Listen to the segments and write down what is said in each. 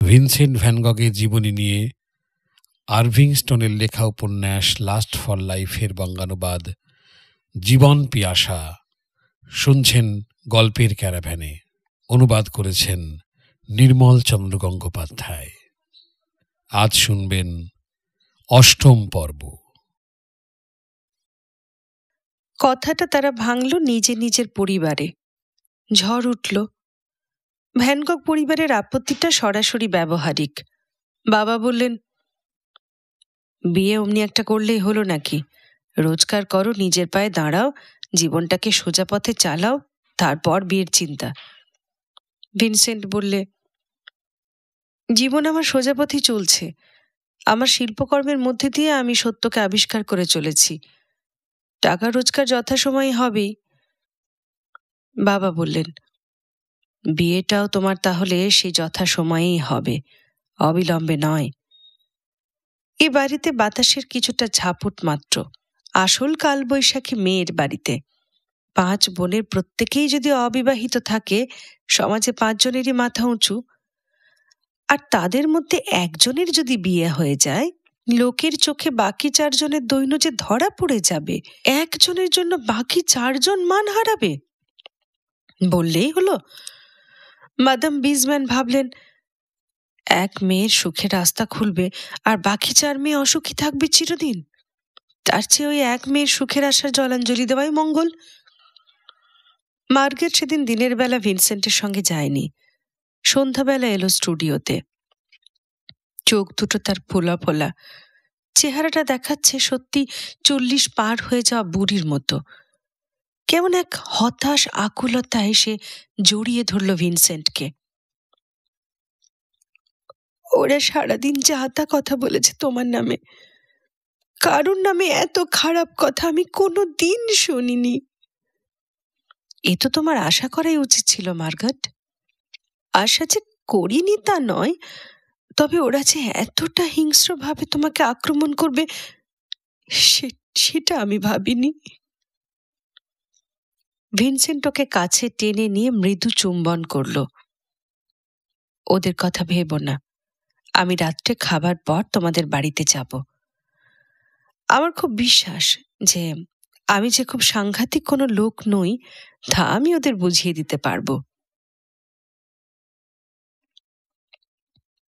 Vincent van গগের জীবনী নিয়ে Irving স্টোনের লেখা উপন্যাস লাস্ট ফর লাইফের বঙ্গানুবাদ জীবন পিয়াসা শুনছেন গল্পের ক্যারাভ্যানে। অনুবাদ করেছেন নির্মল চন্দ্র গঙ্গোপাধ্যায়। আজ শুনবেন অষ্টম পর্ব। কথাটা তারা ভাঙল নিজে নিজের পরিবারে। ঝড় উঠল। ভ্যান গগ পরিবারের আপত্তিটা সরাসরি ব্যবহারিক। বাবা বললেন, বিয়ে অমনি একটা করলেই হলো নাকি? রোজগার করো, নিজের পায়ে দাঁড়াও, জীবনটাকে সোজা পথে চালাও, তারপর বিয়ের চিন্তা। ভিনসেন্ট বললে, জীবন আমার সোজা পথেই চলছে। আমার শিল্পকর্মের মধ্যে দিয়ে আমি সত্যকে আবিষ্কার করে চলেছি। টাকা রোজগার যথাসময়ে হবেই। বাবা বললেন, বিয়েটাও তোমার তাহলে সেই যথাসময়েই হবে, অবিলম্বে নয়। এ বাড়িতে বাতাসের কিছুটা ঝাপট মাত্র। আসল কালবৈশাখী মেয়ের বাড়িতে। 5 বোনের প্রত্যেকেই যদি অবিবাহিত থাকে, সমাজে 5 জনেরই মাথা উঁচু। আর তাদের মধ্যে একজনের যদি বিয়ে হয়ে যায়, লোকের চোখে বাকি 4 জনের দৈন্য যে ধরা পড়ে যাবে। একজনের জন্য বাকি 4 জন মান হারাবে। বললেই হলো। মাদাম বিজম্যান ভাবলেন, এক মেয়ের সুখের রাস্তা খুলবে আর বাকি 4 মেয়ে অসুখী থাকবে চিরদিন। তার চেয়ে ওই এক মেয়ের সুখের আশার জলাঞ্জলি দেওয়াই মঙ্গল। মার্গারেট সেদিন দিনের বেলা ভিনসেন্টের সঙ্গে যায়নি। সন্ধ্যাবেলা এলো স্টুডিওতে। চোখ দুটো তার ফোলা ফোলা। চেহারাটা দেখাচ্ছে সত্যি 40 পার হয়ে যাওয়া বুড়ির মতো। কেমন এক হতাশ আকুলতা এসে জড়িয়ে ধরল ভিনসেন্টকে। ওরা সারাদিন যা তা কথা বলেছে তোমার নামে। কারোর নামে এত খারাপ কথা আমি কোনো দিন শুনিনি। এ তো তোমার আশা করাই উচিত ছিল মার্গারেট। আশা যে করিনি তা নয়, তবে ওরা যে এতটা হিংস্রভাবে তোমাকে আক্রমণ করবে সেটা আমি ভাবিনি। ভিনসেন্ট ওকে কাছে টেনে নিয়ে মৃদু চুম্বন করল। ওদের কথা ভেবো না, আমি রাত্রে খাবার পর তোমাদের বাড়িতে যাব। আমার খুব বিশ্বাস যে আমি যে খুব সাংঘাতিক কোনো লোক নই তা আমি ওদের বুঝিয়ে দিতে পারবো।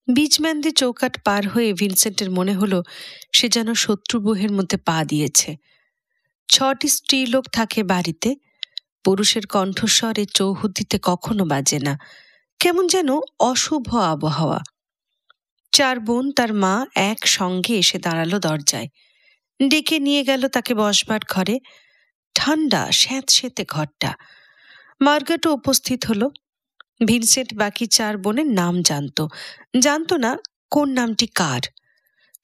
বিচম্যানদের চৌকাট পার হয়ে ভিনসেন্টের মনে হলো সে যেন শত্রুবুহের মধ্যে পা দিয়েছে। 6টি স্ত্রীলোক থাকে বাড়িতে। পুরুষের কণ্ঠস্বরে চৌহদ্দিতে কখনো বাজে না। কেমন যেন অশুভ আবহাওয়া। 4 বোন তার মা একসঙ্গে এসে দাঁড়ালো দরজায়। ডেকে নিয়ে গেল তাকে বসবার ঘরে। ঠান্ডা স্যাঁতসেঁতে ঘরটা। মার্গারেটও উপস্থিত হলো। ভিনসেন্ট বাকি 4 বোনের নাম জানতো না কোন নামটি কার।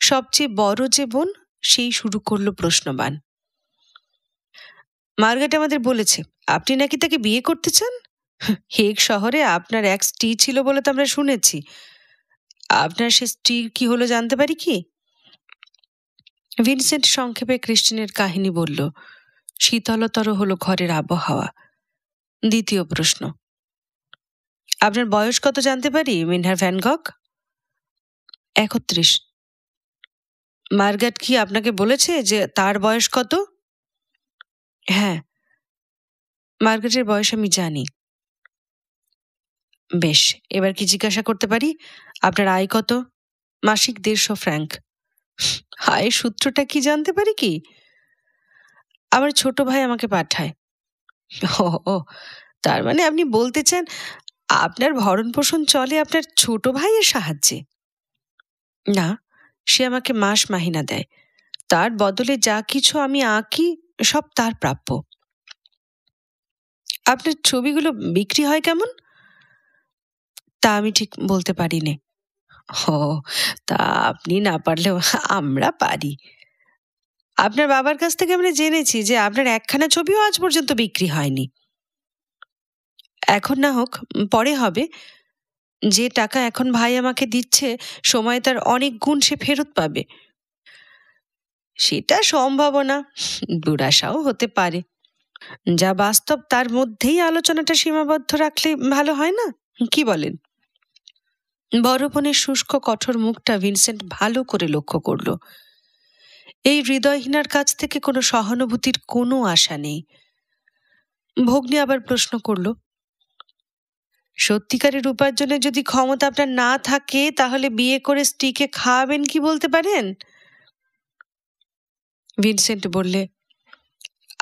সবচেয়ে বড় যে বোন, সেই শুরু করলো প্রশ্নবাণ। মার্গারেট আমাদের বলেছে আপনি নাকি তাকে বিয়ে করতে চান। হেগ শহরে আপনার এক স্ত্রী ছিল বলে তো আমরা শুনেছি। আপনার সে স্ত্রীর কি হলো জানতে পারি কি? ভিনসেন্ট সংক্ষেপে ক্রিস্টিনের কাহিনী বলল। শীতলতর হলো ঘরের আবহাওয়া। দ্বিতীয় প্রশ্ন, আপনার বয়স কত জানতে পারি মিনহার ভ্যান গগ? 31। মার্গারেট কি আপনাকে বলেছে যে তার বয়স কত? হ্যাঁ, মার্গারেটের বয়স আমি জানি। বেশ, এবার কি জিজ্ঞাসা করতে পারি? আপনার আয় কত? মাসিক 150 ফ্র্যাঙ্ক। আয়ের সূত্রটা কি জানতে পারি কি? আমার ছোট ভাই আমাকে পাঠায়। ও, তার মানে আপনি বলতে চান আপনার ভরণ পোষণ চলে আপনার ছোট ভাইয়ের সাহায্যে? না, সে আমাকে মাস মাহিনা দেয়। তার বদলে যা কিছু আমি আঁকি সব তার প্রাপ্য। আপনার ছবিগুলো বিক্রি হয় কেমন? তা আমি ঠিক বলতে পারি নে। ও, তা আপনি না পারলেও আমরা পারি। আপনার বাবার কাছ থেকে আমরা জেনেছি যে আপনার একখানা ছবিও আজ পর্যন্ত বিক্রি হয়নি। এখন না হোক, পরে হবে। যে টাকা এখন ভাই আমাকে দিচ্ছে, সময় তার অনেক গুণ সে ফেরত পাবে। সেটা সম্ভাবনা, দুরাশাও হতে পারে। যা বাস্তব তার মধ্যেই আলোচনাটা সীমাবদ্ধ রাখলে ভালো হয় না? কি বলেন? বড় বোনের শুষ্ক কঠোর মুখটা ভিনসেন্ট ভালো করে লক্ষ্য করল। এই হৃদয়হীনার কাছ থেকে কোনো সহানুভূতির কোনো আশা নেই। ভগ্নী আবার প্রশ্ন করল, সত্যিকারের উপার্জনের যদি ক্ষমতা আপনার না থাকে তাহলে বিয়ে করে স্ত্রীকে খাওয়াবেন কি বলতে পারেন? ভিনসেন্ট বললে,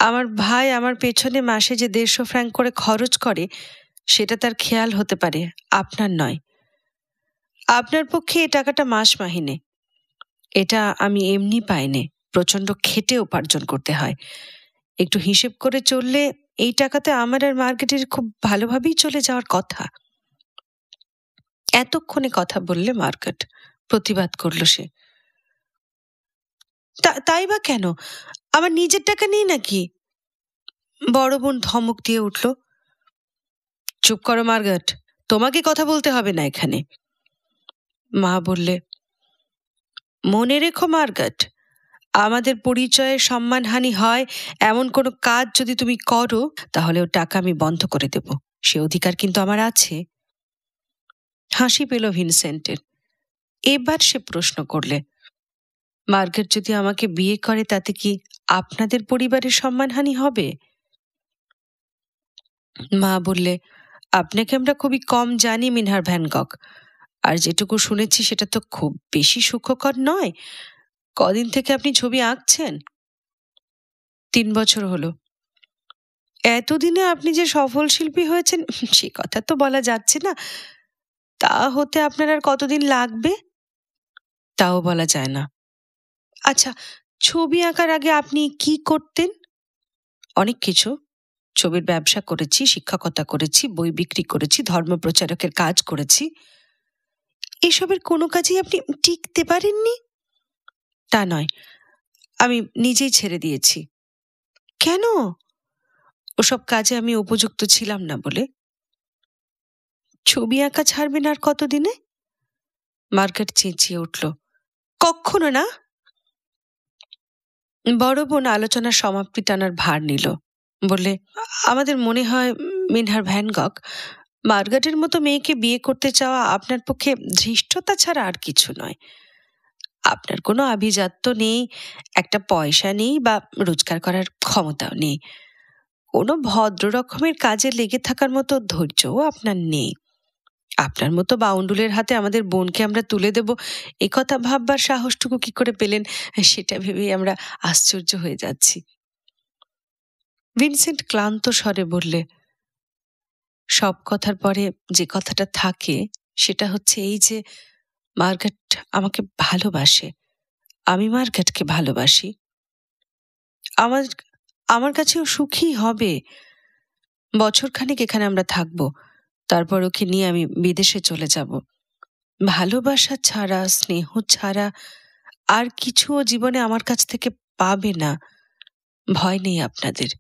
আমার ভাই আমার পেছনে মাসে যে 150 ফ্র্যাঙ্ক করে খরচ করে সেটা তার খেয়াল হতে পারে, আপনার নয়। আপনার পক্ষে এই টাকাটা মাস মাহিনে, এটা আমি এমনি পাইনে, প্রচন্ড খেটে উপার্জন করতে হয়। একটু হিসেব করে চললে এই টাকাতে আমার আর মার্কেটের খুব ভালোভাবেই চলে যাওয়ার কথা। এতক্ষণে কথা বললে মার্কেট, প্রতিবাদ করল সে। তাই বা কেন? আমার নিজের টাকা নেই নাকি? বড় বোন ধমক দিয়ে উঠল, চুপ করো মার্গারেট, তোমাকে কথা বলতে হবে না এখানে। মা বললে, মনে রেখো মার্গারেট, আমাদের পরিচয়ে সম্মানহানি হয় এমন কোনো কাজ যদি তুমি করো তাহলে ও টাকা আমি বন্ধ করে দেব, সে অধিকার কিন্তু আমার আছে। হাসি পেল ভিনসেন্টের। এবার সে প্রশ্ন করলে, মার্গারেট যদি আমাকে বিয়ে করে তাতে কি আপনাদের পরিবারের সম্মানহানি হবে? মা বললে, আপনাকে আমরা খুবই কম জানি মিনহার ভ্যানগক, আর যেটুকু শুনেছি সেটা তো খুব বেশি সুখকর নয়। কদিন থেকে আপনি ছবি আঁকছেন? 3 বছর হলো। এতদিনে আপনি যে সফল শিল্পী হয়েছেন সে কথা তো বলা যাচ্ছে না, তা হতে আপনার আর কতদিন লাগবে তাও বলা যায় না। আচ্ছা, ছবি আঁকার আগে আপনি কি করতেন? অনেক কিছু। ছবির ব্যবসা করেছি, শিক্ষকতা করেছি, বই বিক্রি করেছি, ধর্মপ্রচারকের কাজ করেছি। এসবের কোনো কাজেই আপনি টিকতে পারেননি? তা নয়, আমি নিজেই ছেড়ে দিয়েছি। কেন? ওসব কাজে আমি উপযুক্ত ছিলাম না বলে। ছবি আঁকা ছাড়বেন আর কতদিনে? মার্গারেট চেঁচিয়ে উঠল, কখনো না। বড় বোন আলোচনার সমাপ্তি টানার ভার নিল। বললে, আমাদের মনে হয় মিনহার ভ্যানগক, মার্গারেটের মতো মেয়েকে বিয়ে করতে চাওয়া আপনার পক্ষে ধৃষ্টতা ছাড়া আর কিছু নয়। আপনার কোনো আভিজাত্য নেই, একটা পয়সা নেই বা রোজগার করার ক্ষমতাও নেই, কোনো ভদ্র রকমের কাজে লেগে থাকার মতো ধৈর্যও আপনার নেই। আপনার মতো বাউন্ডুলের হাতে আমাদের বোনকে আমরা তুলে দেব এ কথা ভাববার সাহসটুকু কি করে পেলেন সেটা ভেবেই আমরা আশ্চর্য হয়ে যাচ্ছি। ভিনসেন্ট ক্লান্ত স্বরে বললে, সব কথার পরে যে কথাটা থাকে সেটা হচ্ছে এই যে মার্গারেট আমাকে ভালোবাসে, আমি মার্গারেটকে ভালোবাসি। আমার কাছেও সুখী হবে। বছরখানেক এখানে আমরা থাকবো, তারপর ওকে নিয়ে আমি বিদেশে চলে যাব। ভালোবাসা ছাড়া, স্নেহ ছাড়া আর কিছু ও জীবনে আমার কাছ থেকে পাবে না। ভয় নেই আপনাদের।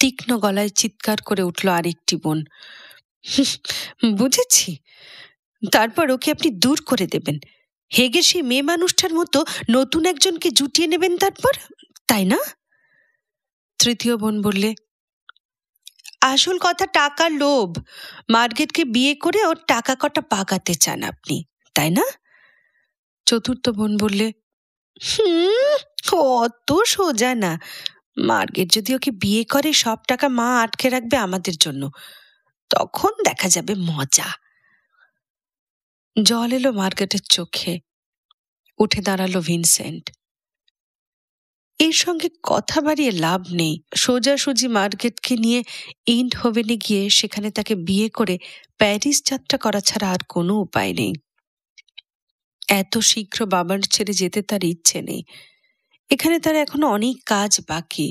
তীক্ষ্ণ গলায় চিৎকার করে উঠল আরেকটি বোন, বুঝেছি। তারপর ওকে আপনি দূর করে দেবেন, হেগে সেই মেয়ে মানুষটার মতো নতুন একজনকে জুটিয়ে নেবেন তারপর, তাই না? তৃতীয় বোন বললে, আসল কথা টাকার লোভ। মার্গারেটকে বিয়ে করে ওর টাকা কটা পাকাতে চান আপনি, তাই না? চতুর্থ বোন বললে, অত সোজা না। মার্গারেট যদি ওকে বিয়ে করে সব টাকা মা আটকে রাখবে আমাদের জন্য, তখন দেখা যাবে মজা। জল এলো মার্গারেটের চোখে। উঠে দাঁড়ালো ভিনসেন্ট। এর সঙ্গে কথা বাড়িয়ে লাভ নেই। সোজাসুজি মার্গারেটকে নিয়ে ইন্ডহোভেনে গিয়ে সেখানে তাকে বিয়ে করে প্যারিস যাত্রা করা ছাড়া আর কোনো উপায় নেই। এত শীঘ্র বাবার ছেড়ে যেতে তার ইচ্ছে নেই। এখানে তার এখনো অনেক কাজ বাকি,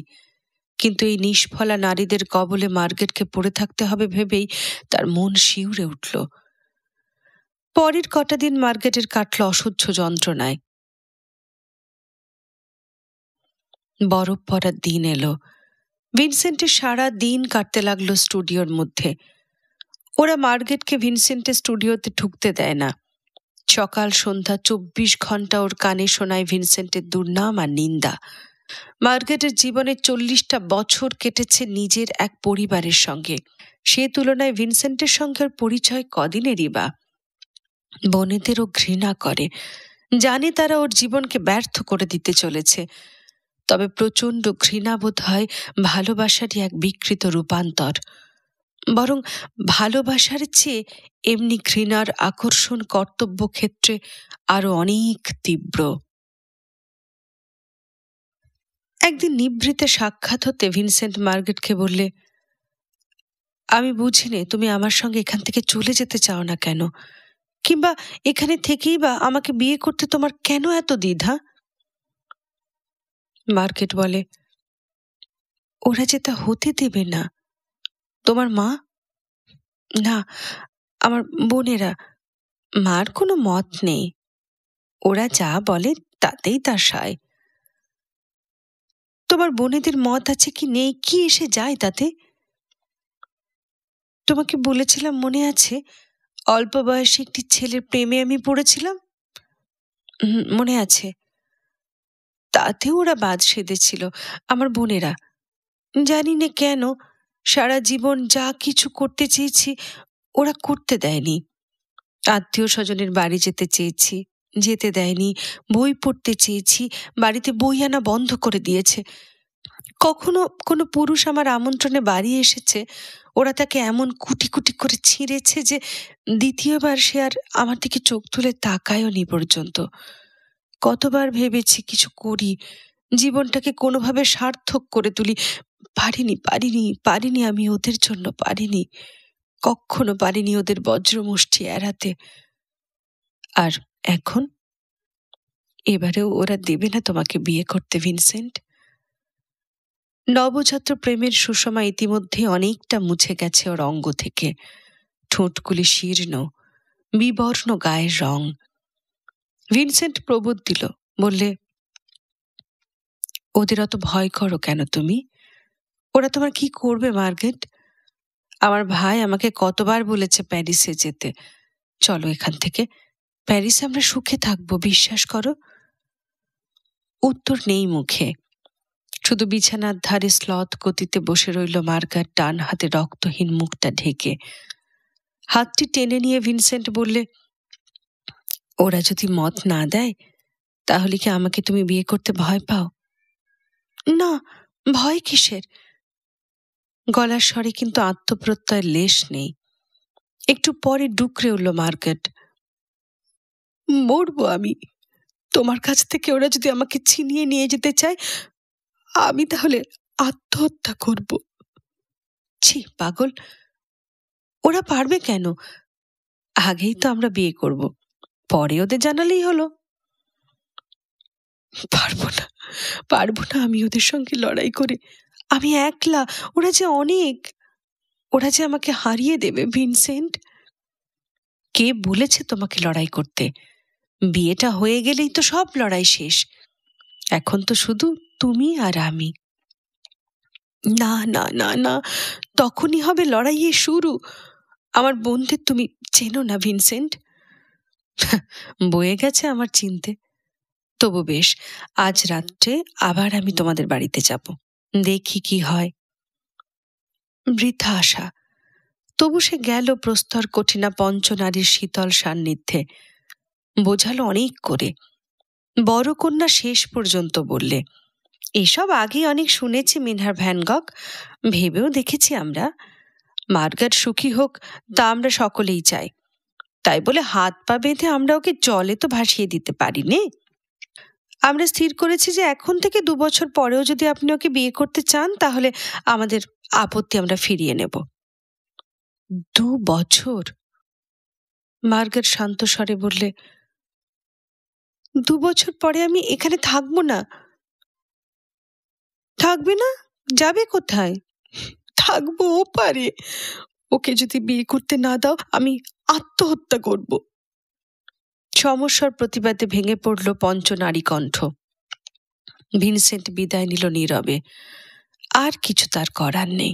কিন্তু এই নিষ্ফলা নারীদের কবলে মার্গারেটকে পড়ে থাকতে হবে ভেবেই তার মন শিউরে উঠল। পরের কটা দিন মার্গারেটের কাটল অসহ্য যন্ত্রণায়। বরফ পড়ার দিন এলো। ভিনসেন্টের সারা দিন কাটতে লাগলো স্টুডিওর মধ্যে। ওরা মার্গারেটকে ভিনসেন্টের স্টুডিওতে ঢুকতে দেয় না। সকাল সন্ধ্যা 24 ঘন্টা ওর কানে শোনায় ভিনসেন্টের দুর্নাম আর নিন্দা। মার্গারেটের জীবনে 40টা বছর কেটেছে নিজের এক পরিবারের সঙ্গে। সে তুলনায় ভিনসেন্টের সঙ্গে ওর পরিচয় কদিনেরই বা। বোনেদেরও ঘৃণা করে, জানে তারা ওর জীবনকে ব্যর্থ করে দিতে চলেছে। তবে প্রচণ্ড ঘৃণা বোধ হয় ভালোবাসারই এক বিকৃত রূপান্তর। বরং ভালোবাসার চেয়ে এমনি ঘৃণার আকর্ষণ কর্তব্যক্ষেত্রে আরো অনেক তীব্র। একদিন নিভৃতে সাক্ষাৎ হতে ভিনসেন্ট মার্গারেটকে বললে, আমি বুঝিনে তুমি আমার সঙ্গে এখান থেকে চলে যেতে চাও না কেন, কিংবা এখানে থেকেই বা আমাকে বিয়ে করতে তোমার কেন এত দ্বিধা? মার্গারেট বলে, ওরা যে তা হতে দেবে না। তোমার মা? না, আমার বোনেরা। মার কোনো মত নেই, ওরা যা বলে তাতেই তার সায়। তোমার বোনেদের মত আছে কি নেই কি এসে যায় তাতে? তোমাকে বলেছিলাম মনে আছে, অল্প বয়সে একটি ছেলের প্রেমে আমি পড়েছিলাম? মনে আছে। তাতেও ওরা বাদ সেধেছিল, আমার বোনেরা। জানি না কেন সারা জীবন যা কিছু করতে চেয়েছি ওরা করতে দেয়নি। আত্মীয় স্বজনের বাড়ি যেতে চেয়েছি, যেতে দেয়নি। বই পড়তে চেয়েছি, বাড়িতে বই আনা বন্ধ করে দিয়েছে। কখনো কোনো পুরুষ আমার আমন্ত্রণে বাড়ি এসেছে, ওরা তাকে এমন কুটি কুটি করে ছিঁড়েছে যে দ্বিতীয়বার সে আর আমার দিকে চোখ তুলে তাকায়নি পর্যন্ত। কতবার ভেবেছি কিছু করি, জীবনটাকে কোনোভাবে সার্থক করে তুলি। পারিনি পারিনি পারিনি আমি ওদের জন্য পারিনি, কখনো পারিনি ওদের বজ্রমুষ্টি এড়াতে। আর এখন এবারেও ওরা দেবে না তোমাকে বিয়ে করতে ভিনসেন্ট। নবজাত প্রেমের সুষমা ইতিমধ্যে অনেকটা মুছে গেছে ওর অঙ্গ থেকে। ঠোঁটগুলি শীর্ণ, বিবর্ণ গায়ের রং। ভিনসেন্ট প্রবোধ দিল, বললে, ওদের অত ভয় করো কেন তুমি? ওরা তোমার কি করবে মার্গারেট? আমার ভাই আমাকে কতবার বলেছে প্যারিসে যেতে। চলো এখান থেকে, প্যারিসে আমরা সুখে থাকবো, বিশ্বাস করো। উত্তর নেই মুখে, শুধু বিছানার ধারে স্লথ গতিতে বসে রইল মার্গারেট, ডান হাতে রক্তহীন মুখটা ঢেকে। হাতটি টেনে নিয়ে ভিনসেন্ট বললে, ওরা যদি মত না দেয় তাহলে কি আমাকে তুমি বিয়ে করতে ভয় পাও? না, ভয় কিসের? গলার স্বরে কিন্তু আত্মপ্রত্যয়ের লেশ নেই। একটু পরে ডুকরে উঠল মার্গারেট, মরবো আমি। তোমার কাছ থেকে ওরা যদি আমাকে ছিনিয়ে নিয়ে যেতে চায়, আমি তাহলে আত্মহত্যা করব। ছি পাগল, ওরা পারবে কেন? আগেই তো আমরা বিয়ে করব, পরে ওদের জানালেই হলো। পারবো না, পারবো না আমি ওদের সঙ্গে লড়াই করে। আমি একলা, ওরা যে অনেক, ওরা যে আমাকে হারিয়ে দেবে ভিনসেন্ট। কে বলেছে তোমাকে লড়াই করতে? বিয়েটা হয়ে গেলেই তো সব লড়াই শেষ। এখন তো শুধু তুমি আর আমি। না না না না, তখনই হবে লড়াইয়ের শুরু। আমার বোনদের তুমি চেনো না ভিনসেন্ট। বয়ে গেছে আমার চিনতে। তবু বেশ, আজ রাত্রে আবার আমি তোমাদের বাড়িতে যাব, দেখি কি হয়। বৃথা আশা। তবু সে গেল প্রস্তর কঠিনা পঞ্চনারীর শীতল সান্নিধ্যে। বোঝালো অনেক করে। বড় কন্যা শেষ পর্যন্ত বললে, এসব আগে অনেক শুনেছি মিনহার ভ্যান গগ, ভেবেও দেখেছি আমরা। মার্গারেট সুখী হোক তা আমরা সকলেই চাই। তাই বলে হাত পা বেঁধে আমরা ওকে জলে তো ভাসিয়ে দিতে পারি নে। আমরা স্থির করেছি যে এখন থেকে 2 বছর পরেও যদি আপনি ওকে বিয়ে করতে চান তাহলে আমাদের আপত্তি আমরা ফিরিয়ে নেব। 2 বছর? মার্গারেট শান্ত স্বরে বললে, 2 বছর পরে আমি এখানে থাকবো না। থাকবে না? যাবে কোথায়? থাকবো ও পারে। ওকে যদি বিয়ে করতে না দাও আমি আত্মহত্যা করব। সমস্যার প্রতিবাদে ভেঙে পড়ল পঞ্চনারী কণ্ঠ। ভিনসেন্ট বিদায় নিল নীরবে। আর কিছু তার করার নেই।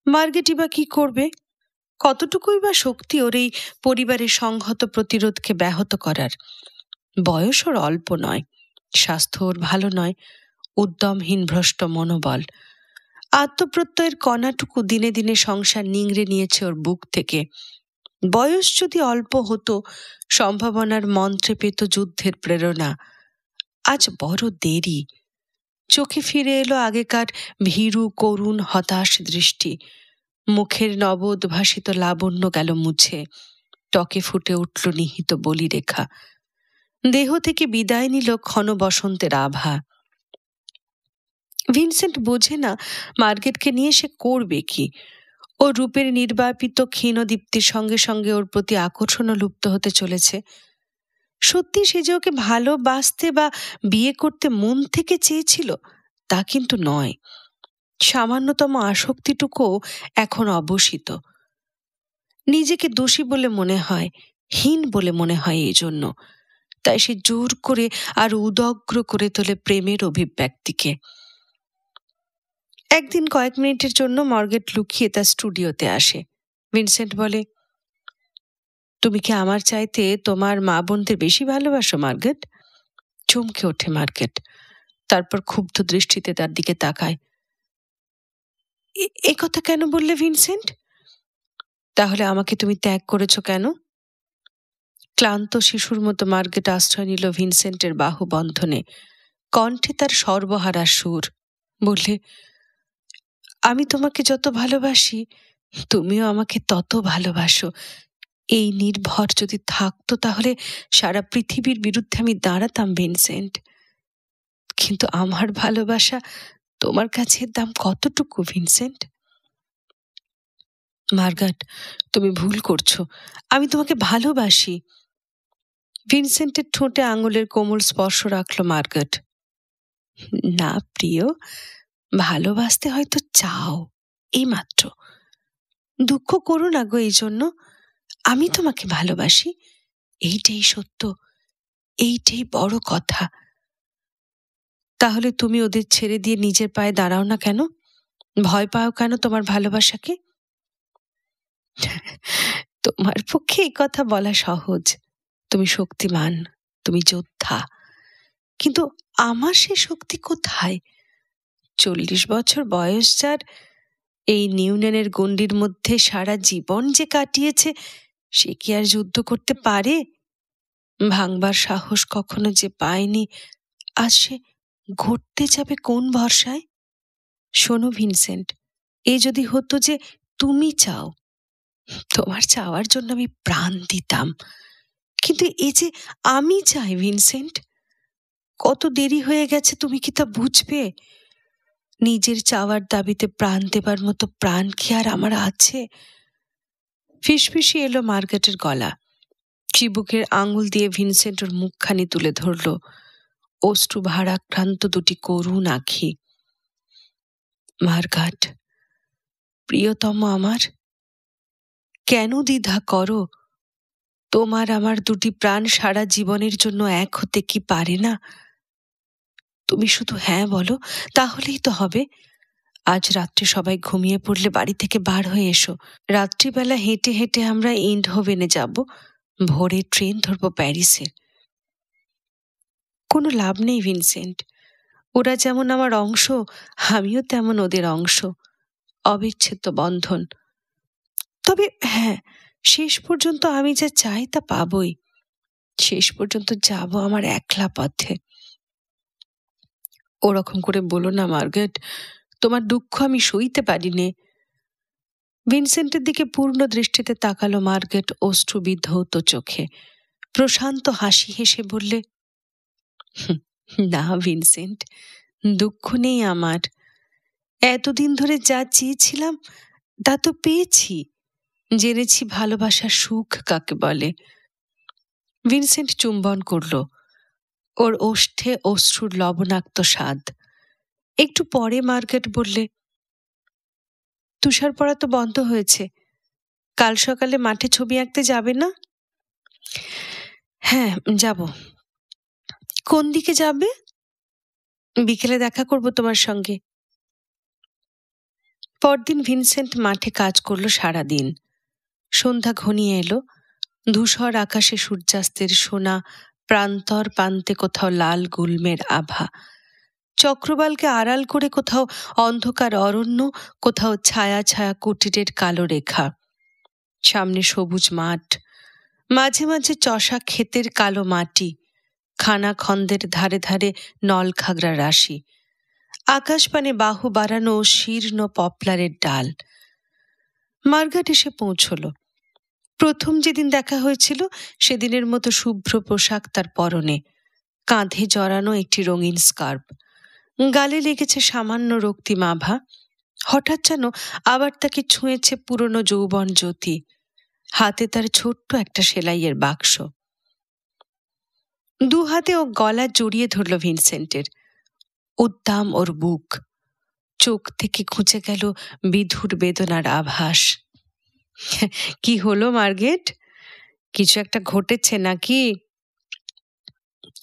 মার্গারেটই বা কি করবে? কতটুকুই বা শক্তি ওর এই পরিবারের সংহত প্রতিরোধকে ব্যাহত করার? বয়স ওর অল্প নয়, স্বাস্থ্য ওর ভালো নয়, উদ্যমহীন ভ্রষ্ট মনোবল। আত্মপ্রত্যয়ের কণাটুকু দিনে দিনে সংসার নিংড়ে নিয়েছে ওর বুক থেকে। বয়স যদি অল্প হতো, সম্ভাবনার মন্ত্রে পেত যুদ্ধের প্রেরণা। আজ বড় দেরি। চোখে ফিরে এলো আগেকার ভীরু করুণ হতাশ দৃষ্টি। মুখের নবোদ্ভাসিত লাবণ্য গেল মুছে। টকে ফুটে উঠল নিহিত বলিরেখা। দেহ থেকে বিদায় নিল ক্ষণ বসন্তের আভা। ভিনসেন্ট বোঝে না মার্গেটকে নিয়ে সে করবে কি। ওর রূপের নির্বাপিত ক্ষীণদীপ্তির সঙ্গে সঙ্গে ওর প্রতি আকর্ষণও লুপ্ত হতে চলেছে। সত্যি সে যে ওকে ভালোবাসতে বা বিয়ে করতে মন থেকে চেয়েছিল তা কিন্তু নয়। সামান্যতম আসক্তিটুকুও এখন অবসিত। নিজেকে দোষী বলে মনে হয়, হীন বলে মনে হয় এই জন্য। তাই সে জোর করে আর উদগ্র করে তোলে প্রেমের অভিব্যক্তিকে। একদিন কয়েক মিনিটের জন্য মার্গেট লুকিয়ে তার স্টুডিওতে আসে। ভিনসেন্ট বলে, তুমি কি আমার চাইতে তোমার মা বোনদের বেশি ভালোবাসো মার্গেট? চমকে ওঠে মার্গেট, তারপর ক্ষুব্ধ দৃষ্টিতে তার দিকে তাকায়। এ কথা কেন বললে ভিনসেন্ট? তাহলে আমাকে তুমি ত্যাগ করেছ কেন? ক্লান্ত শিশুর মতো মার্গেট আশ্রয় নিল ভিনসেন্টের বাহু বন্ধনে। কণ্ঠে তার সর্বহারা সুর। বললে, আমি তোমাকে যত ভালোবাসি তুমিও আমাকে তত ভালোবাসো। এই নির্ভর যদি থাকতো তাহলে সারা পৃথিবীর বিরুদ্ধে আমি দাঁড়াতাম ভিনসেন্ট। কিন্তু আমার ভালোবাসা তোমার কাছে দাম কতটুকু ভিনসেন্ট? মার্গাট, তুমি ভুল করছো। আমি তোমাকে ভালোবাসি। ভিনসেন্টের ঠোঁটে আঙুলের কোমল স্পর্শ রাখলো মার্গাট। না প্রিয়, ভালোবাসতে হয়তো চাও, এই মাত্র। দুঃখ করো না গো এই জন্য। আমি তোমাকে ভালোবাসি, এইটাই সত্য, এইটাই বড় কথা। তাহলে তুমি ওদের ছেড়ে দিয়ে নিজের পায়ে দাঁড়াও না কেন? ভয় পাও কেন তোমার ভালোবাসাকে? তোমার পক্ষে এই কথা বলা সহজ। তুমি শক্তিমান, তুমি যোদ্ধা। কিন্তু আমার সে শক্তি কোথায়? 40 বছর বয়স যার, এই নিউটনের গণ্ডির মধ্যে সারা জীবন যে কাটিয়েছে, সে কি আর যুদ্ধ করতে পারে? ভাঙবার সাহস কখনো যে পায়নি, আজ সে ঘটতে যাবে কোন ভরসায়? শোনো ভিনসেন্ট, এ যদি হতো যে তুমি চাও, তোমার চাওয়ার জন্য আমি প্রাণ দিতাম। কিন্তু এ যে আমি চাই ভিনসেন্ট। কত দেরি হয়ে গেছে, তুমি কি তা বুঝবে? নিজের চাওয়ার দাবিতে প্রাণ দেবার মতো প্রাণ কি আর আমার আছে? ফিসফিসি এলো মার্গেটের গলা। চিবুকের আঙুল দিয়ে ভিনসেন্ট ওর মুখখানি তুলে ধরল। অশ্রু ভারাক্রান্ত দুটি করুণ আঁখি। মার্গাট, প্রিয়তম আমার, কেন দ্বিধা করো? তোমার আমার দুটি প্রাণ সারা জীবনের জন্য এক হতে কি পারে না? তুমি শুধু হ্যাঁ বলো, তাহলেই তো হবে। আজ রাত্রে সবাই ঘুমিয়ে পড়লে বাড়ি থেকে বার হয়ে এসো। রাত্রিবেলা হেঁটে হেঁটে আমরা ইন্ডহোভেনে যাব, ভোরে ট্রেন ধরবো প্যারিসের। কোনো লাভ নেই ভিনসেন্ট। ওরা যেমন আমার অংশ, আমিও তেমন ওদের অংশ। অবিচ্ছেদ্য বন্ধন। তবে হ্যাঁ, শেষ পর্যন্ত আমি যা চাই তা পাবই। শেষ পর্যন্ত যাব আমার একলা পথে। ওরকম করে বলো না মার্গেট, তোমার দুঃখ আমি সইতে পারি নে। ভিনসেন্টের দিকে পূর্ণ দৃষ্টিতে তাকালো মার্গেট অশ্রুবিধৌত চোখে। প্রশান্ত হাসি হেসে বললে, না ভিনসেন্ট, দুঃখ নেই আমার। এতদিন ধরে যা চেয়েছিলাম তা তো পেয়েছি। জেনেছি ভালোবাসার সুখ কাকে বলে। ভিনসেন্ট চুম্বন করল। ওর ওষ্ঠে অশ্রুর লবণাক্ত স্বাদ। একটু পরে মার্গেট বললে, তুষার পড়া তো বন্ধ হয়েছে। কাল সকালে মাঠে ছবি আঁকতে যাবে না? হ্যাঁ, যাব। কোন দিকে যাবে? বিকেলে দেখা করব তোমার সঙ্গে। পরদিন ভিনসেন্ট মাঠে কাজ করল সারাদিন। সন্ধ্যা ঘনিয়ে এলো। ধূসর আকাশে সূর্যাস্তের সোনা প্রান্তর প্রান্তে কোথাও লাল গুল্মের আভা। চক্রবালকে আড়াল করে কোথাও অন্ধকার অরণ্য, কোথাও ছায়া ছায়া কুটিরের কালো রেখা। সামনে সবুজ মাঠ, মাঝে মাঝে চষা ক্ষেতের কালো মাটি, খানাখন্দের ধারে ধারে নলখাগড়া রাশি, আকাশপানে বাহু বাড়ানো শীর্ণ পপলারের ডাল। মার্গাট এসে পৌঁছল। প্রথম যেদিন দেখা হয়েছিল সেদিনের মতো শুভ্র পোশাক তার পরনে, কাঁধে জড়ানো একটি রঙিন স্কার্ফ, গালে লেগেছে সামান্য রক্তিম আভা। হঠাৎ যেন আবার তাকে ছুঁয়েছে পুরনো যৌবন জ্যোতি। হাতে তার ছোট্ট একটা সেলাইয়ের বাক্স। দু হাতে ও গলা জড়িয়ে ধরল ভিনসেন্টের। উদ্দাম ওর বুক, চোখ থেকে খুঁজে গেল বিধুর বেদনার আভাস। কি হলো মার্গেট, কিছু একটা ঘটেছে নাকি?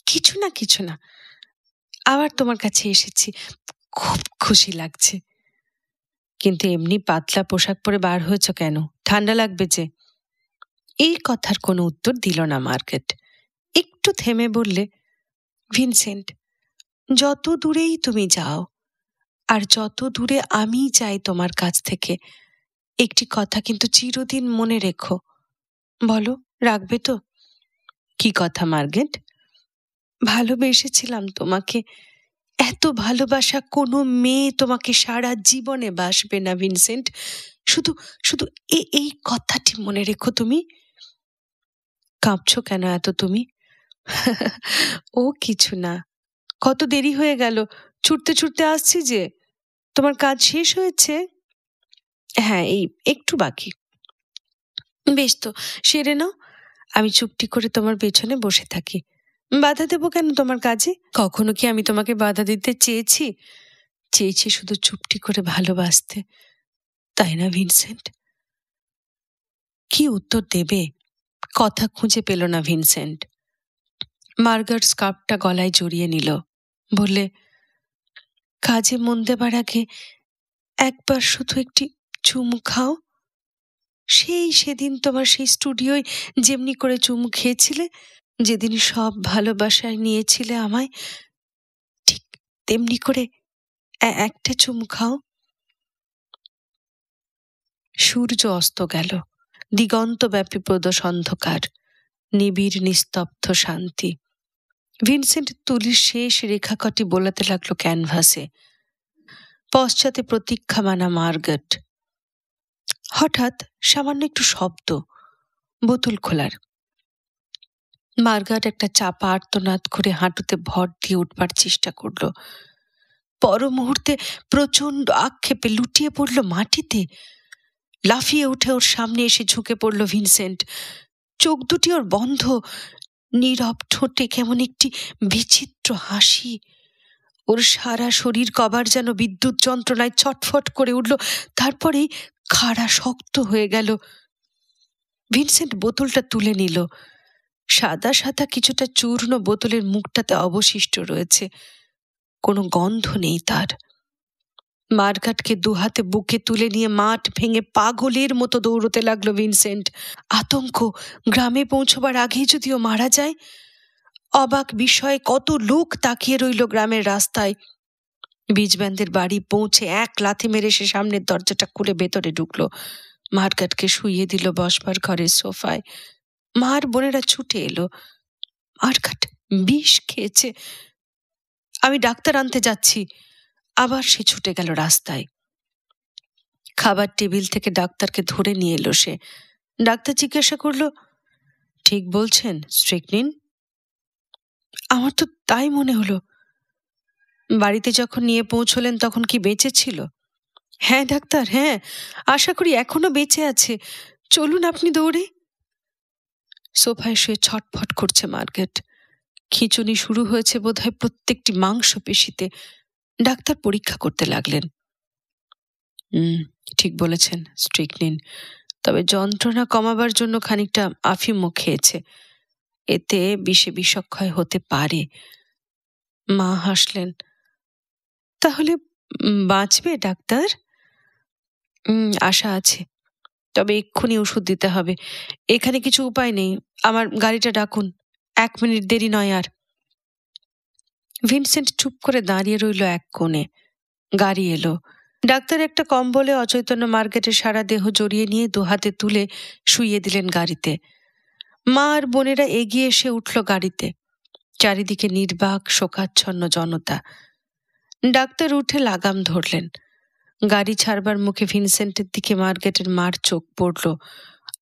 কিছু না, আবার তোমার কাছে এসেছি, খুব খুশি লাগছে। কিন্তু এমনি পাতলা পোশাক পরে বার হয়েছ কেন? ঠান্ডা লাগবে যে। এই কথার কোনো উত্তর দিল না মার্গেট। একটু থেমে বললে, ভিনসেন্ট, যত দূরেই তুমি যাও আর যত দূরে আমি যাই তোমার কাছ থেকে, একটি কথা কিন্তু চিরদিন মনে রেখো। বলো, রাখবে তো? কি কথা মার্গেট? ভালোবেসেছিলাম তোমাকে। এত ভালোবাসা কোনো মেয়ে তোমাকে সারা জীবনে বাসবে না ভিনসেন্ট। শুধু শুধু এই কথাটি মনে রেখো তুমি। কাঁপছো কেন এত তুমি? ও কিছু না, কত দেরি হয়ে গেল, ছুটতে ছুটতে আসছি যে। তোমার কাজ শেষ হয়েছে? হ্যাঁ, এই একটু বাকি। বেশ তো, সেরে নাও। আমি চুপটি করে তোমার পেছনে বসে থাকি। বাধা দেবো কেন তোমার কাজে? কখনো কি আমি তোমাকে বাধা দিতে চেয়েছি? চেয়েছি শুধু চুপটি করে ভালোবাসতে, তাই না ভিনসেন্ট? কি উত্তর দেবে? কথা খুঁজে পেল না ভিনসেন্ট। মার্গার স্কার্ফটা গলায় জড়িয়ে নিল। বললে, কাজে মন দেবার আগে একবার শুধু একটি চুমু খাও। সেদিন তোমার সেই স্টুডিওয় যেমনি করে চুমু খেয়েছিলে, যেদিন সব ভালোবাসায় নিয়েছিলে আমায়, ঠিক তেমনি করে একটা চুমু খাও। সূর্য অস্ত গেল। দিগন্তব্যাপী প্রদোষ অন্ধকার, নিবিড় নিস্তব্ধ শান্তি। ভিনসেন্ট তুলির শেষ রেখাকটি বোলাতে লাগলো ক্যানভাসে। পশ্চাতে প্রতীক্ষা মানা মার্গেট। হঠাৎ সামান্য একটু শব্দ, বোতল খোলার। মার্গাট একটা চাপা আর্তনাদ করে হাঁটুতে ভর দিয়ে উঠবার চেষ্টা করল। পর মুহূর্তে প্রচণ্ড আক্ষেপে লুটিয়ে পড়ল মাটিতে। লাফিয়ে উঠে ওর সামনে এসে ঝুঁকে পড়ল ভিনসেন্ট। চোখ দুটি ওর বন্ধ, নীরব ঠোঁটে কেমন একটি বিচিত্র হাসি। ওর সারা শরীর কবার যেন বিদ্যুৎ যন্ত্রণায় ছটফট করে উঠল, তারপরেই খাড়া শক্ত হয়ে গেল। ভিনসেন্ট বোতলটা তুলে নিল। সাদা সাদা কিছুটা চূর্ণ বোতলের মুখটাতে অবশিষ্ট রয়েছে, কোনো গন্ধ নেই তার। মার্গাটকে দুহাতে বুকে তুলে নিয়ে মাঠ ভেঙে পাগলের মতো দৌড়তে লাগলো ভিনসেন্ট। আতঙ্ক, গ্রামে পৌঁছবার আগেই যদিও মারা যায়। অবাক বিষয়ে কত লোক তাকিয়ে রইল গ্রামের রাস্তায়। বীজব্যান্ডের বাড়ি পৌঁছে এক লাথি মেরে সে সামনের দরজাটা খুলে ভেতরে ঢুকলো। মার্গাটকে শুইয়ে দিল বসবার ঘরের সোফায়। মার বোনেরা ছুটে এলো। মার্গাট বিষ খেয়েছে, আমি ডাক্তার আনতে যাচ্ছি। আবার সে ছুটে গেল রাস্তায়। খাবার টেবিল থেকে ডাক্তারকে ধরে নিয়ে এলো সে। ডাক্তার জিজ্ঞাসা করল, ঠিক বলছেন স্ট্রিকনিন? আমার তো তাই মনে হলো। বাড়িতে যখন নিয়ে পৌঁছলেন তখন কি বেঁচে ছিল? হ্যাঁ ডাক্তার, হ্যাঁ, আশা করি এখনো বেঁচে আছে। চলুন আপনি দৌড়ে। সোফায় শুয়ে ছটফট করছে মার্গেট। খিঁচুনি শুরু হয়েছে বোধহয় প্রত্যেকটি মাংসপেশিতে। ডাক্তার পরীক্ষা করতে লাগলেন। ঠিক বলেছেন স্ট্রিকনিন, তবে যন্ত্রণা কমাবার জন্য খানিকটা আফিমও খেয়েছে, এতে বিষে বিষক্ষয় হতে পারে। মা হাসলেন। তাহলে বাঁচবে ডাক্তার? আশা আছে, তবে এক্ষুনি ওষুধ দিতে হবে। এখানে কিছু উপায় নেই। আমার গাড়িটা ডাকুন, 1 মিনিট দেরি নয় আর। ভিনসেন্ট চুপ করে দাঁড়িয়ে রইল এক কোণে। গাড়ি এলো। ডাক্তার একটা কম্বলে অচৈতন্য মার্গারেটের সারা দেহ জড়িয়ে নিয়ে দুহাতে তুলে শুইয়ে দিলেন গাড়িতে। মা আর বোনেরা এগিয়ে এসে উঠল গাড়িতে। চারিদিকে নির্বাক শোকাচ্ছন্ন জনতা। ডাক্তার উঠে লাগাম ধরলেন। গাড়ি ছাড়বার মুখে ভিনসেন্টের দিকে মার্গারেটের মার চোখ পড়ল।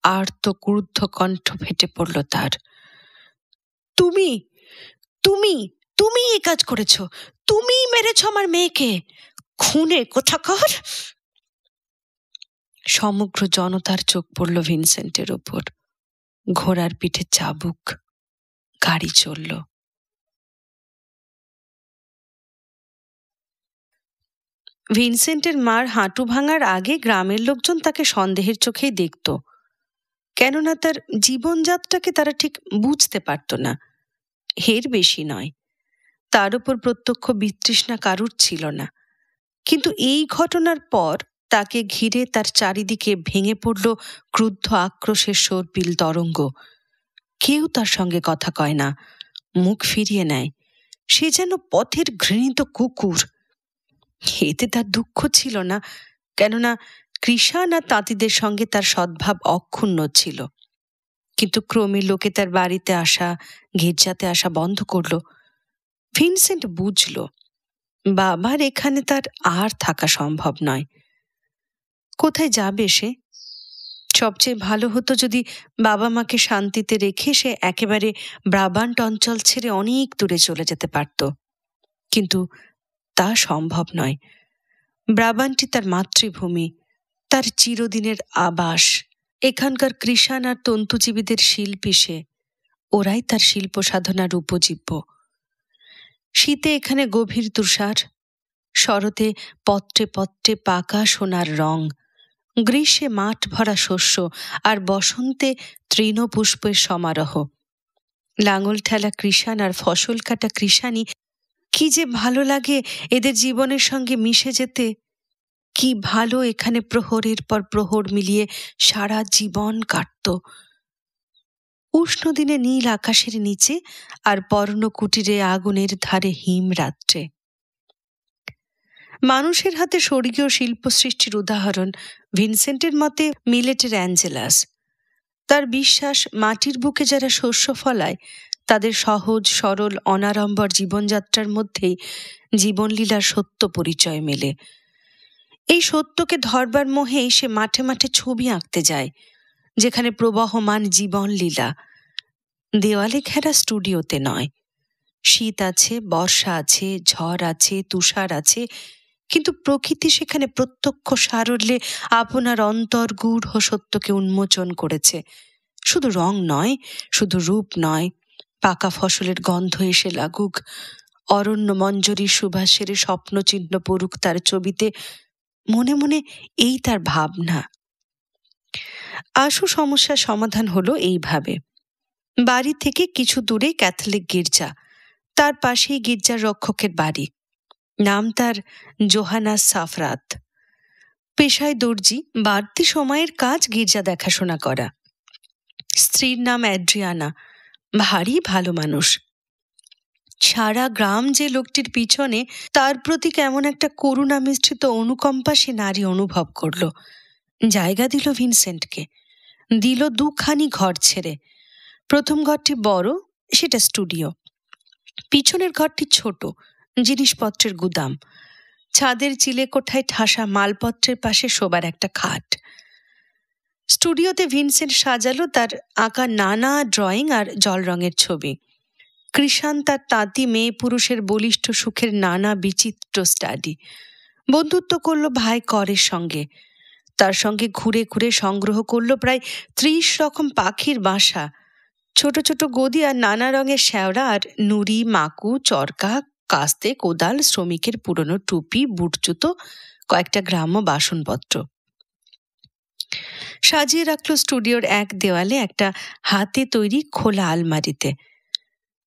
আর তো ক্রুদ্ধ কণ্ঠ ফেটে পড়ল তার। তুমি তুমি তুমি এই কাজ করেছ, তুমি মেরেছ আমার মেয়েকে, খুনে কোথাকার। সমগ্র জনতার চোখ পড়ল ভিনসেন্টের ওপর। ঘোড়ার পিঠে চাবুক। গাড়ি চলল। ভিনসেন্টের মার হাঁটু ভাঙার আগে গ্রামের লোকজন তাকে সন্দেহের চোখেই দেখত, কেননা তার জীবনযাত্রাকে তারা ঠিক বুঝতে পারত না। এর বেশি নয়, তার উপর প্রত্যক্ষ বিতৃষ্ণা কারুর ছিল না। কিন্তু এই ঘটনার পর তাকে ঘিরে তার চারিদিকে ভেঙে পড়ল ক্রুদ্ধ আক্রোশের সর্পিল তরঙ্গ। কেউ তার সঙ্গে কথা কয় না, মুখ ফিরিয়ে নেয়। সে যেন পথের ঘৃণিত কুকুর। এতে তার দুঃখ ছিল না, কেননা কৃষাণ আর তাঁতিদের সঙ্গে তার সদ্ভাব অক্ষুণ্ণ ছিল। কিন্তু ক্রমে লোকে তার বাড়িতে আসা, গির্জাতে আসা বন্ধ করল। ভিনসেন্ট বুঝল বাবার এখানে তার আর থাকা সম্ভব নয়। কোথায় যাবে সে? সবচেয়ে ভালো হতো যদি বাবা মাকে শান্তিতে রেখে সে একেবারে ব্রাবান্ট অঞ্চল ছেড়ে অনেক দূরে চলে যেতে পারত। কিন্তু তা সম্ভব নয়। ব্রাবান্টই তার মাতৃভূমি, তার চিরদিনের আবাস। এখানকার কৃষাণ আর তন্তুজীবীদের শিল্পী সে। ওরাই তার শিল্প সাধনার উপজীব্য। শীতে এখানে গভীর তুষার, শরতে পত্রে পত্রে পাকা সোনার রং, গ্রীষ্মে মাঠ ভরা শস্য, আর বসন্তে তৃণপুষ্পের সমারোহ। লাঙল ঠেলা কৃষাণ আর ফসল কাটা কৃষাণী, কি যে ভালো লাগে এদের জীবনের সঙ্গে মিশে যেতে। কি ভালো এখানে প্রহরের পর প্রহর মিলিয়ে সারা জীবন কাটত। উষ্ণ দিনে নীল আকাশের নিচে, আর পর্ণ কুটিরে আগুনের ধারে হিম রাত্রে। মানুষের হাতে স্বর্গীয় শিল্প সৃষ্টির উদাহরণ ভিনসেন্টের মতে মিলেটের অ্যাঞ্জেলাস। তার বিশ্বাস মাটির বুকে যারা শস্য ফলায় তাদের সহজ সরল অনাড়ম্বর জীবনযাত্রার মধ্যেই জীবনলীলার সত্য পরিচয় মেলে। এই সত্যকে ধরবার মোহেই সে মাঠে মাঠে ছবি আঁকতে যায়, যেখানে প্রবহমান জীবনলীলা। দেওয়ালে ঘেরা স্টুডিওতে নয়। শীত আছে, বর্ষা আছে, ঝড় আছে, তুষার আছে, কিন্তু প্রকৃতি সেখানে প্রত্যক্ষ সারল্যে আপনার অন্তর গূঢ় সত্যকে উন্মোচন করেছে। শুধু রং নয়, শুধু রূপ নয়, পাকা ফসলের গন্ধ এসে লাগুক, অরণ্য মঞ্জরীর সুবাসের স্বপ্নচিহ্ন পড়ুক তার ছবিতে। মনে মনে এই তার ভাবনা। আশু সমস্যার সমাধান হলো এইভাবে। বাড়ি থেকে কিছু দূরে ক্যাথলিক গির্জা, তার পাশেই গির্জার রক্ষকের বাড়ি। নাম তার জোহানা সাফরাত। পেশায় দর্জি, বাড়তি সময়ের কাজ গির্জা দেখাশোনা করা। স্ত্রীর নাম অ্যাড্রিয়ানা, ভারী ভালো মানুষ। সারা গ্রাম যে লোকটির পিছনে, তার প্রতি কেমন একটা করুণা মিশ্রিত অনুকম্পা সে নারী অনুভব করল। জায়গা দিল ভিনসেন্টকে, দিল দুখানি ঘর ছেড়ে। প্রথম ঘরটি বড়, সেটা স্টুডিও। পিছনের ঘরটি ছোট, জিনিসপত্রের গুদাম। ছাদের চিলেকোঠায় ঠাসা মালপত্রের পাশে শোবার একটা খাট। স্টুডিওতে ভিনসেন্ট সাজালো তার আঁকা নানা ড্রয়িং আর জল রঙের ছবি। কৃষাণ তার তাঁতি মেয়ে পুরুষের বলিষ্ঠ সুখের নানা বিচিত্র স্টাডি। বন্ধুত্ব করলো ভাই করের সঙ্গে। তার সঙ্গে ঘুরে ঘুরে সংগ্রহ করলো প্রায় 30 রকম পাখির বাসা, ছোট ছোট গদি আর নানা রঙের শ্যাওড়া আর নুড়ি, মাকু, চরকা, কাস্তে, কোদাল, শ্রমিকের পুরনো টুপি, বুট জুতো, কয়েকটা গ্রাম্য বাসনপত্র। সাজিয়ে রাখলো স্টুডিওর এক দেওয়ালে একটা হাতে তৈরি খোলা আলমারিতে।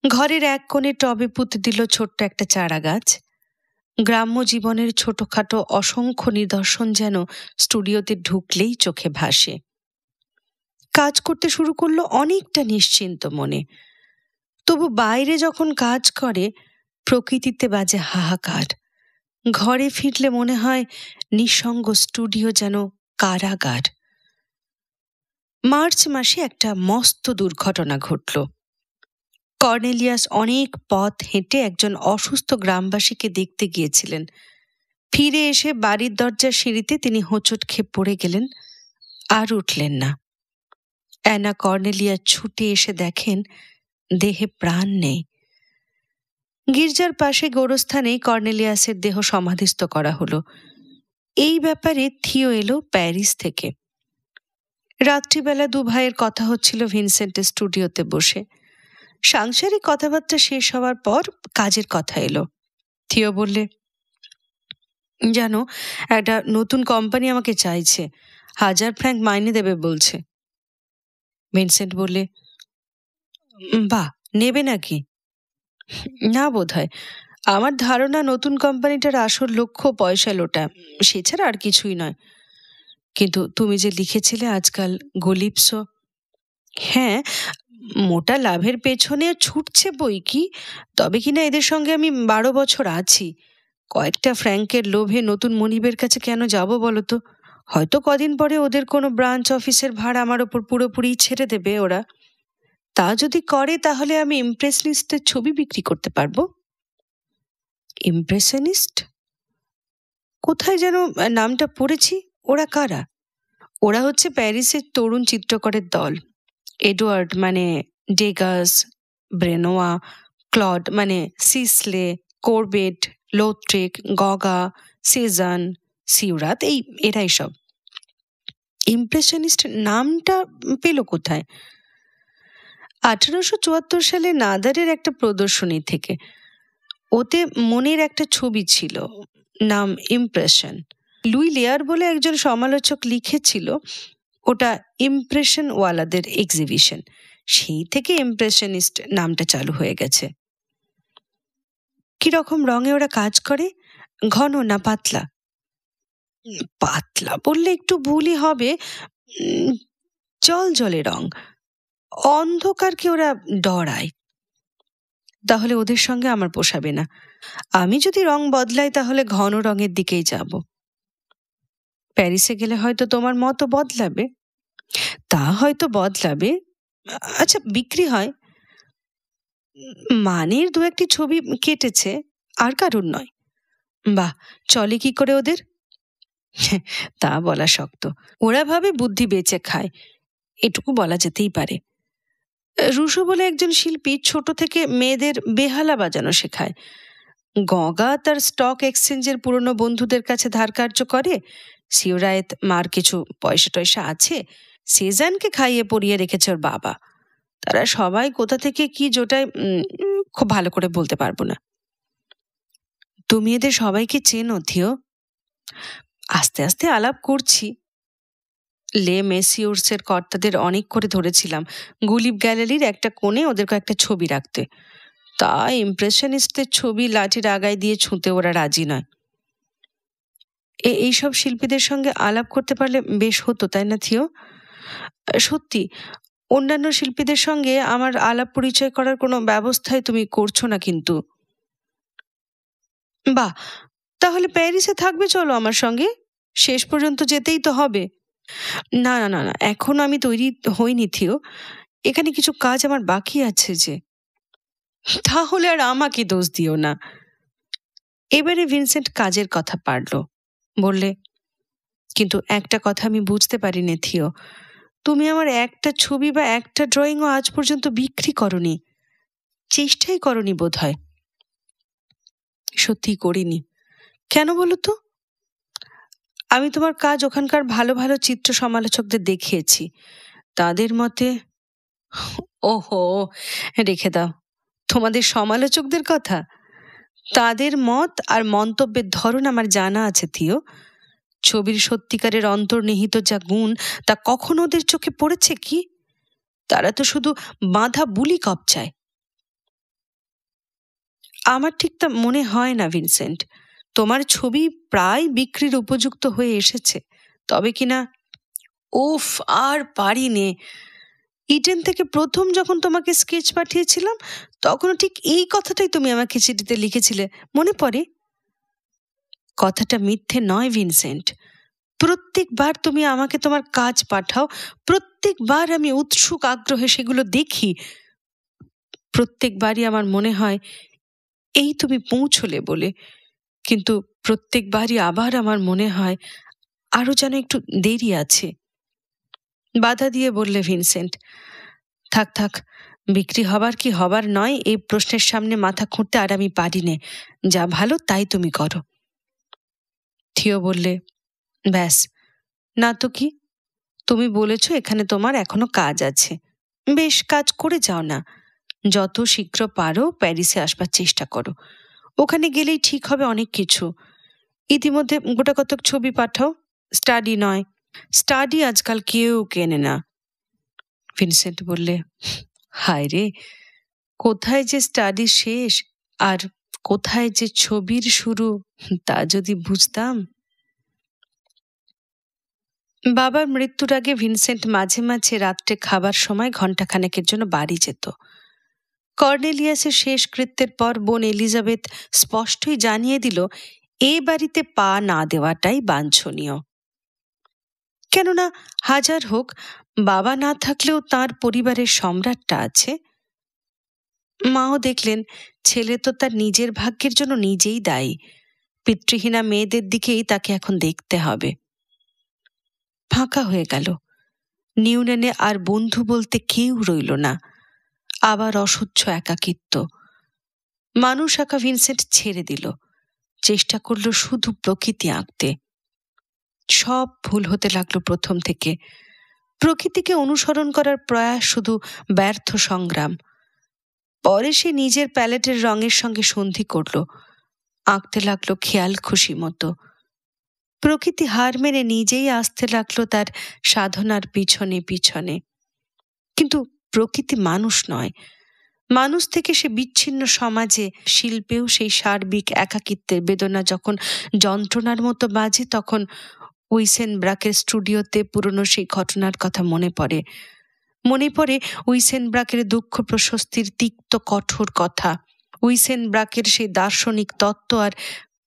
ঘরের এক কোণে টবে পুঁতে দিল ছোট্ট একটা চারা গাছ। গ্রাম্য জীবনের ছোটখাটো অসংখ্য নিদর্শন যেন স্টুডিওতে ঢুকলেই চোখে ভাসে। কাজ করতে শুরু করলো অনেকটা নিশ্চিন্ত মনে। তবু বাইরে যখন কাজ করে প্রকৃতিতে বাজে হাহাকার। ঘরে ফিরলে মনে হয় নিঃসঙ্গ স্টুডিও যেন কারাগার। মার্চ মাসে একটা মস্ত দুর্ঘটনা ঘটল। কর্নেলিয়াস অনেক পথ হেঁটে একজন অসুস্থ গ্রামবাসীকে দেখতে গিয়েছিলেন। ফিরে এসে বাড়ির দরজার সিঁড়িতে তিনি হোঁচট খেয়ে পড়ে গেলেন, আর উঠলেন না। অ্যানা কর্নেলিয়া ছুটে এসে দেখেন দেহে প্রাণ নেই। গির্জার পাশে গোরস্থানেই কর্নেলিয়াসের দেহ সমাধিস্থ করা হলো। এই ব্যাপারে থিও এলো প্যারিস থেকে। রাত্রিবেলা দু ভাইয়ের কথা হচ্ছিল ভিনসেন্টের স্টুডিওতে বসে। সাংসারিক কথাবার্তা শেষ হওয়ার পর কাজের কথা এলো। থিও বললে, জানো, একটা নতুন কোম্পানি আমাকে চাইছে, 1000 ফ্র্যাঙ্ক মাইনে দেবে বলছে। ভিনসেন্ট বললে, বাহ, নেবে নাকি? না বোধহয়। আমার ধারণা নতুন কোম্পানিটার আসল লক্ষ্য পয়সা লোটা, সেছাড়া আর কিছুই নয়। কিন্তু তুমি যে লিখেছিলে আজকাল গলিপস, হ্যাঁ, মোটা লাভের পেছনে ছুটছে বই কি, তবে কিনা এদের সঙ্গে আমি 12 বছর আছি। কয়েকটা ফ্র্যাঙ্কের লোভে নতুন মনিবের কাছে কেন যাব বলো তো? হয়তো কদিন পরে ওদের কোনো ব্রাঞ্চ অফিসের ভার আমার ওপর পুরোপুরি ছেড়ে দেবে ওরা। তা যদি করে তাহলে আমি ইমপ্রেশনিস্টের ছবি বিক্রি করতে পারবো। ইমপ্রেশনিস্ট? কোথায় যেন নামটা পড়েছি। ওরা কারা? ওরা হচ্ছে প্যারিসের তরুণ চিত্রকরের দল। এডওয়ার্ড মানে ডেগাস, ব্রেনোয়া, ক্লড মানে সিসলে, কোরবেট, লোট্রিক, গগা, সেজান, সিউরাত, এরাই সব। ইমপ্রেশনিস্ট নামটা পেল কোথায়? 1874 সালে নাদারের একটা প্রদর্শনী থেকে। ওতে মনের একটা ছবি ছিল, নাম ইমপ্রেশন। লুই লেয়ার বলে একজন সমালোচক লিখেছিল ওটা ইমপ্রেশনওয়ালাদের এক্সিবিশন। সেই থেকে ইমপ্রেশনিস্ট নামটা চালু হয়ে গেছে। কিরকম রঙে ওরা কাজ করে? ঘন না পাতলা? পাতলা বললে একটু ভুলই হবে, জল জলে রং। অন্ধকারকে ওরা ডরায়। তাহলে ওদের সঙ্গে আমার পোষাবে না। আমি যদি রং বদলাই তাহলে ঘন রঙের দিকেই যাব। প্যারিসে গেলে হয়তো তোমার মতও বদলাবে। তা হয়তো বদলাবে। আচ্ছা, বিক্রি হয়? মানের 2-1টি ছবি কেটেছে, আর কারুর নয়। বাহ, চলে কি করে ওদের? তা বলা শক্ত। ওরা ভাবে বুদ্ধি বেচে খায়, এটুকু বলা যেতেই পারে। রুশো বলে একজন শিল্পী ছোট থেকে মেয়েদের বেহালা বাজানো শেখায়। গগা তার স্টক এক্সচেঞ্জের পুরনো বন্ধুদের কাছে ধার কার্য করে। সিওরায়েত মার কিছু পয়সা টয়সা আছে, সেজানকে খাইয়ে পরিয়ে রেখেছে ওর বাবা। তারা সবাই কোথা থেকে কি জোটায় খুব ভালো করে বলতে পারবো না। তুমি এদের সবাইকে চেনো থিও? আস্তে আস্তে আলাপ করছি। লে মেসিওর্সের কর্তাদের অনেক করে ধরেছিলাম গুলিব গ্যালারির একটা কোণে ওদের কয়েকটা ছবি রাখতে। তা ইমপ্রেশনিস্টদের ছবি লাঠির আগায় দিয়ে ছুঁতে ওরা রাজি নয়। এইসব শিল্পীদের সঙ্গে আলাপ করতে পারলে বেশ হতো, তাই না থিও? সত্যি, অন্যান্য শিল্পীদের সঙ্গে আমার আলাপ পরিচয় করার কোনো ব্যবস্থাই তুমি করছো না কিন্তু। বাহ, তাহলে প্যারিসে থাকবে চলো আমার সঙ্গে। শেষ পর্যন্ত যেতেই তো হবে। না না না না, এখন আমি তৈরি হইনি থিও। এখানে কিছু কাজ আমার বাকি আছে যে। তাহলে আর আমাকে দোষ দিও না। এবারে ভিনসেন্ট কাজের কথা পারল। বললে, কিন্তু একটা কথা আমি বুঝতে পারিনি থিও, তুমি আমার একটা ছবি বা একটা ড্রয়িংও আজ পর্যন্ত বিক্রি করনি, চেষ্টাই করনি বোধ হয়। সত্যি করিনি। কেন বলো তো? আমি তোমার কাজ ওখানকার ভালো ভালো চিত্র সমালোচকদের দেখিয়েছি। তাদের মতে, ওহো, রেখে দাও তোমাদের সমালোচকদের কথা। তাদের মত আর মন্তব্যের ধরন আমার জানা আছে থিও। ছবির সত্যিকারের অন্তর্নিহিত যা গুণ তা কখনো ওদের চোখে পড়েছে কি? তারা তো শুধু বাঁধা বুলি কপচায়। আমার ঠিক তা মনে হয় না ভিনসেন্ট। তোমার ছবি প্রায় বিক্রির উপযুক্ত হয়ে এসেছে, তবে কিনা উফ, আর পারি নে। ইডেন থেকে প্রথম যখন তোমাকে স্কেচ পাঠিয়েছিলাম তখনও ঠিক এই কথাটাই তুমি আমাকে চিঠিতে লিখেছিলে, মনে পড়ে? কথাটা মিথ্যে নয় ভিনসেন্ট। প্রত্যেকবার তুমি আমাকে তোমার কাজ পাঠাও, প্রত্যেকবার আমি উৎসুক আগ্রহে সেগুলো দেখি। প্রত্যেকবারই আমার মনে হয় এই তুমি পৌঁছলে বলে, কিন্তু প্রত্যেকবারই আবার আমার মনে হয় আরো যেন একটু দেরি আছে। বাধা দিয়ে বললে ভিনসেন্ট, থাক থাক, বিক্রি হবার কি হবার নয় এই প্রশ্নের সামনে মাথা খুঁড়তে আর আমি পারি নে। যা ভালো তাই তুমি করো। থিও বললে, ব্যাস, না তো কি, তুমি বলেছ এখানে তোমার এখনো কাজ আছে, বেশ কাজ করে যাও না। যত শীঘ্র পারো প্যারিসে আসবার চেষ্টা করো, ওখানে গেলেই ঠিক হবে অনেক কিছু। ইতিমধ্যে গোটা কতক ছবি পাঠাও, স্টাডি নয়, স্টাডি আজকাল কেউ কেনে না। ভিনসেন্ট বললে, হায় রে, কোথায় যে স্টাডি শেষ আর কোথায় যে ছবির শুরু তা যদি বুঝতাম। বাবার মৃত্যুর আগে ভিনসেন্ট মাঝে মাঝে রাত্রে খাবার সময় ঘণ্টাখানেকের জন্য বাড়ি যেত। কর্নেলিয়াসের শেষকৃত্যের পর বোন এলিজাবেথ স্পষ্টই জানিয়ে দিল এ বাড়িতে পা না দেওয়াটাই বাঞ্ছনীয়। কেননা হাজার হোক, বাবা না থাকলেও তার পরিবারের সম্রাটটা আছে। মাও দেখলেন ছেলে তো তার নিজের ভাগ্যের জন্য নিজেই দায়ী, পিতৃহীনা মেয়েদের দিকেই তাকে এখন দেখতে হবে। ফাঁকা হয়ে গেল। নিউনেনে আর বন্ধু বলতে কেউ রইল না। আবার অসহ্য একাকিত্ব। মানুষ আঁকা ভিনসেন্ট ছেড়ে দিল, চেষ্টা করল শুধু প্রকৃতি আঁকতে। সব ভুল হতে লাগলো প্রথম থেকে। প্রকৃতিকে অনুসরণ করার প্রয়াস শুধু ব্যর্থ সংগ্রাম। পরে সে নিজের প্যালেটের রঙের সঙ্গে সন্ধি করল, আঁকতে লাগলো খেয়াল খুশি মতো। প্রকৃতি হার মেনে নিজেই আসতে লাগলো তার সাধনার পিছনে পিছনে। কিন্তু প্রকৃতি মানুষ নয়, মানুষ থেকে সে বিচ্ছিন্ন সমাজে। শিল্পেও সেই সার্বিক একাকিত্বের বেদনা যখন যন্ত্রণার মতো বাজে, তখন উইসেনব্রাকের স্টুডিওতে পুরনো সেই ঘটনার কথা মনে পড়ে। মনে পড়ে উইসেনব্রাকের দুঃখ প্রশস্তির তিক্ত কঠোর কথা, উইসেনব্রাকের সেই দার্শনিক তত্ত্ব আর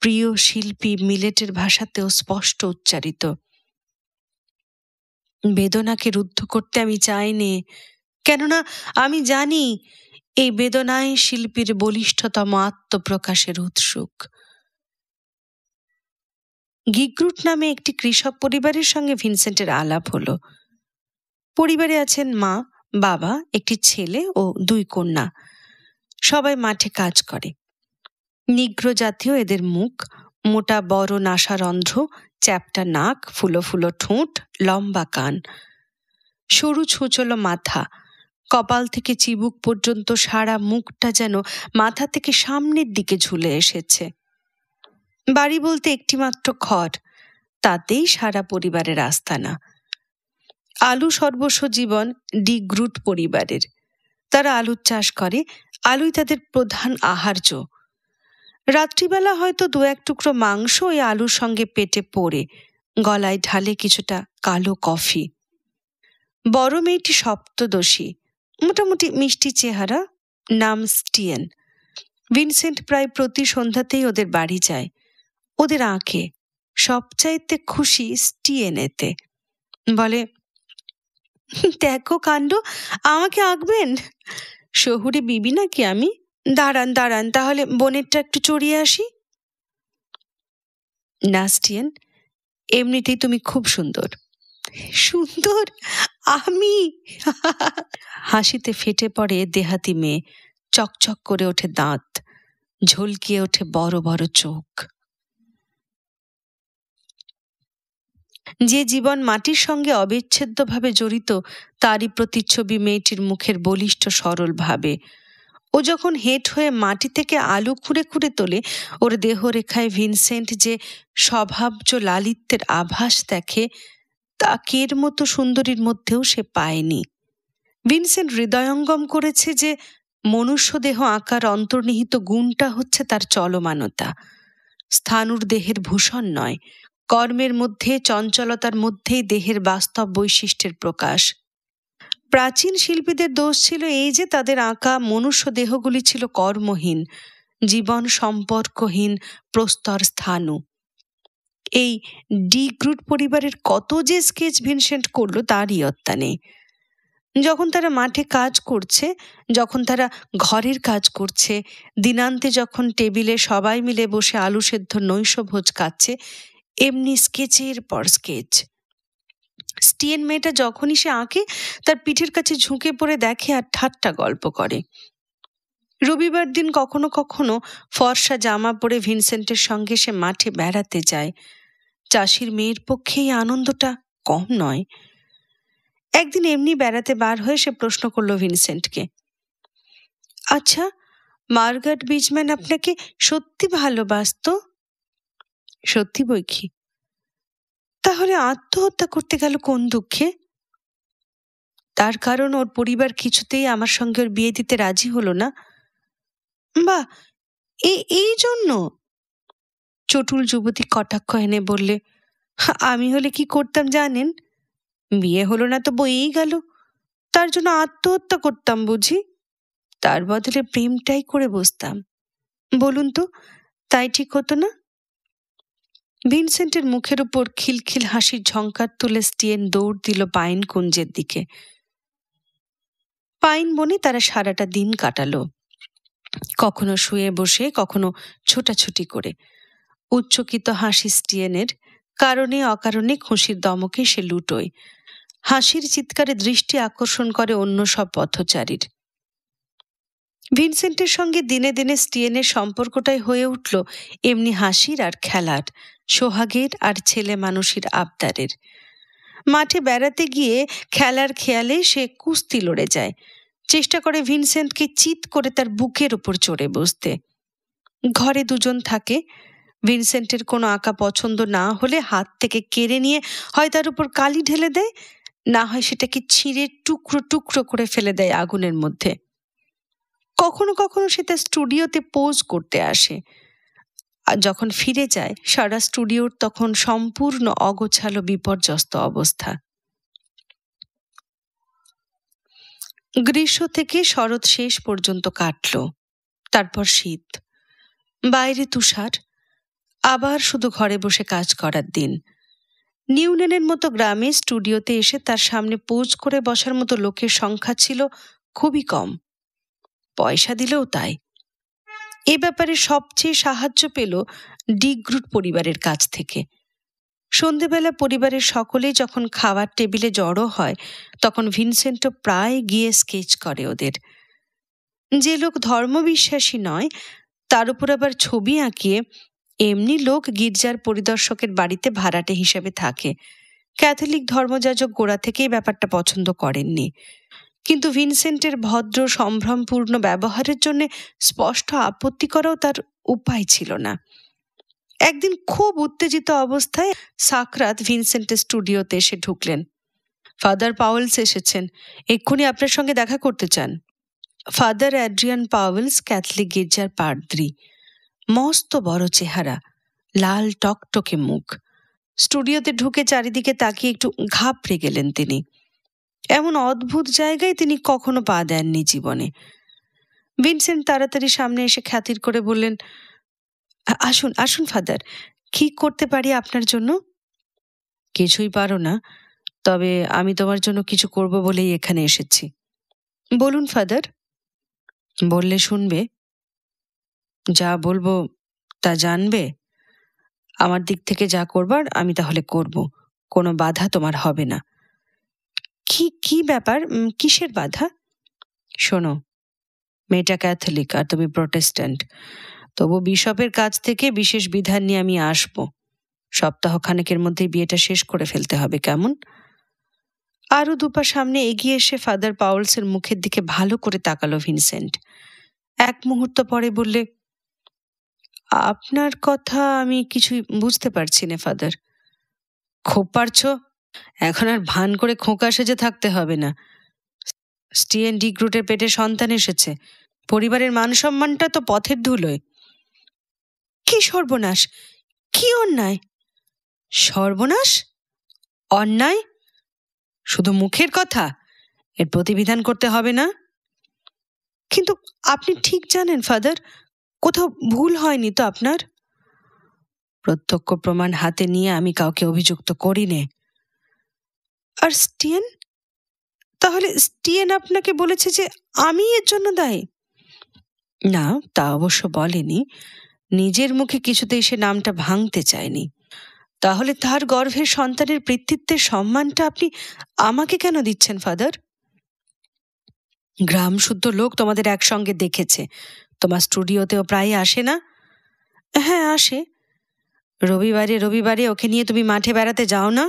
প্রিয় শিল্পী মিলেটের ভাষাতেও স্পষ্ট উচ্চারিত। বেদনাকে রুদ্ধ করতে আমি চাইনি, কেননা আমি জানি এই বেদনায় শিল্পীর বলিষ্ঠতম আত্মপ্রকাশের উৎসুক। গিগ্রুট নামে একটি কৃষক পরিবারের সঙ্গে ভিনসেন্টের আলাপ হলো। পরিবারে আছেন মা, বাবা, একটি ছেলে ও 2 কন্যা। সবাই মাঠে কাজ করে। নিগ্র জাতীয় এদের মুখ, মোটা বড় নাসারন্ধ্র, চ্যাপ্টা নাক, ফুলো ফুলো ঠোঁট, লম্বা কান, সরু ছুঁচলো মাথা, কপাল থেকে চিবুক পর্যন্ত সারা মুখটা যেন মাথা থেকে সামনের দিকে ঝুলে এসেছে। বাড়ি বলতে একটিমাত্র ঘর, তাতেই সারা পরিবারের আস্তানা। আলু সর্বস্ব জীবন ডি গ্রুট পরিবারের। তারা আলুর চাষ করে, আলুই তাদের প্রধান আহার্য। রাত্রিবেলা হয়তো 2-1 টুকরো মাংস ওই আলুর সঙ্গে পেটে পড়ে, গলায় ঢালে কিছুটা কালো কফি। বড় মেয়েটি সপ্তদশী, মোটামুটি মিষ্টি চেহারা, নাম স্টিয়েন। ভিনসেন্ট প্রায় প্রতি সন্ধ্যাতেই ওদের বাড়ি যায়। ওদের আঁকে, সবচাইতে খুশি স্টিয়েনেতে। বলে, দেখো কাণ্ড, আমাকে আঁকবেন? শহুরে বিবি নাকি আমি? দাঁড়ান দাঁড়ান, তাহলে বোনেরটা একটু চড়িয়ে আসি। না স্টিয়েন, এমনিতেই তুমি খুব সুন্দর। সুন্দর আমি? হাসিতে ফেটে পড়ে দেহাতি মেয়ে, চকচক করে ওঠে দাঁত, ঝলকিয়ে ওঠে বড় বড় চোখ। যে জীবন মাটির সঙ্গে অবিচ্ছেদ্যভাবে জড়িত, তারই প্রতিচ্ছবি মেয়েটির মুখের বলিষ্ঠ সরল ভাবে। ও যখন হেঁট হয়ে মাটি থেকে আলু খুঁড়ে খুঁড়ে তোলে, ওর দেহরেখায় ভিনসেন্ট যে স্বভাবজ লালিত্যের আভাস দেখে, তা কের মতো সুন্দরীর মধ্যেও সে পায়নি। ভিনসেন্ট হৃদয়ঙ্গম করেছে যে মনুষ্যদেহ আকার অন্তর্নিহিত গুণটা হচ্ছে তার চলমানতা, স্থাণুর দেহের ভূষণ নয়। কর্মের মধ্যে, চঞ্চলতার মধ্যেই দেহের বাস্তব বৈশিষ্ট্যের প্রকাশ। প্রাচীন শিল্পীদের দোষ ছিল এই যে তাদের আঁকা মনুষ্য দেহগুলি ছিল কর্মহীন, জীবন সম্পর্কহীন, প্রস্তর স্থাণু। এই ডি গ্রুট পরিবারের কত যে স্কেচ ভিনসেন্ট করলো তার ইয়ত্তা নেই। যখন তারা মাঠে কাজ করছে, যখন তারা ঘরের কাজ করছে, দিনান্তে যখন টেবিলে সবাই মিলে বসে আলু সেদ্ধ নৈশভোজ খাচ্ছে, এমনি স্কেচের পর স্কেচ। স্টিয়েন মেয়েটা যখনই সে আঁকে তার পিঠের কাছে ঝুঁকে পড়ে দেখে আর ঠাট্টা গল্প করে। রবিবার দিন কখনো কখনো ফর্সা জামা পরে ভিনসেন্টের সঙ্গে সে মাঠে বেড়াতে যায়। চাষির মেয়ের পক্ষে এই আনন্দটা কম নয়। একদিন এমনি বেড়াতে বার হয়ে সে প্রশ্ন করলো ভিনসেন্টকে, আচ্ছা, মার্গারেট বিচম্যান আপনাকে সত্যি ভালোবাসত? সত্যি বই কি। তাহলে আত্মহত্যা করতে গেল কোন দুঃখে? তার কারণ ওর পরিবার কিছুতেই আমার সঙ্গে ওর বিয়ে দিতে রাজি হলো না। বা এই জন্য? চটুল যুবতী কটাক্ষ এনে বললে, আমি হলে কি করতাম জানেন? বিয়ে হলো না তো বইয়েই গেল, তার জন্য আত্মহত্যা করতাম বুঝি? তার বদলে প্রেমটাই করে বসতাম। বলুন তো, তাই ঠিক হতো না? ভিনসেন্টের মুখের উপর খিলখিল হাসির ঝঙ্কার তুলে স্টিয়েন দৌড় দিল পাইন কুঞ্জের দিকে। পাইন বনে তারা সারাটা দিন কাটালো, কখনো শুয়ে বসে, কখনো ছোটাছুটি করে। উচ্চকিত হাসি স্টিয়েনের, কারণে অকারণে খুশির দমকে সে লুটোয়। হাসির চিৎকারে দৃষ্টি আকর্ষণ করে অন্য সব পথচারীর। ভিনসেন্টের সঙ্গে দিনে দিনে স্টিয়েনের সম্পর্কটাই হয়ে উঠল এমনি হাসির আর খেলার, সোহাগের আর ছেলে মানুষের আবদারের। মাঠে বেড়াতে গিয়ে খেলার খেয়ালে সে কুস্তি লড়ে যায়, চেষ্টা করে ভিনসেন্টকে চিৎ করে তার বুকের উপর চড়ে বসতে। ঘরে দুজন থাকে, ভিনসেন্টের কোনো আঁকা পছন্দ না হলে হাত থেকে কেড়ে নিয়ে হয় তার উপর কালি ঢেলে দেয়, না হয় সেটাকে ছিঁড়ে টুকরো টুকরো করে ফেলে দেয় আগুনের মধ্যে। কখনো কখনো সে তার স্টুডিওতে পোজ করতে আসে, আর যখন ফিরে যায় সারা স্টুডিওর তখন সম্পূর্ণ অগোছালো বিপর্যস্ত অবস্থা। গ্রীষ্ম থেকে শরৎ শেষ পর্যন্ত কাটল, তারপর শীত, বাইরে তুষার, আবার শুধু ঘরে বসে কাজ করার দিন। নিউনেনের মতো গ্রামে স্টুডিওতে এসে তার সামনে পোজ করে বসার মতো লোকের সংখ্যা ছিল খুবই কম, পয়সা দিলেও তাই। এ ব্যাপারে সবচেয়ে সাহায্য পেল ডি গ্রুট পরিবারের কাছ থেকে। সন্ধেবেলা পরিবারের সকলেই যখন খাওয়ার টেবিলে জড়ো হয় তখন ভিনসেন্টও প্রায় গিয়ে স্কেচ করে ওদের। যে লোক ধর্মবিশ্বাসী নয় তার উপর আবার ছবি আঁকিয়ে এমনি লোক গির্জার পরিদর্শকের বাড়িতে ভাড়াটে হিসেবে থাকে। ক্যাথলিক ধর্মযাজক গোড়া থেকেই ব্যাপারটা পছন্দ করেননি, কিন্তু ভিনসেন্টের ভদ্র সম্ভ্রমপূর্ণ ব্যবহারের জন্য স্পষ্ট আপত্তি করাও তার উপায় ছিল না। একদিন খুব উত্তেজিত অবস্থায় সাকরাত ভিনসেন্টের স্টুডিওতে এসে ঢুকলেন। ফাদার পাওয়েলস এসেছেন, এক্ষুনি আপনার সঙ্গে দেখা করতে চান। ফাদার অ্যাড্রিয়ান পাওয়েলস ক্যাথলিক গির্জার পাদ্রী, মস্ত বড় চেহারা, লাল টকটকে মুখ। স্টুডিওতে ঢুকে চারিদিকে তাকিয়ে একটু ঘাবড়ে গেলেন তিনি। এমন অদ্ভুত জায়গায় তিনি কখনো পা দেননি জীবনে। ভিনসেন্ট তাড়াতাড়ি সামনে এসে খাতির করে বললেন, আসুন আসুন ফাদার, কি করতে পারি আপনার জন্য? কিছুই পারো না, তবে আমি তোমার জন্য কিছু করব বলেই এখানে এসেছি। বলুন ফাদার। বললে শুনবে, যা বলবো তা জানবে। আমার দিক থেকে যা করবার আমি তাহলে করব, কোনো বাধা তোমার হবে না। কি ব্যাপার, কিসের বাধা? শোনো, মেয়েটা ক্যাথলিক আর তুমি প্রটেস্ট্যান্ট, তবু বিশপের কাছ থেকে বিশেষ বিধান নিয়ে আমি আসব। সপ্তাহখানেকের মধ্যেই বিয়েটা শেষ করে ফেলতে হবে, কেমন? আরো দুপা সামনে এগিয়ে এসে ফাদার পাওয়েলসের মুখের দিকে ভালো করে তাকালো ভিনসেন্ট। এক মুহূর্ত পরে বললে, আপনার কথা আমি কিছুই বুঝতে পারছি না ফাদার। খুব পারছ, এখন আর ভান করে খোকা সেজে থাকতে হবে না। স্টিয়েন ডি গ্রুটের পেটে সন্তান এসেছে, পরিবারের মান সম্মানটা তো পথের ধুলোয়। কি সর্বনাশ, কি অন্যায়! সর্বনাশ, অন্যায় শুধু মুখের কথা, এর প্রতিবিধান করতে হবে না? কিন্তু আপনি ঠিক জানেন ফাদার, কোথাও ভুল হয়নি তো আপনার? প্রত্যক্ষ প্রমাণ হাতে নিয়ে আমি কাউকে অভিযুক্ত করি নে। আর স্টিয়েন? তাহলে স্টিয়েন আপনাকে বলেছে যে আমি এর জন্য দায়ী? না, তা অবশ্য বলেনি। নিজের মুখে কিছুতেই সে নামটা ভাঙতে চায়নি। তাহলে তার গর্ভের সন্তানের পিতৃত্বের সম্মানটা আপনি আমাকে কেন দিচ্ছেন ফাদার? গ্রাম শুদ্ধ লোক তোমাদের একসঙ্গে দেখেছে। তোমার স্টুডিওতেও প্রায় আসে না? হ্যাঁ, আসে। রবিবারে রবিবারে ওকে নিয়ে তুমি মাঠে বেড়াতে যাও না?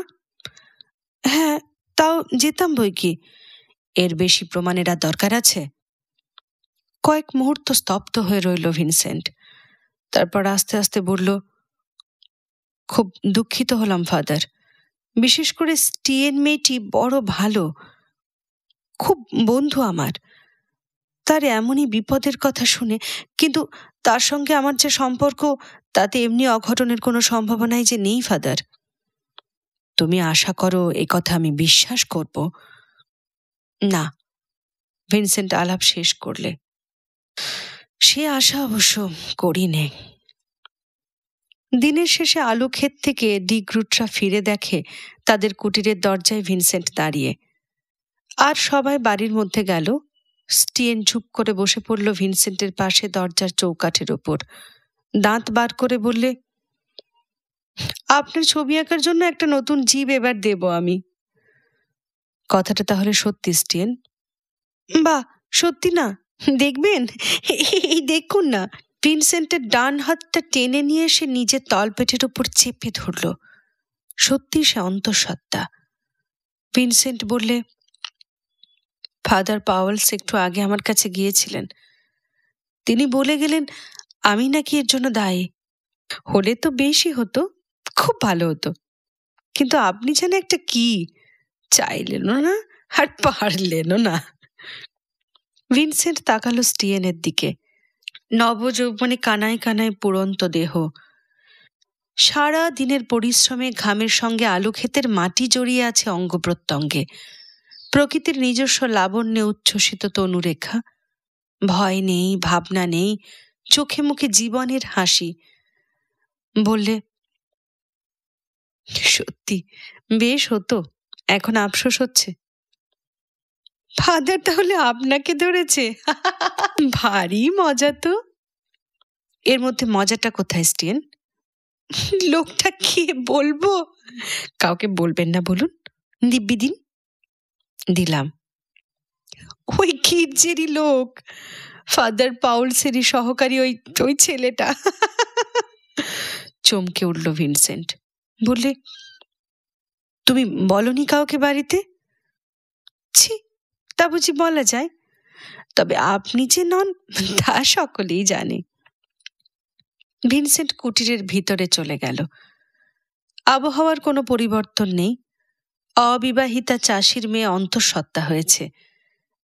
হ্যাঁ, তাও যেতাম বই কি। এর বেশি প্রমাণের আর দরকার আছে? কয়েক মুহূর্ত স্তব্ধ হয়ে রইল ভিনসেন্ট। তারপর আস্তে আস্তে বলল, খুব দুঃখিত হলাম ফাদার। বিশেষ করে স্টিয়েন মেয়েটি বড় ভালো, খুব বন্ধু আমার। তার এমনই বিপদের কথা শুনে, কিন্তু তার সঙ্গে আমার যে সম্পর্ক, তাতে এমনি অঘটনের কোনো সম্ভাবনাই যে নেই ফাদার। তুমি আশা করো এ কথা আমি বিশ্বাস করব? না, ভিনসেন্ট আলাপ শেষ করলে। সে আশা অবশ্য করি নে। দিনের শেষে আলু ক্ষেত থেকে ডিগ্রুটরা ফিরে দেখে তাদের কুটিরের দরজায় ভিনসেন্ট দাঁড়িয়ে। আর সবাই বাড়ির মধ্যে গেল। স্টিয়েন চুপ করে বসে পড়ল ভিনসেন্টের পাশে দরজার চৌকাঠের ওপর। দাঁত বার করে বললে, আপনার ছবি আঁকার জন্য একটা নতুন জীব এবার দেব আমি। কথাটা তাহলে সত্যি স্টিয়েন? বা সত্যি না, দেখবেন। এই দেখুন না। ভিনসেন্টের ডান হাতটা টেনে নিয়ে সে নিজের তলপেটের উপর চেপে ধরল। সত্যি সে অন্তঃসত্ত্বা। ভিনসেন্ট বললে, ফাদার পাওয়েলস একটু আগে আমার কাছে গিয়েছিলেন। তিনি বলে গেলেন আমি নাকি এর জন্য দায়ী। হলে তো বেশি হতো, খুব ভালো হতো। কিন্তু আপনি যেন একটা কি চাইলেনও না আর পারলেনও না। ভিনসেন্ট তাকালো স্টিয়েনের দিকে। নবযৌবনে কানায় কানায় পুরন্ত দেহ, সারা দিনের পরিশ্রমে ঘামের সঙ্গে আলু ক্ষেতের মাটি জড়িয়ে আছে অঙ্গ প্রত্যঙ্গে। প্রকৃতির নিজস্ব লাবণ্যে উচ্ছ্বসিত তনুরেখা। ভয় নেই, ভাবনা নেই, চোখে মুখে জীবনের হাসি। বললে, সত্যি বেশ হতো, এখন আফসোস হচ্ছে। ফাদার তাহলে আপনাকে ধরেছে? ভারী মজা তো। এর মধ্যে মজাটা কোথায় স্টিয়েন? লোকটা কে বলবো? কাউকে বলবেন না বলুন। দিব্যি দিন। দিলাম। ওই গির্জেরই লোক, ফাদার পাউলসেরই সহকারী, ওই ছেলেটা। চমকে উঠল ভিনসেন্ট। বললে, তুমি বলনি কাউকে বাড়িতে? ছি, তা বুঝি বলা যায়? তবে আপনি যে নন তা সকলেই জানে। ভিনসেন্ট কুটিরের ভিতরে চলে গেল। আবহাওয়ার কোনো পরিবর্তন নেই। অবিবাহিতা চাষির মেয়ে অন্তঃসত্ত্বা হয়েছে।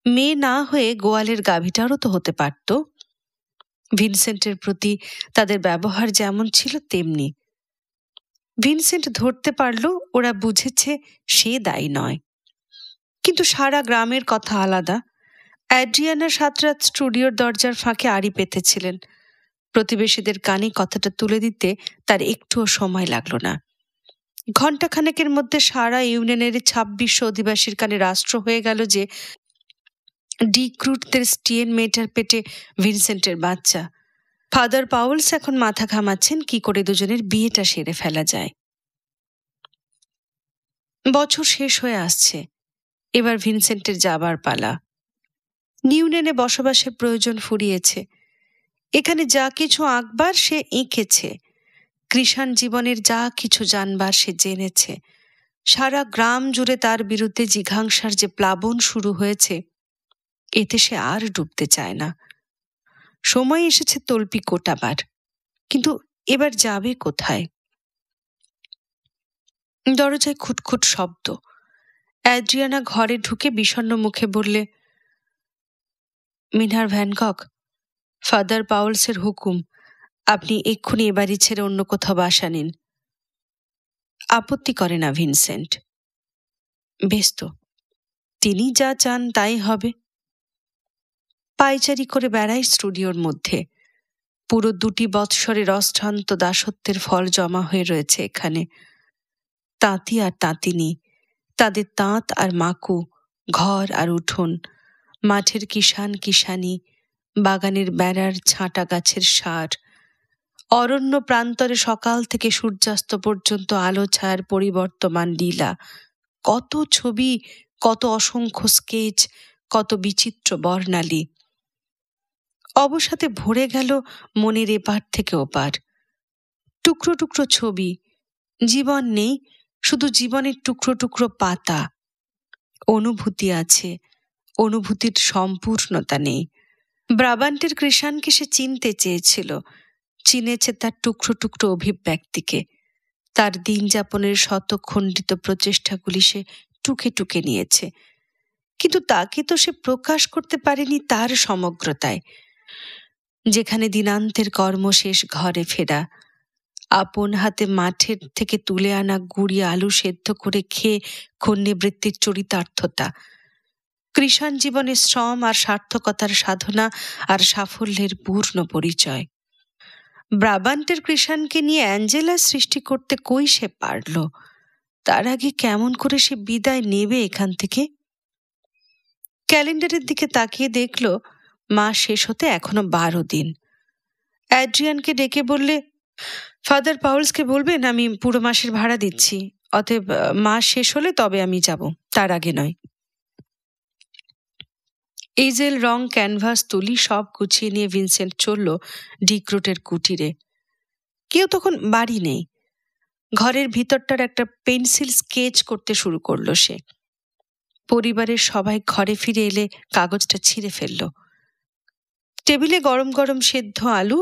মেয়ে না হয়ে গোয়ালের গাভীটারও তো হতে পারত। ভিনসেন্টের প্রতি তাদের ব্যবহার যেমন ছিল তেমনি। ভিনসেন্ট ধরতে পারল ওরা বুঝেছে সে দায়ী নয়। কিন্তু সারা গ্রামের কথা আলাদা। অ্যাড্রিয়ানা সাতরাত স্টুডিওর দরজার ফাঁকে আড়ি পেতেছিলেন। প্রতিবেশীদের কানে কথাটা তুলে দিতে তার একটুও সময় লাগলো না। ঘণ্টাখানেকের মধ্যে সারা ইউনিয়নের 2600 অধিবাসীর কানে রাষ্ট্র হয়ে গেল যে ডিক্রুটদের স্টিয়েন মেয়েটার পেটে ভিনসেন্টের বাচ্চা। ফাদার পাওয়েলস এখন মাথা ঘামাচ্ছেন কি করে দুজনের বিয়েটা সেরে ফেলা যায়। বছর শেষ হয়ে আসছে। এবার ভিনসেন্টের যাবার পালা। নিউনেনে বসবাসের প্রয়োজন ফুরিয়েছে। এখানে যা কিছু আঁকবার সে এঁকেছে, কৃষাণ জীবনের যা কিছু জানবার সে জেনেছে। সারা গ্রাম জুড়ে তার বিরুদ্ধে জিঘাংসার যে প্লাবন শুরু হয়েছে, এতে সে আর ডুবতে চায় না। সময় এসেছে তল্পি কোটাবার, কিন্তু এবার যাবে কোথায়? দরজায় খুটখুট শব্দ। অ্যাড্রিয়ানা ঘরে ঢুকে বিষণ্ণ মুখে বললে, মিনার ভ্যানকক, ফাদার পাউলসের হুকুম, আপনি এক্ষুনি এ বাড়ি ছেড়ে অন্য কোথাও বাসা নিন। আপত্তি করে না ভিনসেন্ট। বেশ তো, তিনি যা চান তাই হবে। পায়চারি করে বেড়ায় স্টুডিওর মধ্যে। পুরো 2 বৎসরের অশ্রান্ত দাসত্বের ফল জমা হয়ে রয়েছে এখানে। তাঁতি আর তাঁতিনী, তাদের তাঁত আর মাকু, ঘর আর উঠোন, মাঠের কিষান কিষানি, বাগানের বেড়ার ছাঁটা গাছের সার, অরণ্য প্রান্তরে সকাল থেকে সূর্যাস্ত পর্যন্ত আলো ছায়ার পরিবর্তমান লীলা, কত ছবি, কত অসংখ্য স্কেচ, কত বিচিত্র বর্ণালী। অবসাদে ভরে গেল মনের এপার থেকে ওপার। টুকরো টুকরো ছবি, জীবন নেই, শুধু জীবনের টুকরো টুকরো পাতা। অনুভূতি আছে, অনুভূতির সম্পূর্ণতা নেই। ব্রাবান্টের কৃষাণকে সে চিনতে চেয়েছিল, চিনেছে তার টুকরো টুকরো অভিব্যক্তিকে। তার দিন যাপনের শতখণ্ডিত প্রচেষ্টাগুলি সে টুকে টুকে নিয়েছে, কিন্তু তাকে তো সে প্রকাশ করতে পারেনি তার সমগ্রতায়। যেখানে দিনান্তের কর্ম শেষ ঘরে ফেরা, আপন হাতে মাঠের থেকে তুলে আনা গুড়ি আলু সেদ্ধ করে খেয়ে ক্ষণ্যবৃত্তির চরিতার্থতা, কৃষাণ জীবনের শ্রম আর সার্থকতার সাধনা আর সাফল্যের পূর্ণ পরিচয়। ব্রাবান্টের কৃষাণকে নিয়ে অ্যাঞ্জেলা সৃষ্টি করতে কই সে পারল? তার আগে কেমন করে সে বিদায় নেবে এখান থেকে? ক্যালেন্ডারের দিকে তাকিয়ে দেখল মাস শেষ হতে এখনো 12 দিন। অ্যাড্রিয়ানকে ডেকে বললে, ফাদার পাউলসকে বলবেন আমি পুরো মাসের ভাড়া দিচ্ছি, অতএব মাস শেষ হলে তবে আমি যাব, তার আগে নয়। ইজেল রং, ক্যানভাস, তুলি সব গুছিয়ে নিয়ে ভিনসেন্ট চলল ডিক্রুটের কুটিরে। কেউ তখন বাড়ি নেই। ঘরের ভিতরটার একটা পেন্সিল স্কেচ করতে শুরু করলো সে। পরিবারের সবাই ঘরে ফিরে এলে কাগজটা ছিঁড়ে ফেলল। টেবিলে গরম গরম সেদ্ধ আলু,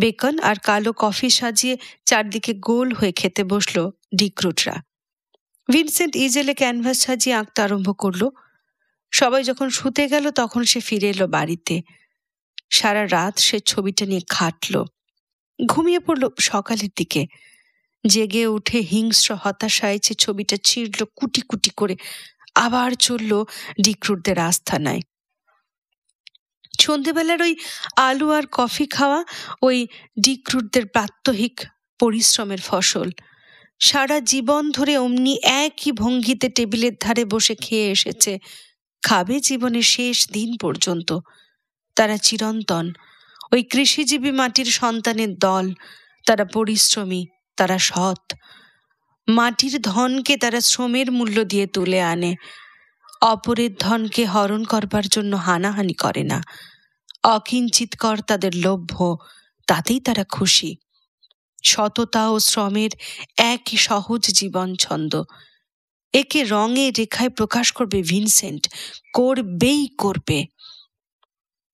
বেকন আর কালো কফি সাজিয়ে চারদিকে গোল হয়ে খেতে বসল ডিক্রুটরা। ভিনসেন্ট ইজেলে ক্যানভাস সাজিয়ে আঁকতে আরম্ভ করলো। সবাই যখন শুতে গেল তখন সে ফিরে এলো বাড়িতে। সারা রাত সে ছবিটা নিয়ে খাটল। ঘুমিয়ে পড়ল সকালের দিকে। জেগে উঠে হিংস্র হতাশায় সে ছবিটা ছিঁড়ল কুটি কুটি করে, আবার চলল ডিক্রুটদের আস্থানায়। সন্ধেবেলার ওই আলু আর কফি খাওয়া ওই ডিক্রুটদের প্রাত্যহিক পরিশ্রমের ফসল। সারা জীবন ধরে অমনি একই ভঙ্গিতে টেবিলের ধারে বসে খেয়ে এসেছে, খাবে জীবনের শেষ দিন পর্যন্ত। তারা চিরন্তন, ওই কৃষিজীবী মাটির সন্তানের দল। তারা পরিশ্রমী, তারা সৎ। মাটির ধনকে তারা শ্রমের মূল্য দিয়ে তুলে আনে। অপরের ধনকে হরণ করবার জন্য হানাহানি করে না। অকিঞ্চিৎকর তাদের লভ্য, তাতেই তারা খুশি। সততা ও শ্রমের একই সহজ জীবন ছন্দ। একে রঙে রেখায় প্রকাশ করবে ভিনসেন্ট, করবেই করবে।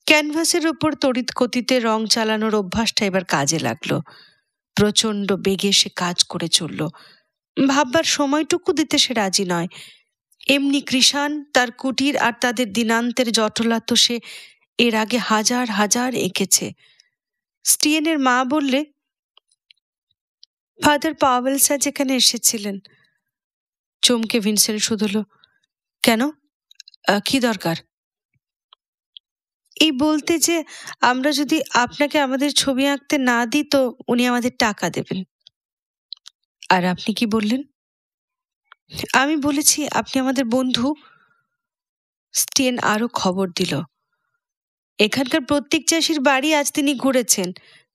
ক্যানভাসের ওপর তড়িৎ গতিতে রং চালানোর অভ্যাসটা এবার কাজে লাগলো। প্রচণ্ড বেগে সে কাজ করে চলল। ভাববার সময়টুকু দিতে সে রাজি নয়। এমনি কৃষাণ, তার কুটির আর তাদের দিনান্তের জটলা তো সে এর আগে হাজার হাজার এঁকেছে। স্টিয়েনের মা বললে, ফাদার পাওয়েলস আজ এখানে এসেছিলেন। চমকে ভিনসেন্ট শুধল, কেন, কি দরকার? এই বলতে যে আমরা যদি আপনাকে আমাদের ছবি আঁকতে না দিই তো উনি আমাদের টাকা দেবেন। আর আপনি কি বললেন? আমি বলেছি আপনি আমাদের বন্ধু। স্টিয়েন আরো খবর দিল, এখানকার প্রত্যেক চাষির বাড়ি আজ তিনি ঘুরেছেন,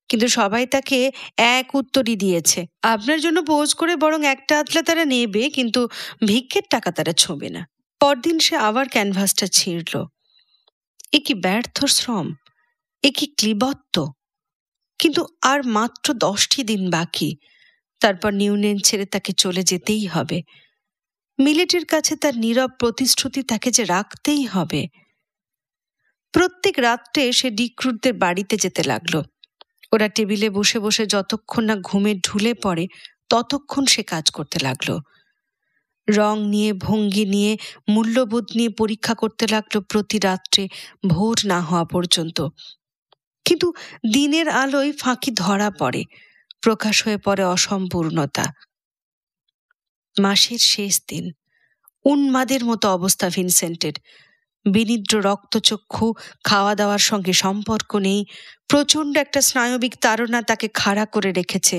কিন্তু সবাই তাকে এক উত্তরই দিয়েছে, আপনার জন্য পোজ করে বরং একটা আতলা তারা নেবে, কিন্তু ভিক্ষের টাকা তারা ছোঁবে না। পরদিন সে আবার ক্যানভাসটা ছিঁড়ল। এ কি ব্যর্থ শ্রম, এ কি ক্লিবত্ব। কিন্তু আর মাত্র 10টি দিন বাকি, তারপর নিউনেন ছেড়ে তাকে চলে যেতেই হবে। মিলেটের কাছে তার নীরব প্রতিশ্রুতি তাকে যে রাখতেই হবে। প্রত্যেক রাত্রে সে ডিক্রুটদের বাড়িতে যেতে লাগলো। ওরা টেবিলে বসে বসে যতক্ষণ না ঘুমে ঢুলে পড়ে ততক্ষণ সে কাজ করতে লাগলো। রং নিয়ে, ভঙ্গি নিয়ে, মূল্যবোধ নিয়ে পরীক্ষা করতে লাগলো প্রতি রাত্রে ভোর না হওয়া পর্যন্ত। কিন্তু দিনের আলোয় ফাঁকি ধরা পড়ে, প্রকাশ হয়ে পড়ে অসম্পূর্ণতা। মাসের শেষ দিন, উন্মাদের মতো অবস্থা ভিনসেন্টের। বিনিদ্র রক্তচক্ষু, খাওয়া দাওয়ার সঙ্গে সম্পর্ক নেই, প্রচণ্ড একটা স্নায়বিক তাড়না তাকে খাড়া করে রেখেছে,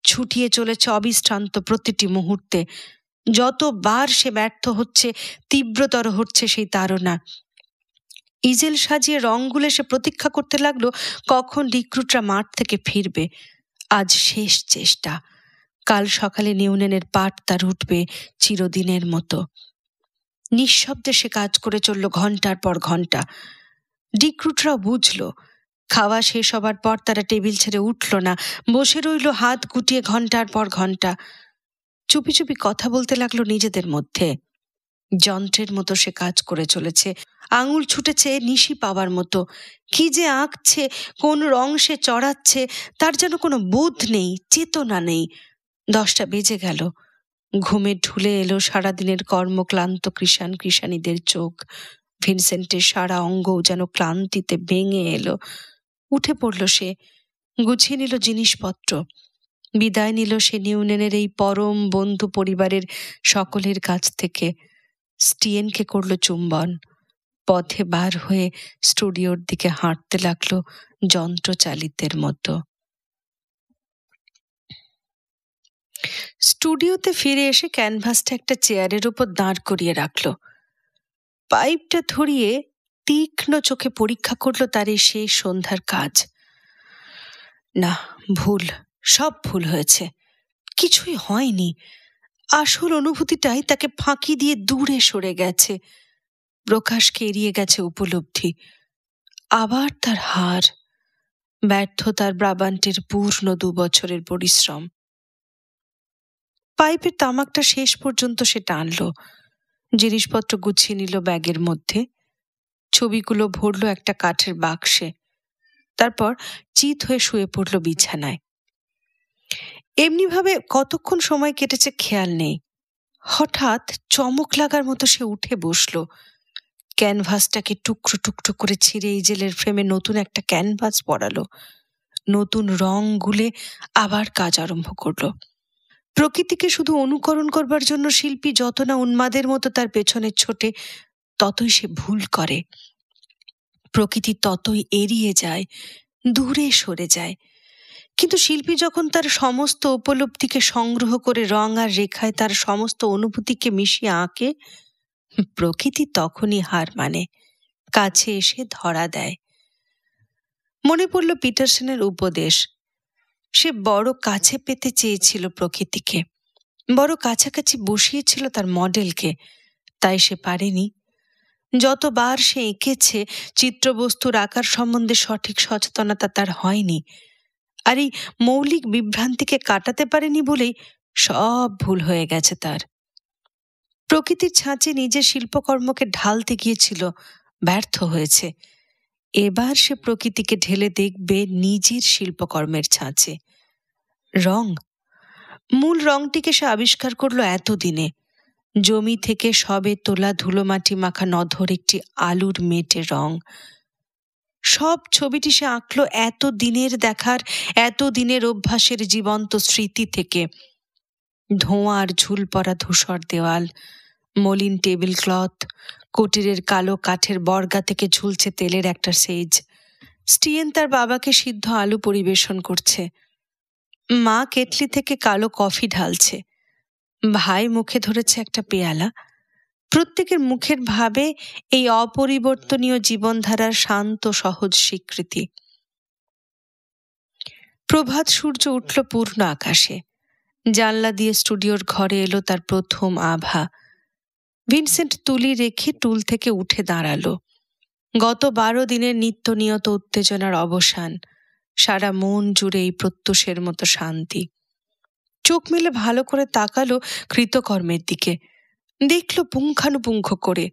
ছুটিয়ে চলেছে অবিশ্রান্ত প্রতিটি মুহূর্তে। যতবার সে ব্যর্থ হচ্ছে তীব্রতর হচ্ছে সেই তাড়না। ইজেল সাজিয়ে রঙগুলো সে প্রতীক্ষা করতে লাগলো কখন রিক্রুটরা মাঠ থেকে ফিরবে। আজ শেষ চেষ্টা, কাল সকালে নিউনেনের পাঠ তার উঠবে চিরদিনের মতো। নিঃশব্দে সে কাজ করে চলল ঘন্টার পর ঘন্টা। রিক্রুটরাও বুঝল। খাওয়া শেষ হবার পর তারা টেবিল ছেড়ে উঠল না, বসে রইল হাত গুটিয়ে ঘন্টার পর ঘন্টা। চুপি চুপি কথা বলতে লাগলো নিজেদের মধ্যে। যন্ত্রের মতো সে কাজ করে চলেছে, আঙুল ছুটেছে নিশি পাওয়ার মতো। কি যে আঁকছে, কোন রং সে চড়াচ্ছে, তার যেন কোনো বোধ নেই, চেতনা নেই। 10টা বেজে গেল। ঘুমে ঢুলে এলো সারাদিনের কর্মক্লান্ত কৃষাণ কৃষাণীদের চোখ। ভিনসেন্টের সারা অঙ্গ যেন ক্লান্তিতে ভেঙে এলো। উঠে পড়ল সে, গুছিয়ে নিল জিনিসপত্র। বিদায় নিল সে নিউনেনের এই পরম বন্ধু পরিবারের সকলের কাছ থেকে। স্টিয়েনকে করল চুম্বন। পথে বার হয়ে স্টুডিওর দিকে হাঁটতে লাগলো যন্ত্রচালিতের মতো। স্টুডিওতে ফিরে এসে ক্যানভাসটা একটা চেয়ারের উপর দাঁড় করিয়ে রাখল। পাইপটা ধরিয়ে তীক্ষ্ণ চোখে পরীক্ষা করলো তার এই শেষ সন্ধ্যার কাজ। না, ভুল, সব ভুল হয়েছে, কিছুই হয়নি। আসল অনুভূতিটাই তাকে ফাঁকি দিয়ে দূরে সরে গেছে, প্রকাশকে এড়িয়ে গেছে উপলব্ধি। আবার তার হার, ব্যর্থতার ব্রাবান্টের পূর্ণ 2 বছরের পরিশ্রম। পাইপের তামাকটা শেষ পর্যন্ত সে টানল, জিনিসপত্র গুছিয়ে নিল ব্যাগের মধ্যে, ছবিগুলো ভরল একটা কাঠের বাক্সে। তারপর চিত হয়ে শুয়ে পড়ল বিছানায়। এমনিভাবে কতক্ষণ সময় কেটেছে খেয়াল নেই। হঠাৎ চমক লাগার মতো সে উঠে বসল। ক্যানভাসটাকে টুকরো টুকরো করে ছিঁড়ে ইজেলের ফ্রেমে নতুন একটা ক্যানভাস পরালো। নতুন রং গুলে আবার কাজ আরম্ভ করল। প্রকৃতিকে শুধু অনুকরণ করবার জন্য শিল্পী যত না উন্মাদের মতো তার পেছনে ছোটে, ততই সে ভুল করে। প্রকৃতি ততই এড়িয়ে যায়, দূরে সরে যায়। কিন্তু শিল্পী যখন তার সমস্ত উপলব্ধিকে সংগ্রহ করে রং আর রেখায় তার সমস্ত অনুভূতিকে মিশিয়ে আঁকে, প্রকৃতি তখনই হার মানে, কাছে এসে ধরা দেয়। মনে পড়ল পিটারসনের উপদেশ। সে বড় কাছে পেতে চেয়েছিল প্রকৃতিকে, বড় কাছাকাছি বসিয়েছিল তার মডেলকে, তাই সে পারেনি। যতবার সে এঁকেছে, চিত্রবস্তুর আকার সম্বন্ধে সঠিক সচেতনতা তার হয়নি। আর এই মৌলিক বিভ্রান্তিকে কাটাতে পারেনি বলেই সব ভুল হয়ে গেছে তার। প্রকৃতির ছাঁচে নিজের শিল্পকর্মকে ঢালতে গিয়েছিল, ব্যর্থ হয়েছে। এবার সে প্রকৃতিকে ঢেলে দেখবে নিজের শিল্পকর্মের ছাঁচে। রং, মূল রংটিকে সে আবিষ্কার করলো এতদিনে। জমি থেকে সবে তোলা ধুলোমাটি মাখা নধর একটি আলুর মেটে রং। সব ছবিটি সে আঁকলো এত দিনের দেখার, এত দিনের অভ্যাসের জীবন্ত স্মৃতি থেকে। ধোঁয়ার ঝুল পড়া ধূসর দেওয়াল, মলিন টেবিল ক্লথ, কুটিরের কালো কাঠের বর্গা থেকে ঝুলছে তেলের একটা সেজ। স্টিয়েন তার বাবাকে সিদ্ধ আলু পরিবেশন করছে, মা কেটলি থেকে কালো কফি ঢালছে, ভাই মুখে ধরেছে একটা পেয়ালা। প্রত্যেকের মুখের ভাবে এই অপরিবর্তনীয় জীবনধারার শান্ত সহজ স্বীকৃতি। প্রভাত সূর্য উঠল পূর্ণ আকাশে। জানলা দিয়ে স্টুডিওর ঘরে এলো তার প্রথম আভা। ভিনসেন্ট তুলি রেখে টুল থেকে উঠে দাঁড়ালো। গত 12 দিনের নিত্য নিয়ত উত্তেজনার অবসান, সারা মন জুড়ে এই প্রত্যুষের মতো শান্তি। চোখ মেলে ভালো করে তাকালো কৃতকর্মের দিকে, দেখলো পুঙ্খানুপুঙ্খ করে।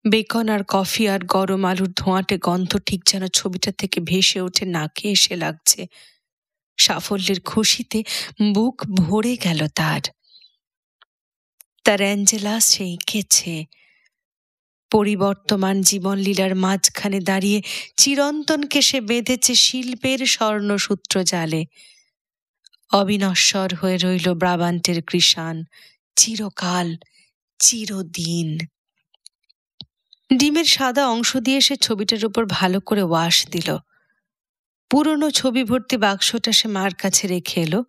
বেকন আর কফি আর গরম আলুর ধোঁয়াটে গন্ধ ঠিক যেন ছবিটা থেকে ভেসে ওঠে নাকে এসে লাগছে। সাফল্যের খুশিতে বুক ভরে গেল তার। অ্যাঞ্জেলা সে এঁকেছে। পরিবর্তমান জীবনলীলার মাঝখানে দাঁড়িয়ে চিরন্তনকে সে বেঁধেছে শিল্পের স্বর্ণসূত্র জালে। অবিনশ্বর হয়ে রইল ব্রাবান্টের কৃষাণ, চিরকাল, চিরদিন। ডিমের সাদা অংশ দিয়ে সে ছবিটার উপর ভালো করে ওয়াশ দিল। পুরনো ছবি ভর্তি বাক্সটা সে মার কাছে রেখে এলো।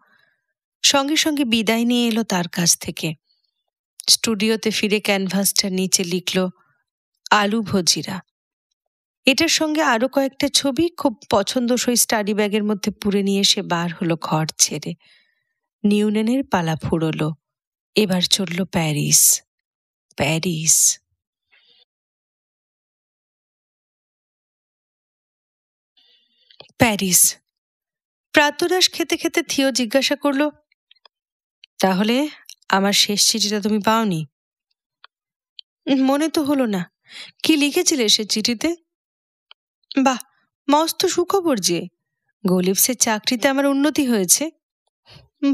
সঙ্গে সঙ্গে বিদায় নিয়ে এলো তার কাছ থেকে। স্টুডিওতে ফিরে ক্যানভাসটার নিচে লিখল আলু ভজিরা। এটার সঙ্গে আরো কয়েকটা ছবি খুব পছন্দসই স্টাডি ব্যাগের মধ্যে পুরে নিয়ে সে বার হলো ঘর ছেড়ে। নিউনেনের পালা ফুরলো। এবার চলল প্যারিস। প্যারিস। প্যারিস। প্রাতরাশ খেতে খেতে থিও জিজ্ঞাসা করল, তাহলে আমার শেষ চিঠিটা তুমি পাওনি? মনে তো হলো না। কি লিখেছিলে সে চিঠিতে? বাহ, মস্ত সুখবর যে, গোলিপসের চাকরিতে আমার উন্নতি হয়েছে।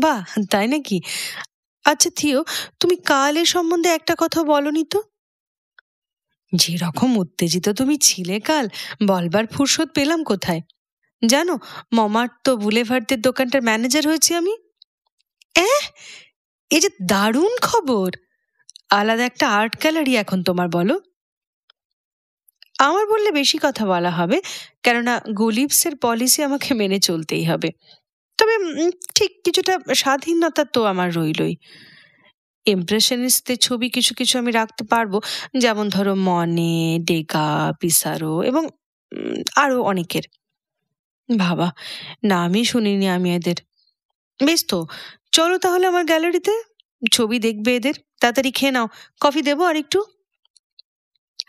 বাহ, তাই নাকি? আচ্ছা থিও, তুমি কাল এ সম্বন্ধে একটা কথা বলনি তো। যেরকম উত্তেজিত তুমি ছিলে কাল, বলবার ফুরসত পেলাম কোথায়? জানো, মমার্ত বুলেভার্দের দোকানটার ম্যানেজার হয়েছি আমি। এ যে দারুণ খবর! আলাদা একটা আর্ট গ্যালারি এখন তোমার, বলো? আমার বললে বেশি কথা বলা হবে, কেননা গোলিপসের পলিসি আমাকে মেনে চলতেই হবে। তবে ঠিক কিছুটা স্বাধীনতা তো আমার রইলই। ইমপ্রেশনিস্টদের ছবি কিছু কিছু আমি রাখতে পারবো, যেমন ধরো মনে, ডেগা, পিসারো এবং আরো অনেকের। বাবা, নামই শুনিনি আমি এদের। বেশ তো, চলো তাহলে আমার গ্যালারিতে, ছবি দেখবে এদের। তাড়াতাড়ি খেয়ে নাও, কফি দেবো আর একটু?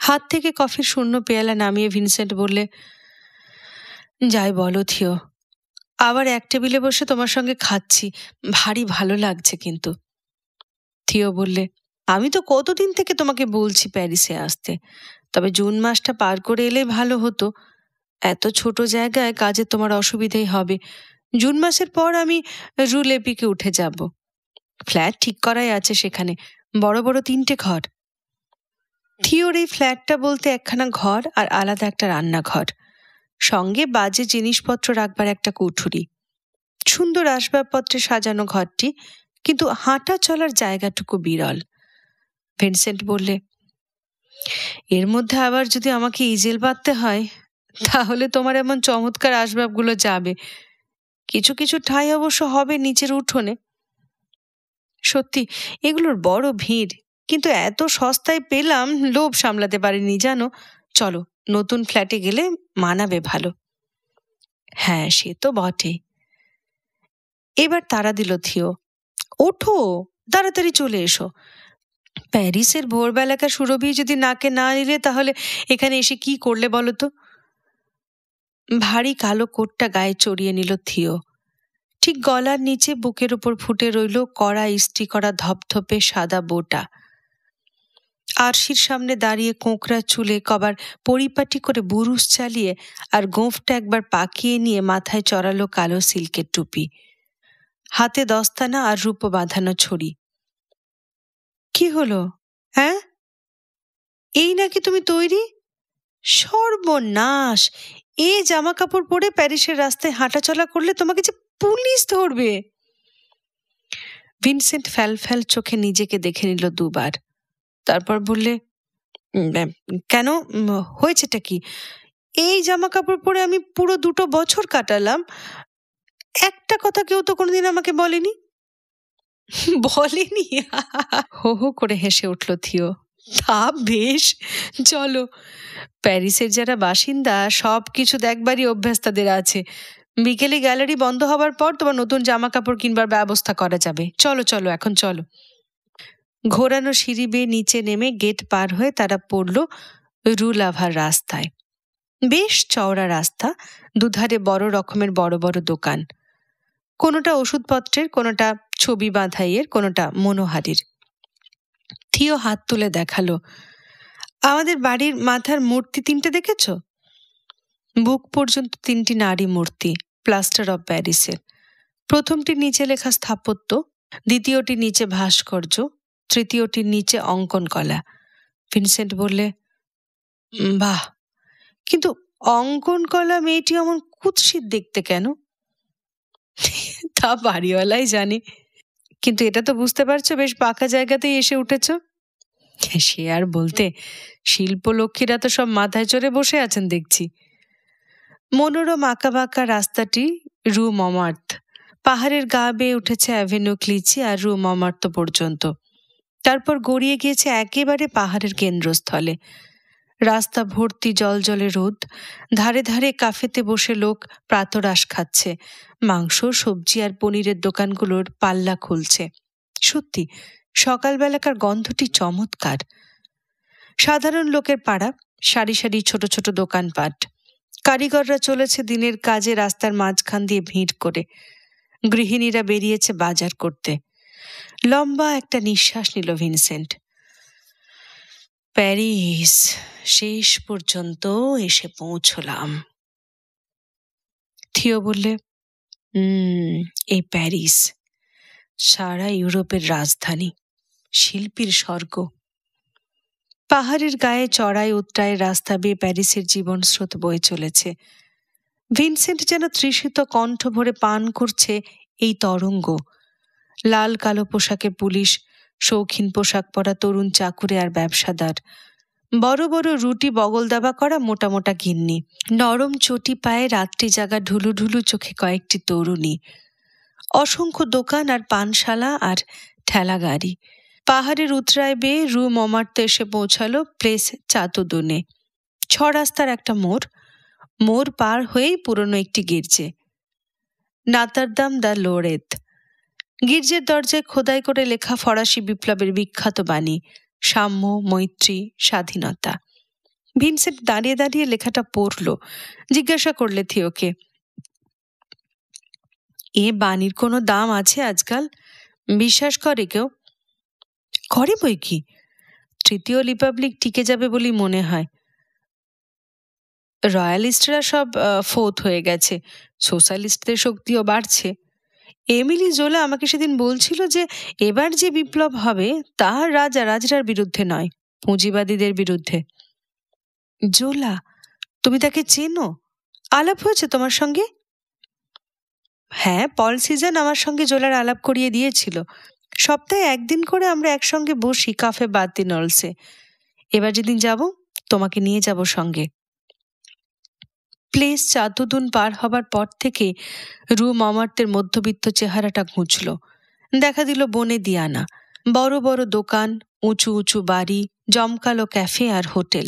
হাত থেকে কফির শূন্য পেয়ালা নামিয়ে ভিনসেন্ট বললে, যাই বলো থিও, আবার এক টেবিলে বসে তোমার সঙ্গে খাচ্ছি, ভারী ভালো লাগছে কিন্তু। থিও বললে, আমি তো কতদিন থেকে তোমাকে বলছি প্যারিসে আসতে, তবে জুন মাসটা পার করে এলে ভালো হতো। এত ছোট জায়গায় কাজে তোমার অসুবিধেই হবে। জুন মাসের পর আমি রুলেপিকে উঠে যাব। ফ্ল্যাট ঠিক করাই আছে সেখানে, বড় বড় 3টে ঘর। থিওর এই ফ্ল্যাটটা বলতে একখানা ঘর আর আলাদা একটা রান্নাঘর, সঙ্গে বাজে জিনিসপত্র রাখবার একটা কুঠুরি। সুন্দর আসবাবপত্রে সাজানো ঘরটি, কিন্তু হাঁটা চলার জায়গাটুকু বিরল। ভিনসেন্ট বললে, এর মধ্যে আবার যদি আমাকে ইজেল বাঁধতে হয়, তাহলে তোমার এমন চমৎকার আসবাবগুলো যাবে। কিছু কিছু ঠাঁই অবশ্য হবে নিচের উঠোনে। সত্যি এগুলোর বড় ভিড়, কিন্তু এত সস্তায় পেলাম, লোভ সামলাতে পারিনি জানো। চলো, নতুন ফ্ল্যাটে গেলে মানাবে ভালো। হ্যাঁ, সে তো বটে। এবার তাড়া দিল থিও, ওঠো, তাড়াতাড়ি চলে এসো। প্যারিসের ভোরবেলাকার সুরভি যদি নাকে না নিলে, তাহলে এখানে এসে কি করলে বলো তো? ভারী কালো কোটটা গায়ে চড়িয়ে নিল থিও। ঠিক গলার নিচে বুকের উপর ফুটে রইল কড়া ইস্ত্রি করা ধপধপে সাদা বোটা। আরশির সামনে দাঁড়িয়ে কোঁকড়া চুলে কবার পরিপাটি করে বুরুষ চালিয়ে আর গোঁফটা একবার পাকিয়ে নিয়ে মাথায় চড়ালো কালো সিল্কের টুপি, হাতে দস্তানা আর রূপো বাঁধানো ছড়ি। কি হলো? হ্যাঁ, এই নাকি তুমি তৈরি? সর্বনাশ! এ জামা কাপড় পরে প্যারিসের রাস্তায় হাঁটাচলা করলে তোমাকে যে পুলিশ ধরবে। ভিনসেন্ট ফ্যাল ফ্যাল চোখে নিজেকে দেখে নিল দুবার, তারপর বললে, কেন, হয়েছেটা কি? এই জামা কাপড় পরে আমি পুরো 2 বছর কাটালাম, একটা কথা কেউ তো কোনোদিন আমাকে বলেনি। বলেনি? হো হো করে হেসে উঠল থিও। তা বেশ, চলো। প্যারিসের যারা বাসিন্দা সব কিছু দেখবারই অভ্যাস তাদের আছে। বিকেলে গ্যালারি বন্ধ হবার পর তোমার নতুন জামা কাপড় কিনবার ব্যবস্থা করা যাবে। চলো চলো, এখন চলো। ঘোরানো সিঁড়ি বেয়ে নিচে নেমে গেট পার হয়ে তারা পড়ল রু লাভার রাস্তায়। বেশ চওড়া রাস্তা, দুধারে বড় রকমের বড় বড় দোকান, কোনোটা ওষুধপত্রের, কোনোটা ছবি বাঁধাইয়ের, কোনোটা মনোহারির। থিও হাত তুলে দেখালো, আমাদের বাড়ির মাথার মূর্তি 3টে দেখেছ? বুক পর্যন্ত 3টি নারী মূর্তি, প্লাস্টার অব প্যারিসের। প্রথমটির নিচে লেখা স্থাপত্য, দ্বিতীয়টির নিচে ভাস্কর্য, তৃতীয়টির নিচে অঙ্কন কলা। ভিনসেন্ট বললে, বাহ, কিন্তু অঙ্কন কলা মেয়েটি অমন কুৎসিত দেখতে কেন? তা বাড়িওয়ালাই জানে, কিন্তু এটা তো বুঝতে পারছো বেশ পাকা জায়গাতেই এসে উঠেছ। সে আর বলতে, শিল্পলক্ষ্মীরা তো সব মাথায় চড়ে বসে আছেন দেখছি। মনোরম আঁকাবাঁকা রাস্তাটি রু মমার্থ, পাহাড়ের গা বেয়ে উঠেছে অ্যাভিনিউ ক্লিচি আর রু মমার্থ পর্যন্ত, তারপর গড়িয়ে গিয়েছে একেবারে পাহাড়ের কেন্দ্রস্থলে। রাস্তা ভর্তি জলজলে রোদ, ধারে ধারে কাফেতে বসে লোক প্রাতরাশ খাচ্ছে, মাংস, সবজি আর পনিরের দোকানগুলোর পাল্লা খুলছে। সত্যি সকালবেলাকার গন্ধটি চমৎকার। সাধারণ লোকের পাড়া, সারি সারি ছোট ছোট দোকানপাট। কারিগররা চলেছে দিনের কাজে রাস্তার মাঝখান দিয়ে ভিড় করে, গৃহিণীরা বেরিয়েছে বাজার করতে। লম্বা একটা নিঃশ্বাস নিল ভিনসেন্ট। প্যারিস, শেষ পর্যন্ত এসে পৌঁছলাম। থিও বললে, এই প্যারিস সারা ইউরোপের রাজধানী, শিল্পীর স্বর্গ। পাহাড়ের গায়ে চড়াই উৎরায় রাস্তা বেয়ে প্যারিসের জীবন স্রোত বয়ে চলেছে। ভিনসেন্ট যেন তৃষিত কণ্ঠ ভরে পান করছে এই তরঙ্গ। লাল কালো পোশাকে পুলিশ, শৌখিন পোশাক পরা তরুণ চাকুরে আর ব্যবসাদার, বড় বড় রুটি বগল দাবা করা মোটা মোটা গিন্নি, নরম চটি পায়ে রাত্রি জাগা ঢুলু ঢুলু চোখে কয়েকটি তরুণী, অসংখ্য দোকান আর পানশালা আর ঠেলা গাড়ি। পাহাড়ের উতরায় বেয়ে রু মমার্থ এসে পৌঁছালো প্লেস চাতুদুনে। 6 রাস্তার একটা মোড়, মোড় পার হয়েই পুরনো একটি গির্জে, নাতারদাম দ্য লোরেত। গির্জের দরজায় খোদাই করে লেখা ফরাসি বিপ্লবের বিখ্যাত বাণী, সাম্য, মৈত্রী, স্বাধীনতা। ভিনসেন্ট দাঁড়িয়ে দাঁড়িয়ে লেখাটা পড়ল। জিজ্ঞাসা করলে থিওকে, এ বাণীর কোনো দাম আছে আজকাল? বিশ্বাস করে কেউ? করে বই কি, তৃতীয় রিপাবলিক টিকে যাবে বলেই মনে হয়। রয়্যালিস্টরা সব ফোর্থ হয়ে গেছে, সোশ্যালিস্টদের শক্তিও বাড়ছে। এমিলি জোলা আমাকে সেদিন বলছিল যে এবার যে বিপ্লব হবে তা রাজরার বিরুদ্ধে নয়, পুঁজিবাদীদের বিরুদ্ধে। জোলা, তুমি তাকে চেনো? আলাপ হয়েছে তোমার সঙ্গে? হ্যাঁ, পল সিজন আমার সঙ্গে জোলার আলাপ করিয়ে দিয়েছিল। সপ্তাহে একদিন করে আমরা একসঙ্গে বসি কাফে বাতিনলসে। এবার যেদিন যাব তোমাকে নিয়ে যাব সঙ্গে। প্লেস চাতুদুন পার হবার পর থেকে রু মমার্থের মধ্যবিত্ত চেহারাটা ঘুঁচল। দেখা দিল বনে দিয়ানা, বড় বড় দোকান, উঁচু উঁচু বাড়ি, জমকালো ক্যাফে আর হোটেল।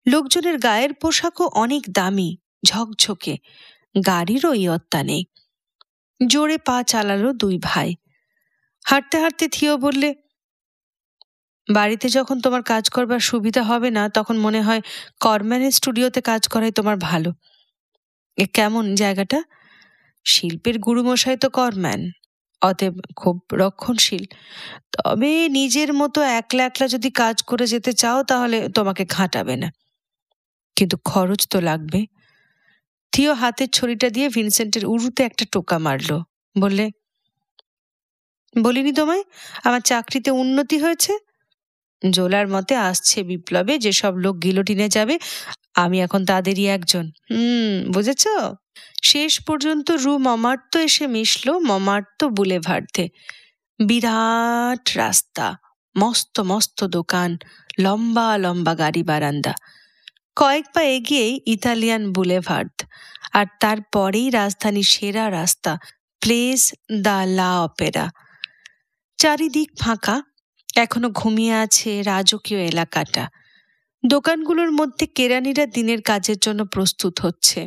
লোকজনের গায়ের পোশাকও অনেক দামি, ঝকঝকে। গাড়িরও ইয়ত্তা নেই। জোরে পা চালালো 2 ভাই। হাঁটতে হাঁটতে থিও বললে, বাড়িতে যখন তোমার কাজ করবার সুবিধা হবে না তখন মনে হয় করম্যানের স্টুডিওতে কাজ করাই তোমার ভালো। এ কেমন জায়গাটা? শিল্পের গুরুমশাই তো করম্যান, অতএব খুব রক্ষণশীল। তবে নিজের মতো একলা একলা যদি কাজ করে যেতে চাও তাহলে তোমাকে খাটাবে না, কিন্তু খরচ তো লাগবে। থিও হাতের ছড়িটা দিয়ে ভিনসেন্টের উরুতে একটা টোকা মারল। বললে, বলিনি তোমায় আমার চাকরিতে উন্নতি হয়েছে? জোলার মতে আসছে বিপ্লবে যেসব লোক গিলোটিনে যাবে, আমি এখন তাদেরই একজন। বুঝেছ? শেষ পর্যন্ত রু মমার্থ এসে মিশল মমার্থ বুলেভার্দে। বিরাট রাস্তা, মস্ত মস্ত দোকান, লম্বা লম্বা গাড়ি বারান্দা। কয়েক পা এগিয়েই ইতালিয়ান বুলেভার্দ, আর তারপরেই রাজধানীর সেরা রাস্তা প্লেস দ্য লা অপেরা। চারিদিক ফাঁকা, এখনো ঘুমিয়ে আছে রাজকীয় এলাকাটা। দোকানগুলোর মধ্যে কেরানিরা দিনের কাজের জন্য প্রস্তুত হচ্ছে।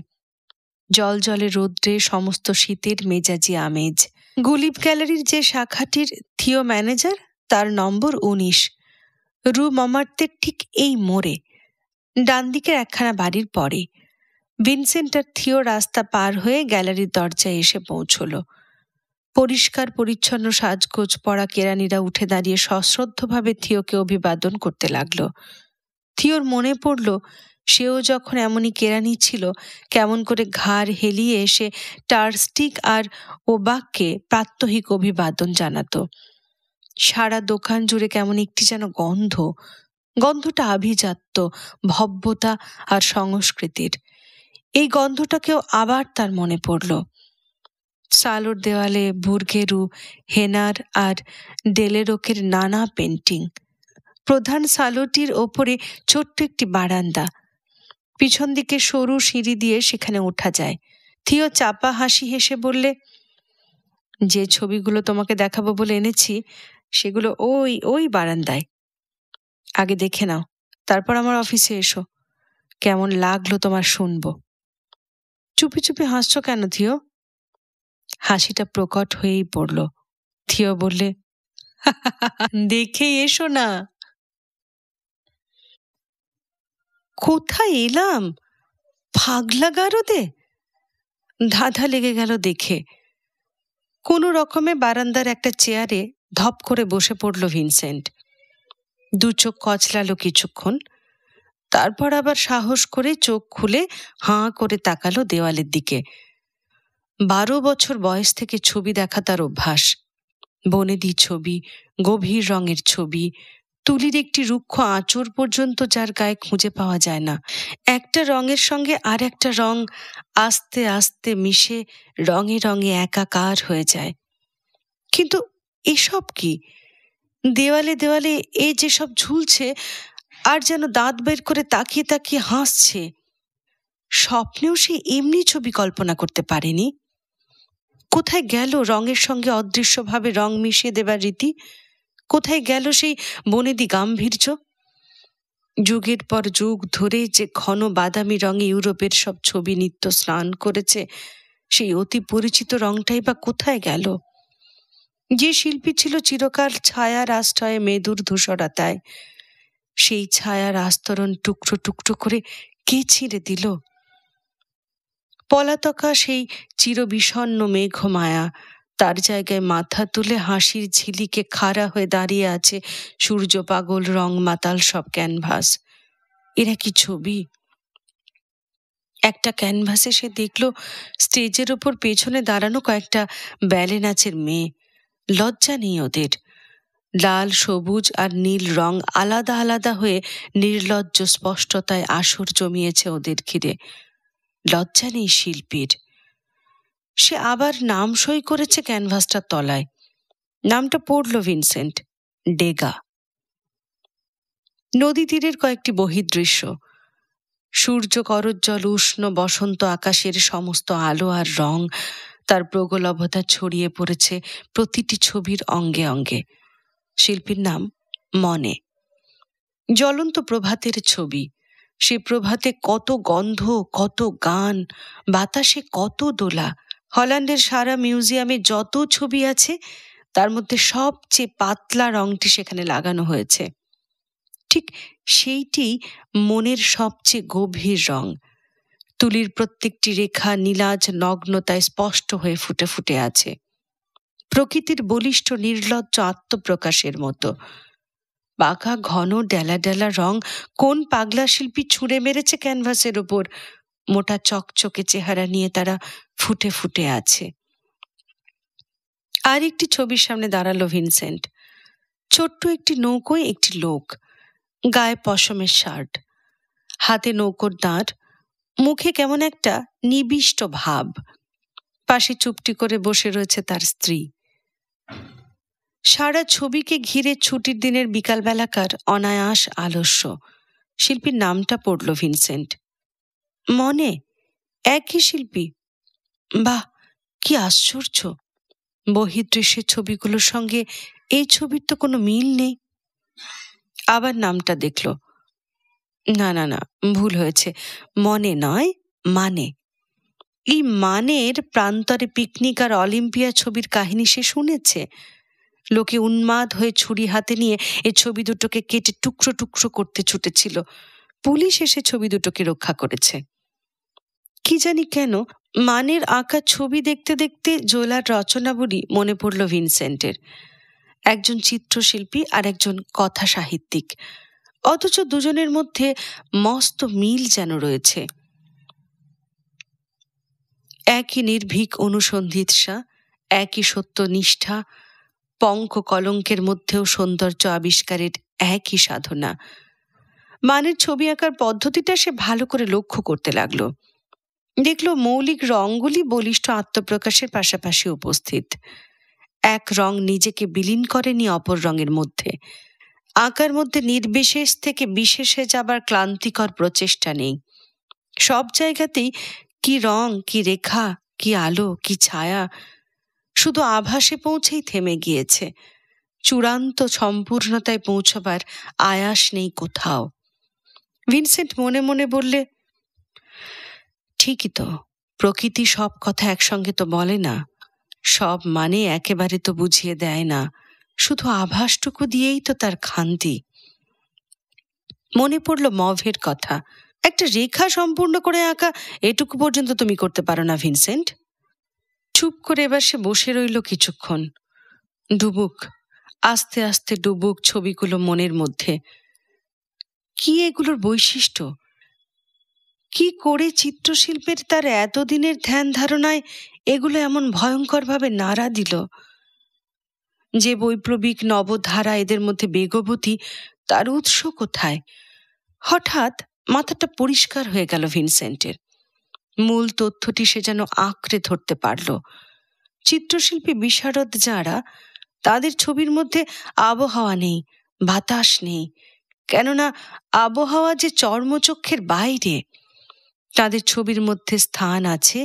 জল জলে রোদ্রে সমস্ত শীতের মেজাজি আমেজ। গুলিব গ্যালারির যে শাখাটির থিও ম্যানেজার, তার নম্বর 19, রু মমার্থের ঠিক এই মোড়ে, ডান দিকের একখানা বাড়ির পরে। ভিনসেন্ট আর থিও রাস্তা পার হয়ে গ্যালারির দরজায় এসে পৌঁছল। পরিষ্কার পরিচ্ছন্ন সাজগোজ পরা কেরানিরা উঠে দাঁড়িয়ে সশ্রদ্ধভাবে থিওকে অভিবাদন করতে লাগলো। থিওর মনে পড়ল সেও যখন এমনই কেরানি ছিল কেমন করে ঘাড় হেলিয়ে এসে টার্স্টিক আর ওবাককে প্রাত্যহিক অভিবাদন জানাতো। সারা দোকান জুড়ে কেমন একটি যেন গন্ধ, গন্ধটা আভিজাত্য, ভব্যতা আর সংস্কৃতির। এই গন্ধটাকেও আবার তার মনে পড়ল। সালোর দেওয়ালে বুর্গেরু, হেনার আর ডেলেরোকের নানা পেন্টিং, প্রধান সালোটির ওপরে ছোট্ট একটি বারান্দা, পিছন দিকে সরু সিঁড়ি দিয়ে সেখানে ওঠা যায়। থিও চাপা হাসি হেসে বললে, যে ছবিগুলো তোমাকে দেখাবো বলে এনেছি সেগুলো ওই ওই বারান্দায়। আগে দেখে নাও, তারপর আমার অফিসে এসো। কেমন লাগলো তোমার শুনবো। চুপি চুপি হাসছো কেন থিও? হাসিটা প্রকট হয়েই পড়ল। থিও বললে, দেখে এসো না। কোথায় এলাম? ফাগলা গারদে? ধাঁধা লেগে গেল দেখে। কোনো রকমে বারান্দার একটা চেয়ারে ধপ করে বসে পড়ল ভিনসেন্ট। দু চোখ কচলালো কিছুক্ষণ, তারপর আবার সাহস করে চোখ খুলে হাঁ করে তাকালো দেওয়ালের দিকে। 12 বছর বয়স থেকে ছবি দেখা তার অভ্যাস। বনেদি ছবি, গভীর রঙের ছবি, তুলির একটি রুক্ষ আঁচড় পর্যন্ত যার গায়ে খুঁজে পাওয়া যায় না। একটা রঙের সঙ্গে আর একটা রং আস্তে আস্তে মিশে রঙে রঙে একাকার হয়ে যায়। কিন্তু এসব কি? দেওয়ালে দেওয়ালে এ যেসব ঝুলছে আর যেন দাঁত বের করে তাকিয়ে তাকিয়ে হাসছে, স্বপ্নেও সে এমনি ছবি কল্পনা করতে পারেনি। কোথায় গেল রঙের সঙ্গে অদৃশ্যভাবে রং মিশিয়ে দেবার রীতি? কোথায় গেল সেই বনেদি গাম্ভীর্য? যুগের পর যুগ ধরে যে ঘন বাদামি রঙে ইউরোপের সব ছবি নিত্য স্নান করেছে, সেই অতি পরিচিত রংটাই বা কোথায় গেল? যে শিল্পী ছিল চিরকাল ছায়ার আশ্রয়ে মেদুর ধূসরতায়, সেই ছায়ার আস্তরণ টুকরো টুকরো করে কে ছিঁড়ে দিল? পলাতকা সেই চিরবিষণ্ণ মেঘমায়া, তার জায়গায় মাথা তুলে হাসির ঝিলিকে খাড়া হয়ে দাঁড়িয়ে আছে সূর্য পাগল রং মাতাল সব ক্যানভাস। এরা কি ছবি? একটা ক্যানভাসে সে দেখল স্টেজের ওপর পেছনে দাঁড়ানো কয়েকটা ব্যালে নাচের মেয়ে। লজ্জা নেই ওদের। লাল, সবুজ আর নীল রং আলাদা আলাদা হয়ে নির্লজ্জ স্পষ্টতায় আসর জমিয়েছে ওদের ঘিরে। লজ্জা নেই শিল্পীর। সে আবার নাম সই করেছে ক্যানভাসটার তলায়। নামটা পড়ল ভিনসেন্ট, ডেগা। নদী তীরের কয়েকটি বহির্দৃশ্য, সূর্য করজ্জ্বল উষ্ণ বসন্ত আকাশের সমস্ত আলো আর রং তার প্রগলভতা ছড়িয়ে পড়েছে প্রতিটি ছবির অঙ্গে অঙ্গে। শিল্পীর নাম মনে। জ্বলন্ত প্রভাতের ছবি। সে প্রভাতে কত গন্ধ, কত গান, বাতাসে কত দোলা। হল্যান্ডের সারা মিউজিয়ামে যত ছবি আছে তার মধ্যে সবচেয়ে পাতলা রংটি সেখানে লাগানো হয়েছে। ঠিক সেইটি মনের সবচেয়ে গভীর রং। তুলির প্রত্যেকটি রেখা নীলাজ নগ্নতায় স্পষ্ট হয়ে ফুটে ফুটে আছে, প্রকৃতির বলিষ্ঠ নির্লজ্জ আত্মপ্রকাশের মতো। বাঁকা ঘন ডেলা ডেলা রং কোন পাগলা শিল্পী ছুঁড়ে মেরেছে ক্যানভাসের ওপর, মোটা চকচকে চেহারা নিয়ে তারা ফুটে ফুটে আছে। আর একটি ছবির সামনে দাঁড়ালো ভিনসেন্ট। ছোট্ট একটি নৌকোয় একটি লোক, গায়ে পশমের শার্ট, হাতে নৌকোর দাঁড়, মুখে কেমন একটা নিবিষ্ট ভাব। পাশে চুপটি করে বসে রয়েছে তার স্ত্রী। সারা ছবিকে ঘিরে ছুটির দিনের বিকালবেলাকার অনায়াস আলস্য। শিল্পীর নামটা পড়ল ভিনসেন্ট। মনে। একই শিল্পী। বাহ, কি আশ্চর্য! বহির্দৃশ্যের ছবিগুলোর সঙ্গে এই ছবির তো কোনো মিল নেই। আবার নামটা দেখল। না না না, ভুল হয়েছে। মনে নয়, মানে। এই মানের প্রান্তরে পিকনিক আর অলিম্পিয়া ছবির কাহিনী সে শুনেছে। লোকে উন্মাদ হয়ে ছুরি হাতে নিয়ে এই ছবি দুটোকে কেটে টুকরো টুকরো করতে ছুটেছিল। পুলিশ এসে ছবি দুটোকে রক্ষা করেছে। কি জানি কেন মানের আঁকা ছবি দেখতে দেখতে জোলার রচনাবলী মনে পড়ল ভিনসেন্টের। একজন চিত্রশিল্পী আর একজন কথা সাহিত্যিক, অথচ দুজনের মধ্যে মস্ত মিল যেন রয়েছে। একই নির্ভীক অনুসন্ধিৎসা, একই সত্যনিষ্ঠা, পঙ্ক কলঙ্কের মধ্যেও সৌন্দর্য আবিষ্কারের একই সাধনা। মানের ছবি আঁকার পদ্ধতিটা সে ভালো করে লক্ষ্য করতে লাগলো। দেখল মৌলিক রঙগুলি বলিষ্ঠ আত্মপ্রকাশের পাশাপাশি উপস্থিত। এক রং নিজেকে বিলীন করেনি অপর রঙের মধ্যে, আঁকার মধ্যে নির্বিশেষ থেকে বিশেষে যাবার ক্লান্তিকর প্রচেষ্টা নেই। সব জায়গাতেই কি রং, কি রেখা, কি আলো, কি ছায়া, শুধু আভাসে পৌঁছেই থেমে গিয়েছে। চূড়ান্ত সম্পূর্ণতায় পৌঁছবার আয়াস নেই কোথাও। ভিনসেন্ট মনে মনে বললে, ঠিকই তো, প্রকৃতি সব কথা একসঙ্গে তো বলে না, সব মানে একেবারে তো বুঝিয়ে দেয় না, শুধু আভাসটুকু দিয়েই তো তার খান্তি। মনে পড়ল মভের কথা, একটা রেখা সম্পূর্ণ করে আঁকা এটুকু পর্যন্ত তুমি করতে পারো না ভিনসেন্ট? চুপ করে এবার সে বসে রইল কিছুক্ষণ। ডুবুক, আস্তে আস্তে ডুবুক ছবিগুলো মনের মধ্যে। কি এগুলোর বৈশিষ্ট্য? কি করে চিত্রশিল্পের তার এতদিনের ধ্যান ধারণায় এগুলো এমন ভয়ঙ্করভাবে নাড়া দিল? যে বৈপ্লবিক নবধারা এদের মধ্যে বেগবতী, তার উৎস কোথায়? হঠাৎ মাথাটা পরিষ্কার হয়ে গেল ভিনসেন্টের। মূল তথ্যটি সে যেন আঁকড়ে ধরতে পারল। চিত্রশিল্পী বিশারদ যাঁরা, তাদের ছবির মধ্যে আবহাওয়া নেই, বাতাস নেই, কেননা আবহাওয়া যে চর্মচক্ষের বাইরে। তাদের ছবির মধ্যে স্থান আছে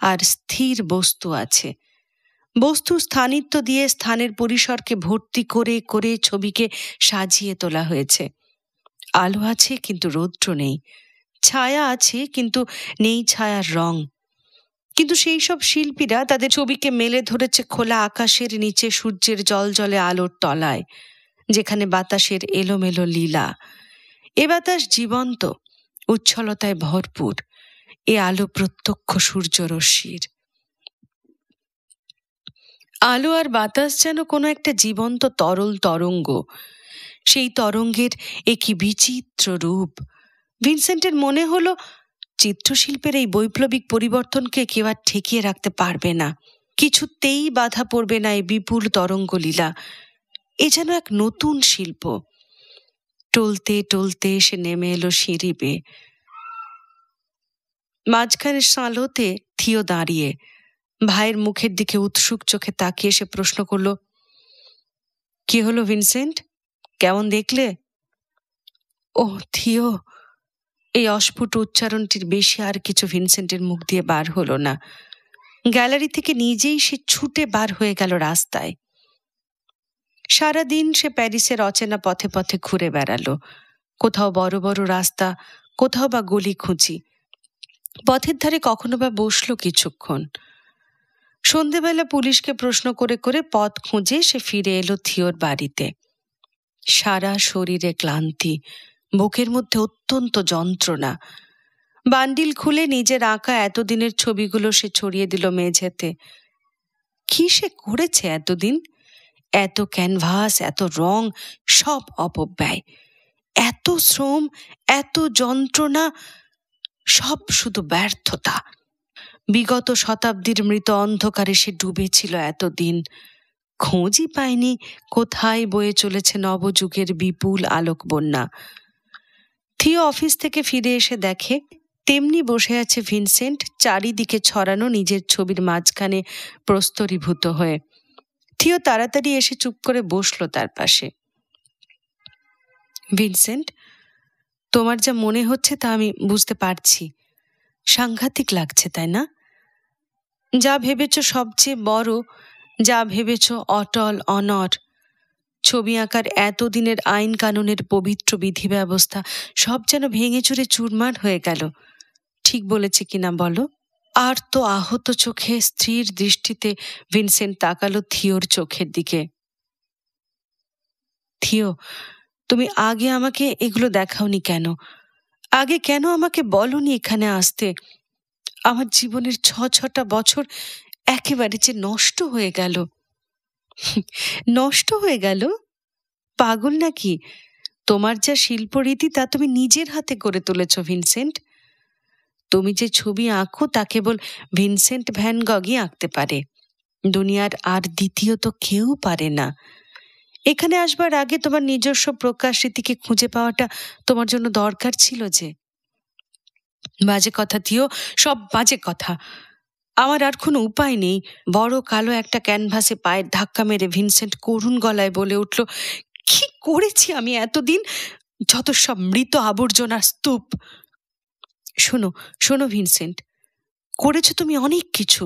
আর স্থির বস্তু আছে। বস্তু স্থানিত্ব দিয়ে স্থানের পরিসরকে ভর্তি করে করে ছবিকে সাজিয়ে তোলা হয়েছে। আলো আছে কিন্তু রৌদ্র নেই, ছায়া আছে কিন্তু নেই ছায়ার রং। কিন্তু সেই সব শিল্পীরা তাদের ছবিকে মেলে ধরেছে খোলা আকাশের নিচে, সূর্যের জলজলে আলোর তলায়, যেখানে বাতাসের এলোমেলো লীলা। এ বাতাস জীবন্ত, উচ্ছলতায় ভরপুর। এ আলো প্রত্যক্ষ সূর্যরশ্মির। আলো আর বাতাস যেন কোনো একটা জীবন্ত তরল তরঙ্গ। সেই তরঙ্গের এ কি বিচিত্র রূপ! ভিনসেন্টের মনে হলো, চিত্রশিল্পের এই বৈপ্লবিক পরিবর্তনকে কেউ আর ঠেকিয়ে রাখতে পারবে না, কিছুতেই বাধা পড়বে না এই বিপুল তরঙ্গলীলা। এ যেন এক নতুন শিল্প। টলতে টলতে সে নেমে এলো সিঁড়ি বেয়ে। মাঝখানের সালোতে থিও দাঁড়িয়ে, ভাইয়ের মুখের দিকে উৎসুক চোখে তাকিয়ে সে প্রশ্ন করল, কি হলো ভিনসেন্ট, কেমন দেখলে? ও থিও। এই অস্ফুট উচ্চারণটির বেশি আর কিছু ভিনসেন্টের মুখ দিয়ে বার হলো না। গ্যালারি থেকে নিজেই সে ছুটে বার হয়ে গেল রাস্তায়। সারাদিন সে প্যারিসের অচেনা পথে পথে ঘুরে বেড়ালো। কোথাও বড় বড় রাস্তা, কোথাও বা গলি খুঁচি। পথের ধারে কখনো বা বসলো কিছুক্ষণ। সন্ধেবেলা পুলিশকে প্রশ্ন করে করে পথ খুঁজে সে ফিরে এলো থিওর বাড়িতে। সারা শরীরে ক্লান্তি, বুকের মধ্যে অত্যন্ত যন্ত্রণা। বান্ডিল খুলে নিজের আঁকা এতদিনের ছবিগুলো সে ছড়িয়ে দিল মেঝেতে। কি সে করেছে এতদিন? এত ক্যানভাস, এত রং, সব অপব্যয়। এত শ্রম, এত যন্ত্রণা, সব শুধু ব্যর্থতা। বিগত শতাব্দীর মৃত অন্ধকারে সে ডুবেছিল এতদিন। খোঁজই পায়নি কোথায় বয়ে চলেছে নবযুগের বিপুল আলোকবন্যা। থিও অফিস থেকে ফিরে এসে দেখে তেমনি বসে আছে ভিনসেন্ট, চারিদিকে ছড়ানো নিজের ছবির মাঝখানে প্রস্তরীভূত হয়ে। থিও তাড়াতাড়ি এসে চুপ করে বসলো তার পাশে। ভিনসেন্ট, তোমার যা মনে হচ্ছে তা আমি বুঝতে পারছি। সাংঘাতিক লাগছে, তাই না? যা ভেবেছ সবচেয়ে বড়, যা ভেবেছ অটল অনর, ছবি আঁকার এতদিনের আইন কানুনের পবিত্র বিধি ব্যবস্থা, সব যেন ভেঙে চুরে চুরমার হয়ে গেল। ঠিক বলেছে কিনা বলো? আর তো আহত চোখে স্থির দৃষ্টিতে ভিনসেন্ট তাকালো থিওর চোখের দিকে। থিও, তুমি আগে আমাকে এগুলো দেখাওনি কেন? আগে কেন আমাকে বলনি এখানে আসতে? আমার জীবনের ৬টা বছর একেবারে যে নষ্ট হয়ে গেল। নষ্ট হয়ে গেল? পাগল নাকি? তোমার যা শিল্পরীতি তা তুমি নিজের হাতে করে তুলেছ ভিনসেন্ট। তুমি যে ছবি আঁকো তা কেবল ভিনসেন্ট ভ্যান গগই আঁকতে পারে। দুনিয়ার আর দ্বিতীয়ত কেউ পারে না। এখানে আসবার আগে তোমার নিজস্ব প্রকাশ রীতিকে খুঁজে পাওয়াটা তোমার জন্য দরকার ছিল যে। বাজে কথা থিও, সব বাজে কথা। আমার আর কোনো উপায় নেই। বড় কালো একটা ক্যানভাসে পায়ের ধাক্কা মেরে ভিনসেন্ট করুণ গলায় বলে উঠল, কি করেছি আমি এতদিন? যত সব মৃত আবর্জনার স্তূপ। শোনো শোনো ভিনসেন্ট, করেছো তুমি অনেক কিছু,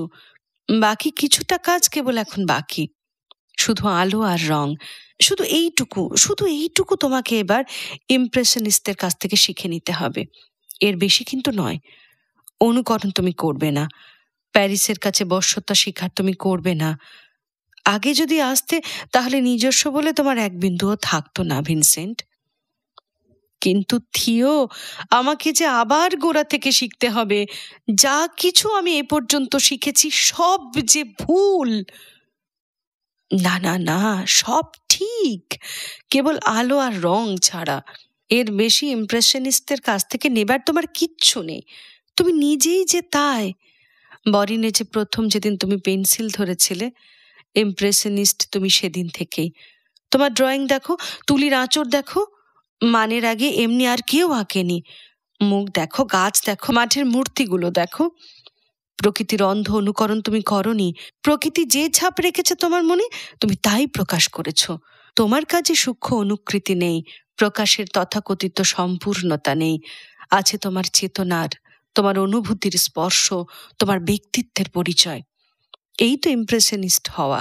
বাকি কিছুটা কাজ কেবল এখন বাকি। শুধু আলো আর রং, শুধু এইটুকু তোমাকে এবার ইমপ্রেশনিস্টদের কাছ থেকে শিখে নিতে হবে। এর বেশি কিন্তু নয়। অনুকরণ তুমি করবে না, প্যারিসের কাছে বশ্যতা শিকার তুমি করবে না। আগে যদি আসতে তাহলে নিজস্ব বলে তোমার এক বিন্দুও থাকতো না ভিনসেন্ট। কিন্তু থিও, আমাকে যে আবার গোড়া থেকে শিখতে হবে। যা কিছু আমি এ পর্যন্ত শিখেছি সব যে ভুল। না না না, সব ঠিক, কেবল আলো আর রং ছাড়া। এর বেশি ইমপ্রেশনিস্টদের কাছ থেকে নেবার তোমার কিচ্ছু নেই। তুমি নিজেই যে তাই। বরিনে যে প্রথম যেদিন তুমি পেন্সিল ধরেছিলে, ইমপ্রেশনিস্ট তুমি সেদিন থেকেই। তোমার ড্রয়িং দেখো, তুলির আঁচড় দেখো, মানের আগে এমনি আর কেউ আঁকেনি। মুখ দেখো, গাছ দেখো, মাঠের মূর্তিগুলো দেখো। প্রকৃতির অন্ধ অনুকরণ তুমি করনি। প্রকৃতি যে ছাপ রেখেছে তোমার মনে, তুমি তাই প্রকাশ করেছ। তোমার কাজে সূক্ষ্ম অনুকৃতি নেই, প্রকাশের তথাকথিত সম্পূর্ণতা নেই। আছে তোমার চেতনার, তোমার অনুভূতির স্পর্শ, তোমার ব্যক্তিত্বের পরিচয়। এই তো ইমপ্রেশনিস্ট হওয়া।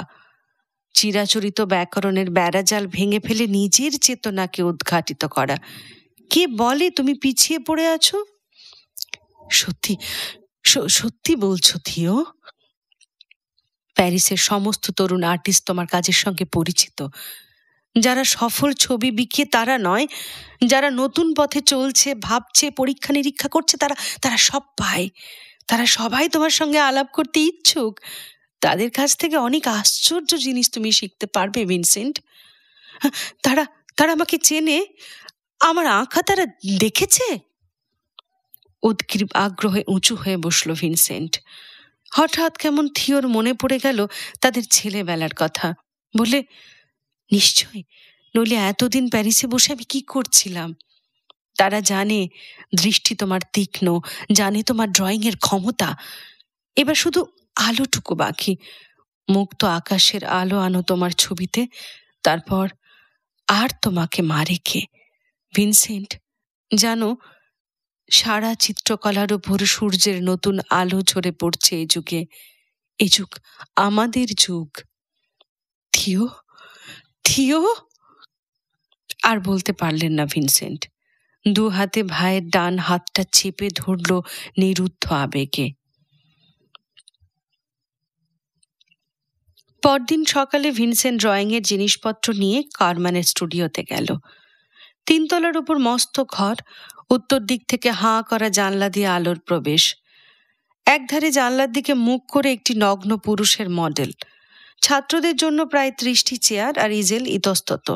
চিরাচরিত ব্যাকরণের বেড়াজাল ভেঙে ফেলে নিজের চেতনাকে উদ্ঘাটিত করা। কে বলে তুমি পিছিয়ে পড়ে আছো? সত্যি সত্যি বলছো থিও? প্যারিসের সমস্ত তরুণ আর্টিস্ট তোমার কাজের সঙ্গে পরিচিত। যারা সফল ছবি বিকিয়ে তারা নয়, যারা নতুন পথে চলছে, ভাবছে, পরীক্ষা নিরীক্ষা করছে, তারা সব পায়। তারা সবাই তোমার সঙ্গে আলাপ করতে ইচ্ছুক। তাদের কাছ থেকে অনেক আশ্চর্য জিনিস তুমি শিখতে পারবে ভিনসেন্ট। তারা আমাকে চেনে, আমার আঁকা তারা দেখেছে। উদ্গ্রীব আগ্রহে উঁচু হয়ে বসল ভিনসেন্ট। হঠাৎ কেমন থিওর মনে পড়ে গেল তাদের ছেলেবেলার কথা। বলে, নিশ্চয়, নইলে এতদিন প্যারিসে বসে আমি কি করছিলাম? তারা জানে দৃষ্টি তোমার তীক্ষ্ণ, জানে তোমার ড্রয়িংয়ের ক্ষমতা। এবার শুধু আলোটুকু বাকি। মুক্ত আকাশের আলো আনো তোমার ছবিতে, তারপর আর তোমাকে মা রেখে। ভিনসেন্ট, জানো, সারা চিত্রকলার উপর সূর্যের নতুন আলো ঝরে পড়ছে এই যুগে। এই যুগ আমাদের যুগ। Theo, Theo. আর বলতে পারলেন না ভিনসেন্ট। দু হাতে ভাইয়ের ডান হাতটা চেপে ধরল নিরুদ্ধ আবেগে। পরদিন সকালে ভিনসেন্ট ড্রয়িংয়ের জিনিসপত্র নিয়ে কারম্যানের স্টুডিওতে গেল। 3 তলার উপর মস্ত ঘর, উত্তর দিক থেকে হাঁ করা জানলা দিয়ে আলোর প্রবেশ। একধারে জানলার দিকে মুখ করে একটি নগ্ন পুরুষের মডেল। ছাত্রদের জন্য প্রায় 30টি চেয়ার আর ইজেল ইতস্তত।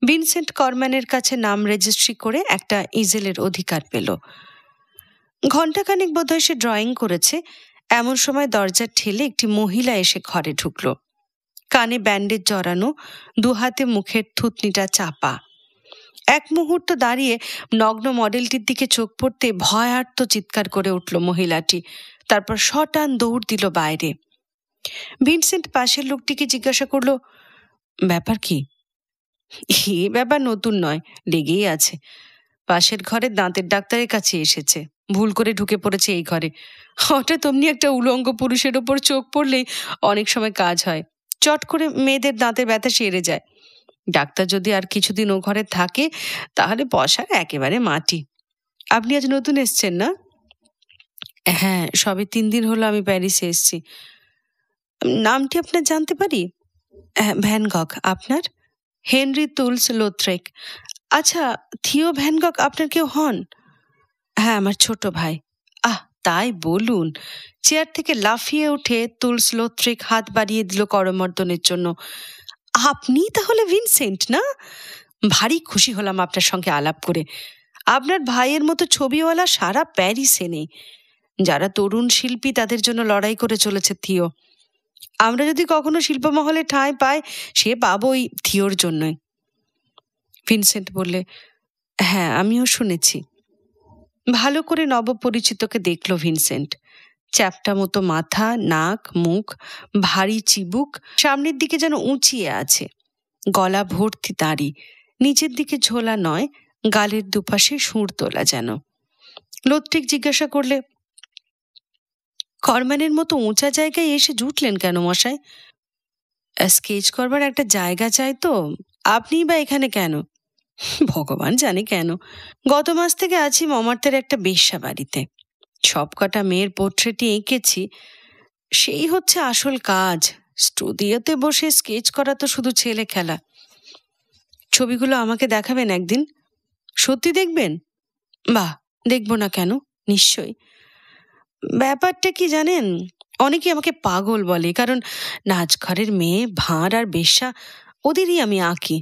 ভিনসেন্ট কারম্যানের কাছে নাম রেজিস্ট্রি করে একটা ইজেলের অধিকার পেল। ঘণ্টাখানেক বোধহয় সে ড্রয়িং করেছে। এমন সময় দরজা ঠেলে একটি মহিলা এসে ঘরে ঢুকল। কানে ব্যান্ডেজ জড়ানো, 2 হাতে মুখের থুতনিটা চাপা। এক মুহূর্ত দাঁড়িয়ে নগ্ন মডেলটির দিকে চোখ পড়তে ভয়ার্ত চিৎকার করে উঠল মহিলাটি। তারপর শটান দৌড় দিল বাইরে। ভিনসেন্ট পাশের লোকটিকে জিজ্ঞাসা করল, ব্যাপার কি? এ ব্যাপার নতুন নয়, লেগেই আছে। পাশের ঘরে দাঁতের ডাক্তারের কাছে এসেছে, ভুল করে ঢুকে পড়েছে এই ঘরে। হঠাৎ অমনি একটা উলঙ্গ পুরুষের ওপর চোখ পড়লেই অনেক সময় কাজ হয়। চট করে মেয়েদের দাঁতের ব্যথা সেরে যায়। ডাক্তার যদি আর কিছুদিন ও ঘরে থাকে তাহলে পয়সা একেবারে মাটি। আপনি আজ নতুন এসছেন না? হ্যাঁ, সবে 3 দিন হলো আমি প্যারিসে এসছি। নামটি আপনার জানতে পারি? ভ্যান গগ। আপনার? হেনরি তুলস লোথ্রেক। আচ্ছা, থিও ভ্যান গগ আপনার কেউ হন? হ্যাঁ, আমার ছোট ভাই। আহ, তাই বলুন। চেয়ার থেকে লাফিয়ে উঠে তুলস লোথ্রেক হাত বাড়িয়ে দিল করমর্দনের জন্য। আপনি তাহলে ভিনসেন্ট না? ভারী খুশি হলাম আপনার সঙ্গে আলাপ করে। আপনার ভাইয়ের মতো ছবিওয়ালা সারা প্যারিসে নেই। যারা তরুণ শিল্পী তাদের জন্য লড়াই করে চলেছে থিও। আমরা যদি কখনো শিল্পমহলে ঠাঁই পাই, সে পাবোই থিওর জন্যই। ভিনসেন্ট বললে, হ্যাঁ, আমিও শুনেছি। ভালো করে নবপরিচিতকে দেখল ভিনসেন্ট। চ্যাপ্টা মতো মাথা, নাক, মুখ, ভারী চিবুক, সামনের দিকে যেন উঁচিয়ে আছে, গলা ভর্তি দাড়ি, নিচের দিকে ঝোলা নয়, গালের দুপাশে সুর তোলা যেন। লোত্রিক জিজ্ঞাসা করলে, করম্যানের মতো উঁচা জায়গায় এসে জুটলেন কেন মশাই? স্কেচ করবার একটা জায়গা চাই তো, আপনিই বা এখানে কেন? ভগবান জানে কেন। গত মাস থেকে আছি মমার্তের একটা বেশ্যা বাড়িতে। সবকটা মেয়ের পোর্ট্রেটই এঁকেছি, সেই হচ্ছে আসল কাজ। স্টুডিওতে বসে স্কেচ করা তো শুধু ছেলে খেলা। ছবিগুলো আমাকে দেখাবেন একদিন? সত্যি দেখবেন? বাহ, দেখব না কেন, নিশ্চয়ই। ব্যাপারটা কি জানেন, অনেকে আমাকে পাগল বলে, কারণ নাচঘরের মেয়ে, ভাঁড় আর বেশ্যা ওদেরই আমি আঁকি।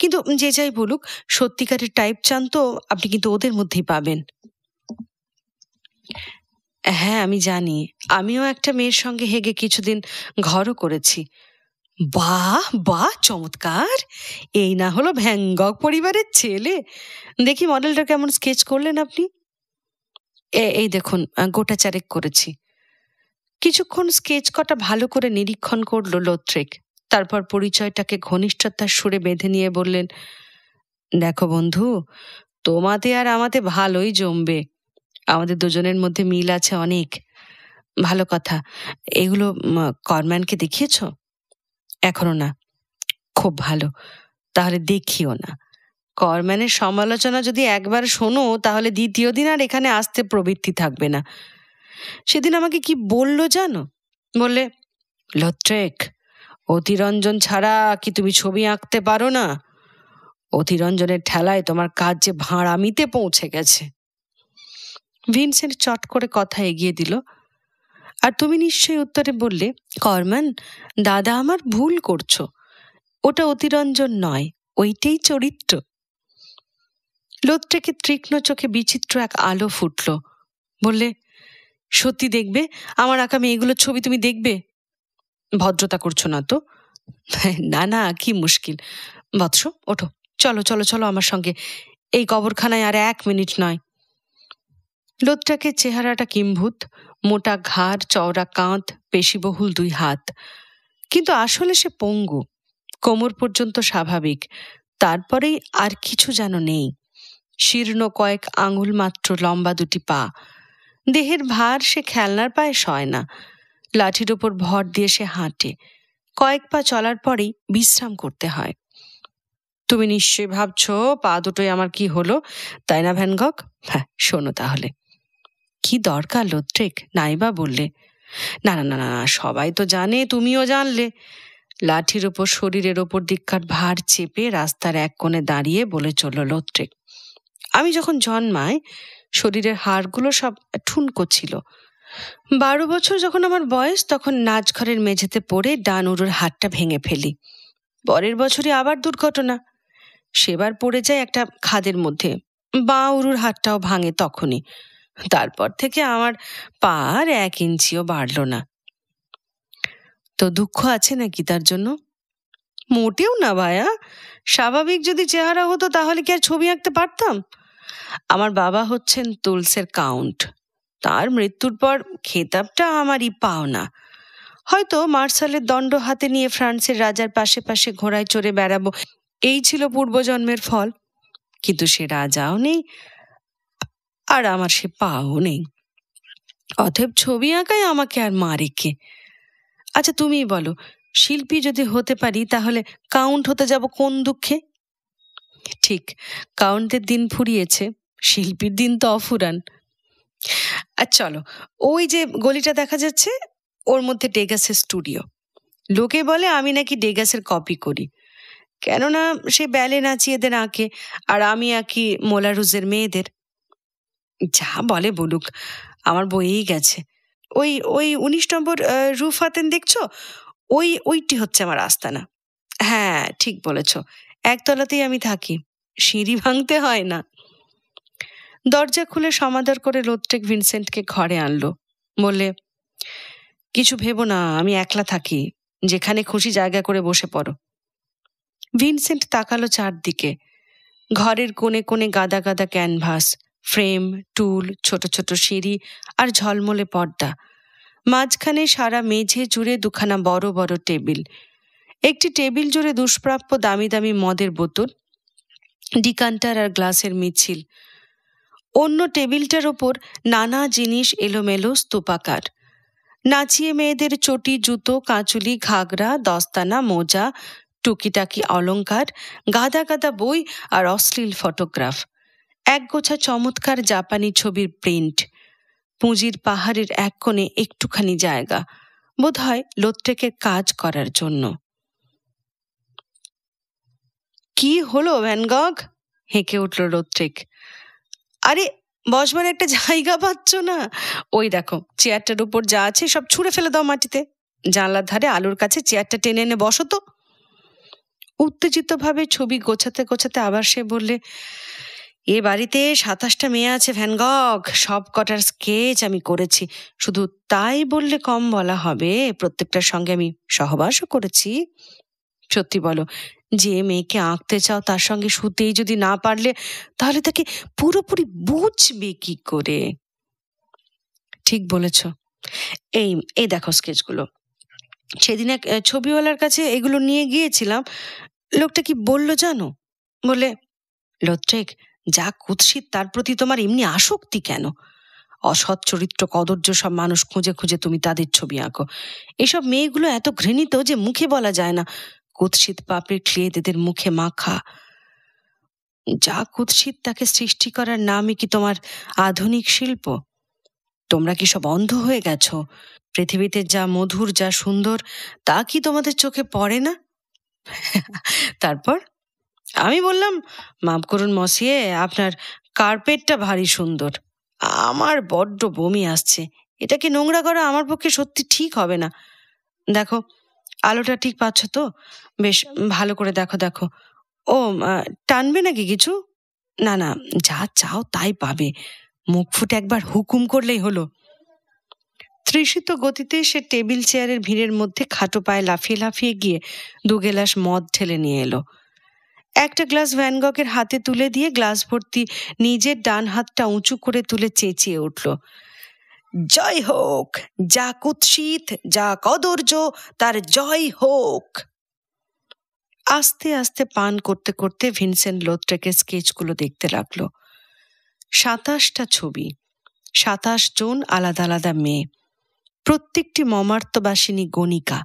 কিন্তু যে যাই বলুক, সত্যিকারের টাইপ চান তো আপনি কিন্তু ওদের মধ্যেই পাবেন। হ্যাঁ, আমি জানি। আমিও একটা মেয়ের সঙ্গে হেগে কিছুদিন ঘরও করেছি। বাহ বাহ, চমৎকার! এই না হলো ভ্যান গগ পরিবারের ছেলে? দেখি মডেলটা কেমন স্কেচ করলেন আপনি। এই দেখুন, গোটা চারেক করেছি। কিছুক্ষণ স্কেচ কটা ভালো করে নিরীক্ষণ করল লোত্রিক। তারপর পরিচয়টাকে ঘনিষ্ঠতার সুরে বেঁধে নিয়ে বললেন, দেখো বন্ধু, তোমাতে আর আমাতে ভালোই জমবে। আমাদের দুজনের মধ্যে মিল আছে অনেক। ভালো কথা। এগুলো করম্যানকে দেখিয়েছ? এখনো না। খুব ভালো, তাহলে দেখিও না। করম্যানের সমালোচনা যদি একবার শোনো, তাহলে দ্বিতীয় দিন আর এখানে আসতে প্রবৃত্তি থাকবে না। সেদিন আমাকে কি বললো জানো? বললে, লোত্রিক, অতিরঞ্জন ছাড়া কি তুমি ছবি আঁকতে পারো না? অতিরঞ্জনের ঠেলায় তোমার কাজ যে ভাঁড়ামিতে পৌঁছে গেছে। ভিনসেন্ট চট করে কথা এগিয়ে দিল। আর তুমি নিশ্চয়ই উত্তরে বললে, করম্যান দাদা, আমার ভুল করছো। ওটা অতিরঞ্জন নয়, ওইটাই চরিত্র। লোত্রিকের তীক্ষ্ণ চোখে বিচিত্র এক আলো ফুটল। বললে, সত্যি দেখবে? আমার আঁকা মেয়েগুলোর ছবি তুমি দেখবে? ভদ্রতা করছো না তো? না না, কি মুশকিল। বৎস, ওঠো, চলো চলো চলো আমার সঙ্গে। এই কবরখানায় আর 1 মিনিট নয়। লোত্রিকের চেহারাটা কিম্ভূত, মোটা ঘাড়, চওড়া কাঁধ, পেশিবহুল 2 হাত। কিন্তু আসলে সে পঙ্গু, কোমর পর্যন্ত স্বাভাবিক, তারপরেই আর কিছু যেন নেই। শীর্ণ কয়েক আঙুল মাত্র লম্বা 2টি পা। দেহের ভার সে খেলনার পায়ে সয় না। লাঠির ওপর ভর দিয়ে সে হাঁটে। কয়েক পা চলার পরেই বিশ্রাম করতে হয়। তুমি নিশ্চয়ই ভাবছো পা দুটোই আমার কি হলো, তাই না ভ্যান গগ? হ্যাঁ, শোনো তাহলে। কি দরকার লোত্রিক, নাইবা বললে? না না না না, সবাই তো জানে, তুমিও জানলে। লাঠির ওপর শরীরের ওপর দিককার ভার চেপে রাস্তার এক কোণে দাঁড়িয়ে বলে চলল লোত্রিক, আমি যখন জন্মাই শরীরের হাড়গুলো সব ঠুনকো ছিল। 12 বছর যখন আমার বয়স, তখন নাচঘরের মেঝেতে পড়ে ডান উরুর হাড়টা ভেঙে ফেলি। পরের বছরই আবার দুর্ঘটনা। সেবার পড়ে যায় একটা খাদের মধ্যে, বাঁ উরুর হাড়টাও ভাঙে তখনই। তারপর থেকে আমার পা আর 1 ইঞ্চিও বাড়ল না। তো দুঃখ আছে নাকি তার জন্য? মোটেও না ভায়া। স্বাভাবিক যদি চেহারা হতো তাহলে কি আর ছবি আঁকতে পারতাম? আমার বাবা হচ্ছেন তুলসের কাউন্ট। তার মৃত্যুর পর খেতাবটা আমারই পাওনা। হয়তো মার্শালের দণ্ড হাতে নিয়ে ফ্রান্সের রাজার পাশে পাশে ঘোড়ায় চড়ে বেড়াবো, এই ছিল পূর্বজন্মের ফল। কিন্তু সে রাজাও নেই, আর আমার সে পাও নেই। অতএব ছবি আঁকায় আমাকে আর মারে কে? আচ্ছা তুমিই বলো, শিল্পী যদি হতে পারি তাহলে কাউন্ট হতে যাব কোন দুঃখে? ঠিক, কাউন্টের দিন ফুরিয়েছে, শিল্পীর দিন তো অফুরান। আর চলো, ওই যে গলিটা দেখা যাচ্ছে, ওর মধ্যে ডেগাসের স্টুডিও। লোকে বলে আমি নাকি ডেগাসের কপি করি, কেননা সে ব্যালে নাচিয়েদের আঁকে আর আমি আঁকি মোলারুজের মেয়েদের। যা বলে বলুক, আমার বইয়েই গেছে। ওই ওই 19 নম্বর রুফ হাতেন দেখছো, ওইটি হচ্ছে আমার আস্তানা। হ্যাঁ, ঠিক বলেছ, একতলাতেই আমি থাকি, সিঁড়ি ভাঙতে হয় না। দরজা খুলে সমাদর করে লোত্রিক ভিনসেন্টকে ঘরে আনলো। বললে, কিছু ভেবো না, আমি একলা থাকি, যেখানে খুশি জায়গা করে বসে পড়ো। ভিনসেন্ট তাকালো চারদিকে। ঘরের কোণে কোণে গাদা গাদা ক্যানভাস, ফ্রেম, টুল, ছোট ছোট সিঁড়ি আর ঝলমলে পর্দা। মাঝখানে সারা মেঝে জুড়ে 2খানা বড় বড় টেবিল। একটি টেবিল জুড়ে দুষ্প্রাপ্য দামি দামি মদের বোতল, ডিকান্টার আর গ্লাসের মিছিল। অন্য টেবিলটার ওপর নানা জিনিস এলোমেলো স্তূপাকার। নাচিয়ে মেয়েদের চটি, জুতো, কাঁচুলি, ঘাগরা, দস্তানা, মোজা, টুকিটাকি অলংকার, গাদা গাদা বই আর অশ্লীল ফটোগ্রাফ। একগোছা চমৎকার জাপানি ছবির প্রিন্ট। পুঁজির পাহাড়ের এক কোণে একটুখানি জায়গা, বোধহয় লোত্রেকের কাজ করার জন্য। কি হলো ভ্যান গগ? হেঁকে উঠল লোত্রেক। আরে বসবার একটা জায়গা পাচ্ছ না? ওই দেখো, চেয়ারটার উপর যা আছে সব ছুঁড়ে ফেলে দাও মাটিতে। জানলার ধারে আলোর কাছে চেয়ারটা টেনে এনে বসো তো। উত্তেজিতভাবে ছবি গোছাতে গোছাতে আবার সে বললে, এ বাড়িতে 27টা মেয়ে আছে ভ্যান গগ, সব কটার স্কেচ আমি করেছি। শুধু তাই বললে কম বলা হবে, প্রত্যেকটার সঙ্গে আমি সহবাসও করেছি। সত্যি বলো, যে মেয়েকে আঁকতে চাও তার সঙ্গে শুতেই যদি না পারলে, তাহলে তাকে পুরোপুরি বুঝবে কি করে? ঠিক বলেছ। এই এই দেখো স্কেচগুলো। সেদিন এক ছবিওয়ালার কাছে এগুলো নিয়ে গিয়েছিলাম। লোকটা কি বললো জানো? বলে, লোত্রেক, যা কুৎসিত তার প্রতি তোমার এমনি আসক্তি কেন? অসৎ চরিত্র কদর্য সব মানুষ খুঁজে খুঁজে তুমি তাদের ছবি আঁকো। এসব মেয়েগুলো এত ঘৃণিত যে মুখে বলা যায় না। কুৎসিত পাপড়ির ক্লেদ এদের মুখে মাখা। যা কুৎসিত তাকে সৃষ্টি করার নামই কি তোমার আধুনিক শিল্প? তোমরা কি সব অন্ধ হয়ে গেছো? পৃথিবীতে যা মধুর, যা সুন্দর, তা কি তোমাদের চোখে পড়ে না? তারপর আমি বললাম, মাফ করুন মসিয়ে, আপনার কার্পেটটা ভারী সুন্দর। আমার বড্ড বমি আসছে, এটাকে নোংরা করা আমার পক্ষে সত্যি ঠিক হবে না। দেখো, আলোটা ঠিক পাচ্ছ তো? বেশ ভালো করে দেখো দেখো। ও, টানবে নাকি কিছু? না না, যা চাও তাই পাবে, মুখ ফুটে একবার হুকুম করলেই হলো। তৃষিত গতিতে সে টেবিল চেয়ারের ভিড়ের মধ্যে খাটো পায়ে লাফিয়ে লাফিয়ে গিয়ে 2 গ্লাস মদ ঠেলে নিয়ে এলো। একটা গ্লাস ভ্যান গগের হাতে তুলে দিয়ে গ্লাস ভর্তি নিজের ডান হাতটা উঁচু করে তুলে চেঁচিয়ে উঠল, জয় হোক! যা কুৎসিত, যা কদর্য, তার জয় হোক! আস্তে আস্তে পান করতে করতে ভিনসেন্ট লোত্রেকের স্কেচগুলো দেখতে লাগলো। 27টা ছবি, 27 জন আলাদা আলাদা মেয়ে, প্রত্যেকটি মমার্তবাসিনী গণিকা।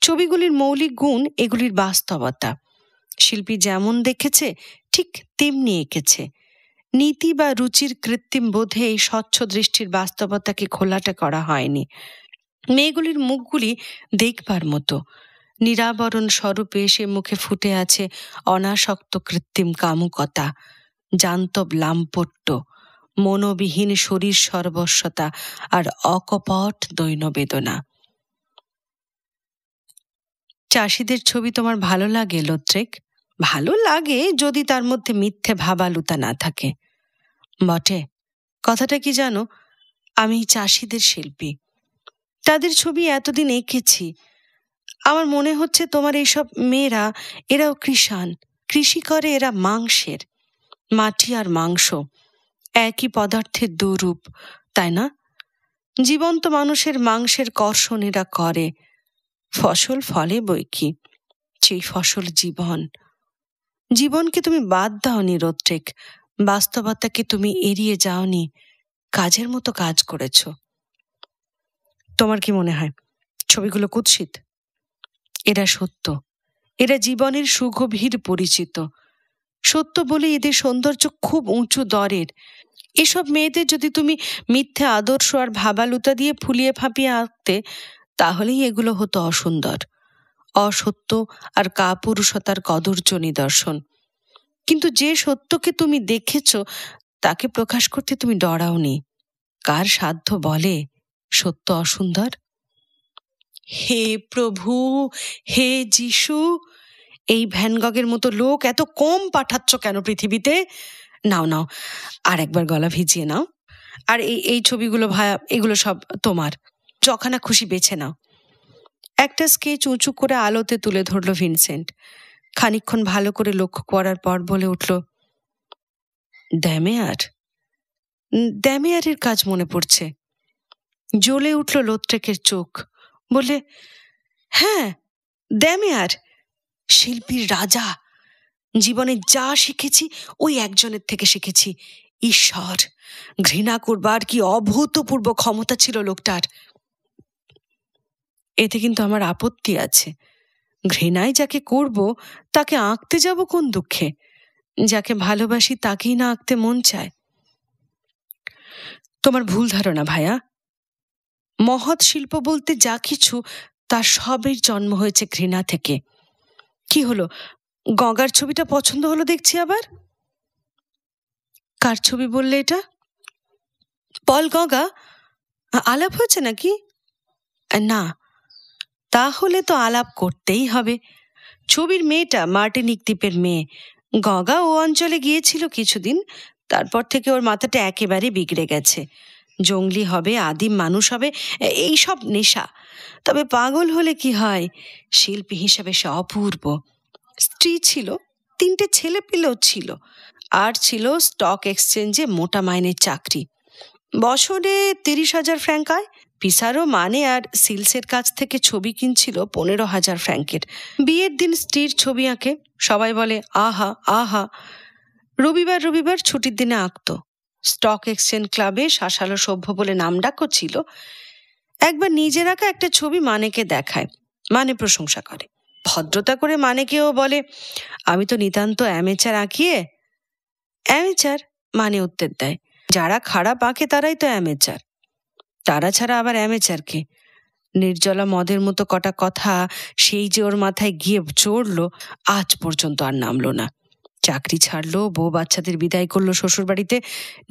ছবিগুলির মৌলিক গুণ এগুলির বাস্তবতা। শিল্পী যেমন দেখেছে ঠিক তেমনি এঁকেছে। নীতি বা রুচির কৃত্রিম বোধে এই স্বচ্ছ দৃষ্টির বাস্তবতাকে খোলাটে করা হয়নি। মেয়েগুলির মুখগুলি দেখবার মতো। নিরাবরণ স্বরূপে সে মুখে ফুটে আছে অনাসক্ত কৃত্রিম কামুকতা, জান্তব লাম্পট্য, মনোবিহীন শরীর সর্বস্বতা আর অকপট দৈন বেদনা। চাষিদের ছবি তোমার ভালো লাগে লোত্রেক? ভালো লাগে যদি তার মধ্যে মিথ্যে ভাবালুতা না থাকে। বটে, কথাটা কি জানো, আমি চাষিদের শিল্পী, তাদের ছবি এতদিন এঁকেছি। আমার মনে হচ্ছে তোমার এইসব মেয়েরা, এরাও কৃষাণ, কৃষি করে এরা মাংসের। মাটি আর মাংস একই পদার্থের দুরূপ, তাই না? জীবন্ত মানুষের মাংসের কর্ষণ এরা করে, ফসল ফলে বই কি, সেই ফসল জীবন। জীবনকে তুমি বাদ দাওনি লোত্রেক, বাস্তবতাকে তুমি এড়িয়ে যাওনি, কাজের মতো কাজ করেছ। তোমার কি মনে হয় ছবিগুলো কুৎসিত? এরা সত্য, এরা জীবনের সুগভীর পরিচিত। সত্য বলে এদের সৌন্দর্য খুব উঁচু দরের। এসব মেয়েদের যদি তুমি মিথ্যে আদর্শ আর ভাবালুতা দিয়ে ফুলিয়ে ফাঁপিয়ে আঁকতে, তাহলেই এগুলো হতো অসুন্দর, অসত্য আর কাপুরুষতার কদর্য নিদর্শন। কিন্তু যে সত্যকে তুমি দেখেছ তাকে প্রকাশ করতে তুমি ডরাওনি। কার সাধ্য বলে সত্য অসুন্দর? হে প্রভু, হে যিশু, এই ভ্যান গগের মতো লোক এত কম পাঠাচ্ছ কেন পৃথিবীতে? নাও নাও, আর একবার গলা ভিজিয়ে নাও। আর এই ছবিগুলো ভায়া, এগুলো সব তোমার, যখানা খুশি বেছে নাও। একটা স্কেচ উঁচু করে আলোতে তুলে ধরল ভিনসেন্ট। খানিকক্ষণ ভালো করে লক্ষ্য করার পর বলে উঠল, ড্যামেয়ার, ড্যামেয়ারের কাজ মনে পড়ছে। জ্বলে উঠল লোত্রেকের চোখ। বলে, হ্যাঁ, ড্যামেয়ার, শিল্পীর রাজা, জীবনে যা শিখেছি ওই একজনের থেকে শিখেছি। ঈশ্বর, ঘৃণা করবার কি অভূতপূর্ব ক্ষমতা ছিল লোকটার। এতে কিন্তু আমার আপত্তি আছে। ঘৃণায় যাকে করব তাকে আঁকতে যাব কোন দুঃখে? যাকে ভালোবাসি তাকেই না আঁকতে মন চায়। তোমার ভুল ধারণা ভাইয়া। মহৎ শিল্প বলতে যা কিছু তার সবের জন্ম হয়েছে ঘৃণা থেকে। কি হলো, গঙ্গার ছবিটা পছন্দ হলো দেখছি আবার? কার ছবি বললে এটা? পল গঙ্গা? আলাপ হয়েছে নাকি? না, তাহলে তো আলাপ করতেই হবে। ছবির মেয়েটা মার্টিনিক দ্বীপের মেয়ে। গঙ্গা ও অঞ্চলে গিয়েছিল কিছুদিন, তারপর থেকে ওর মাথাটা একেবারে বিগড়ে গেছে। জঙ্গলি হবে, আদিম মানুষ হবে, এই সব নেশা। তবে পাগল হলে কি হয়, শিল্পী হিসাবে সে অপূর্ব। স্ত্রী ছিল, 3টে ছেলে পেলেও ছিল, আর ছিল স্টক এক্সচেঞ্জে মোটা মাইনের চাকরি। বছরে 30,000 ফ্র্যাঙ্ক আয়। পিসারো মানে আর সিলসের কাছ থেকে ছবি কিনছিল 15,000 ফ্র্যাঙ্কের। বিয়ের দিন স্ত্রীর ছবি আঁকে, সবাই বলে আহা আহা। রবিবার রবিবার ছুটির দিনে আঁকত। স্টক এক্সচেঞ্জ ক্লাবে শাসালো সভ্য বলে নামডাকও ছিল। একবার নিজের আঁকা একটা ছবি মানেকে দেখায়, মানে প্রশংসা করে। ভদ্রতা করে মানেকেও বলে, আমি তো নিতান্ত অ্যামেচার আঁকিয়ে। অ্যামেচার মানে উত্তর দেয়, যারা খারাপ আঁকে তারাই তো অ্যামেচার। তারা ছাড়া আবার অ্যামেচারকে? নির্জলা মদের মতো কটা কথা সেই যে ওর মাথায় গিয়ে চড়ল, আজ পর্যন্ত আর নামলো না। চাকরি ছাড়লো, বউ বাচ্চাদের বিদায় করলো শ্বশুর বাড়িতে,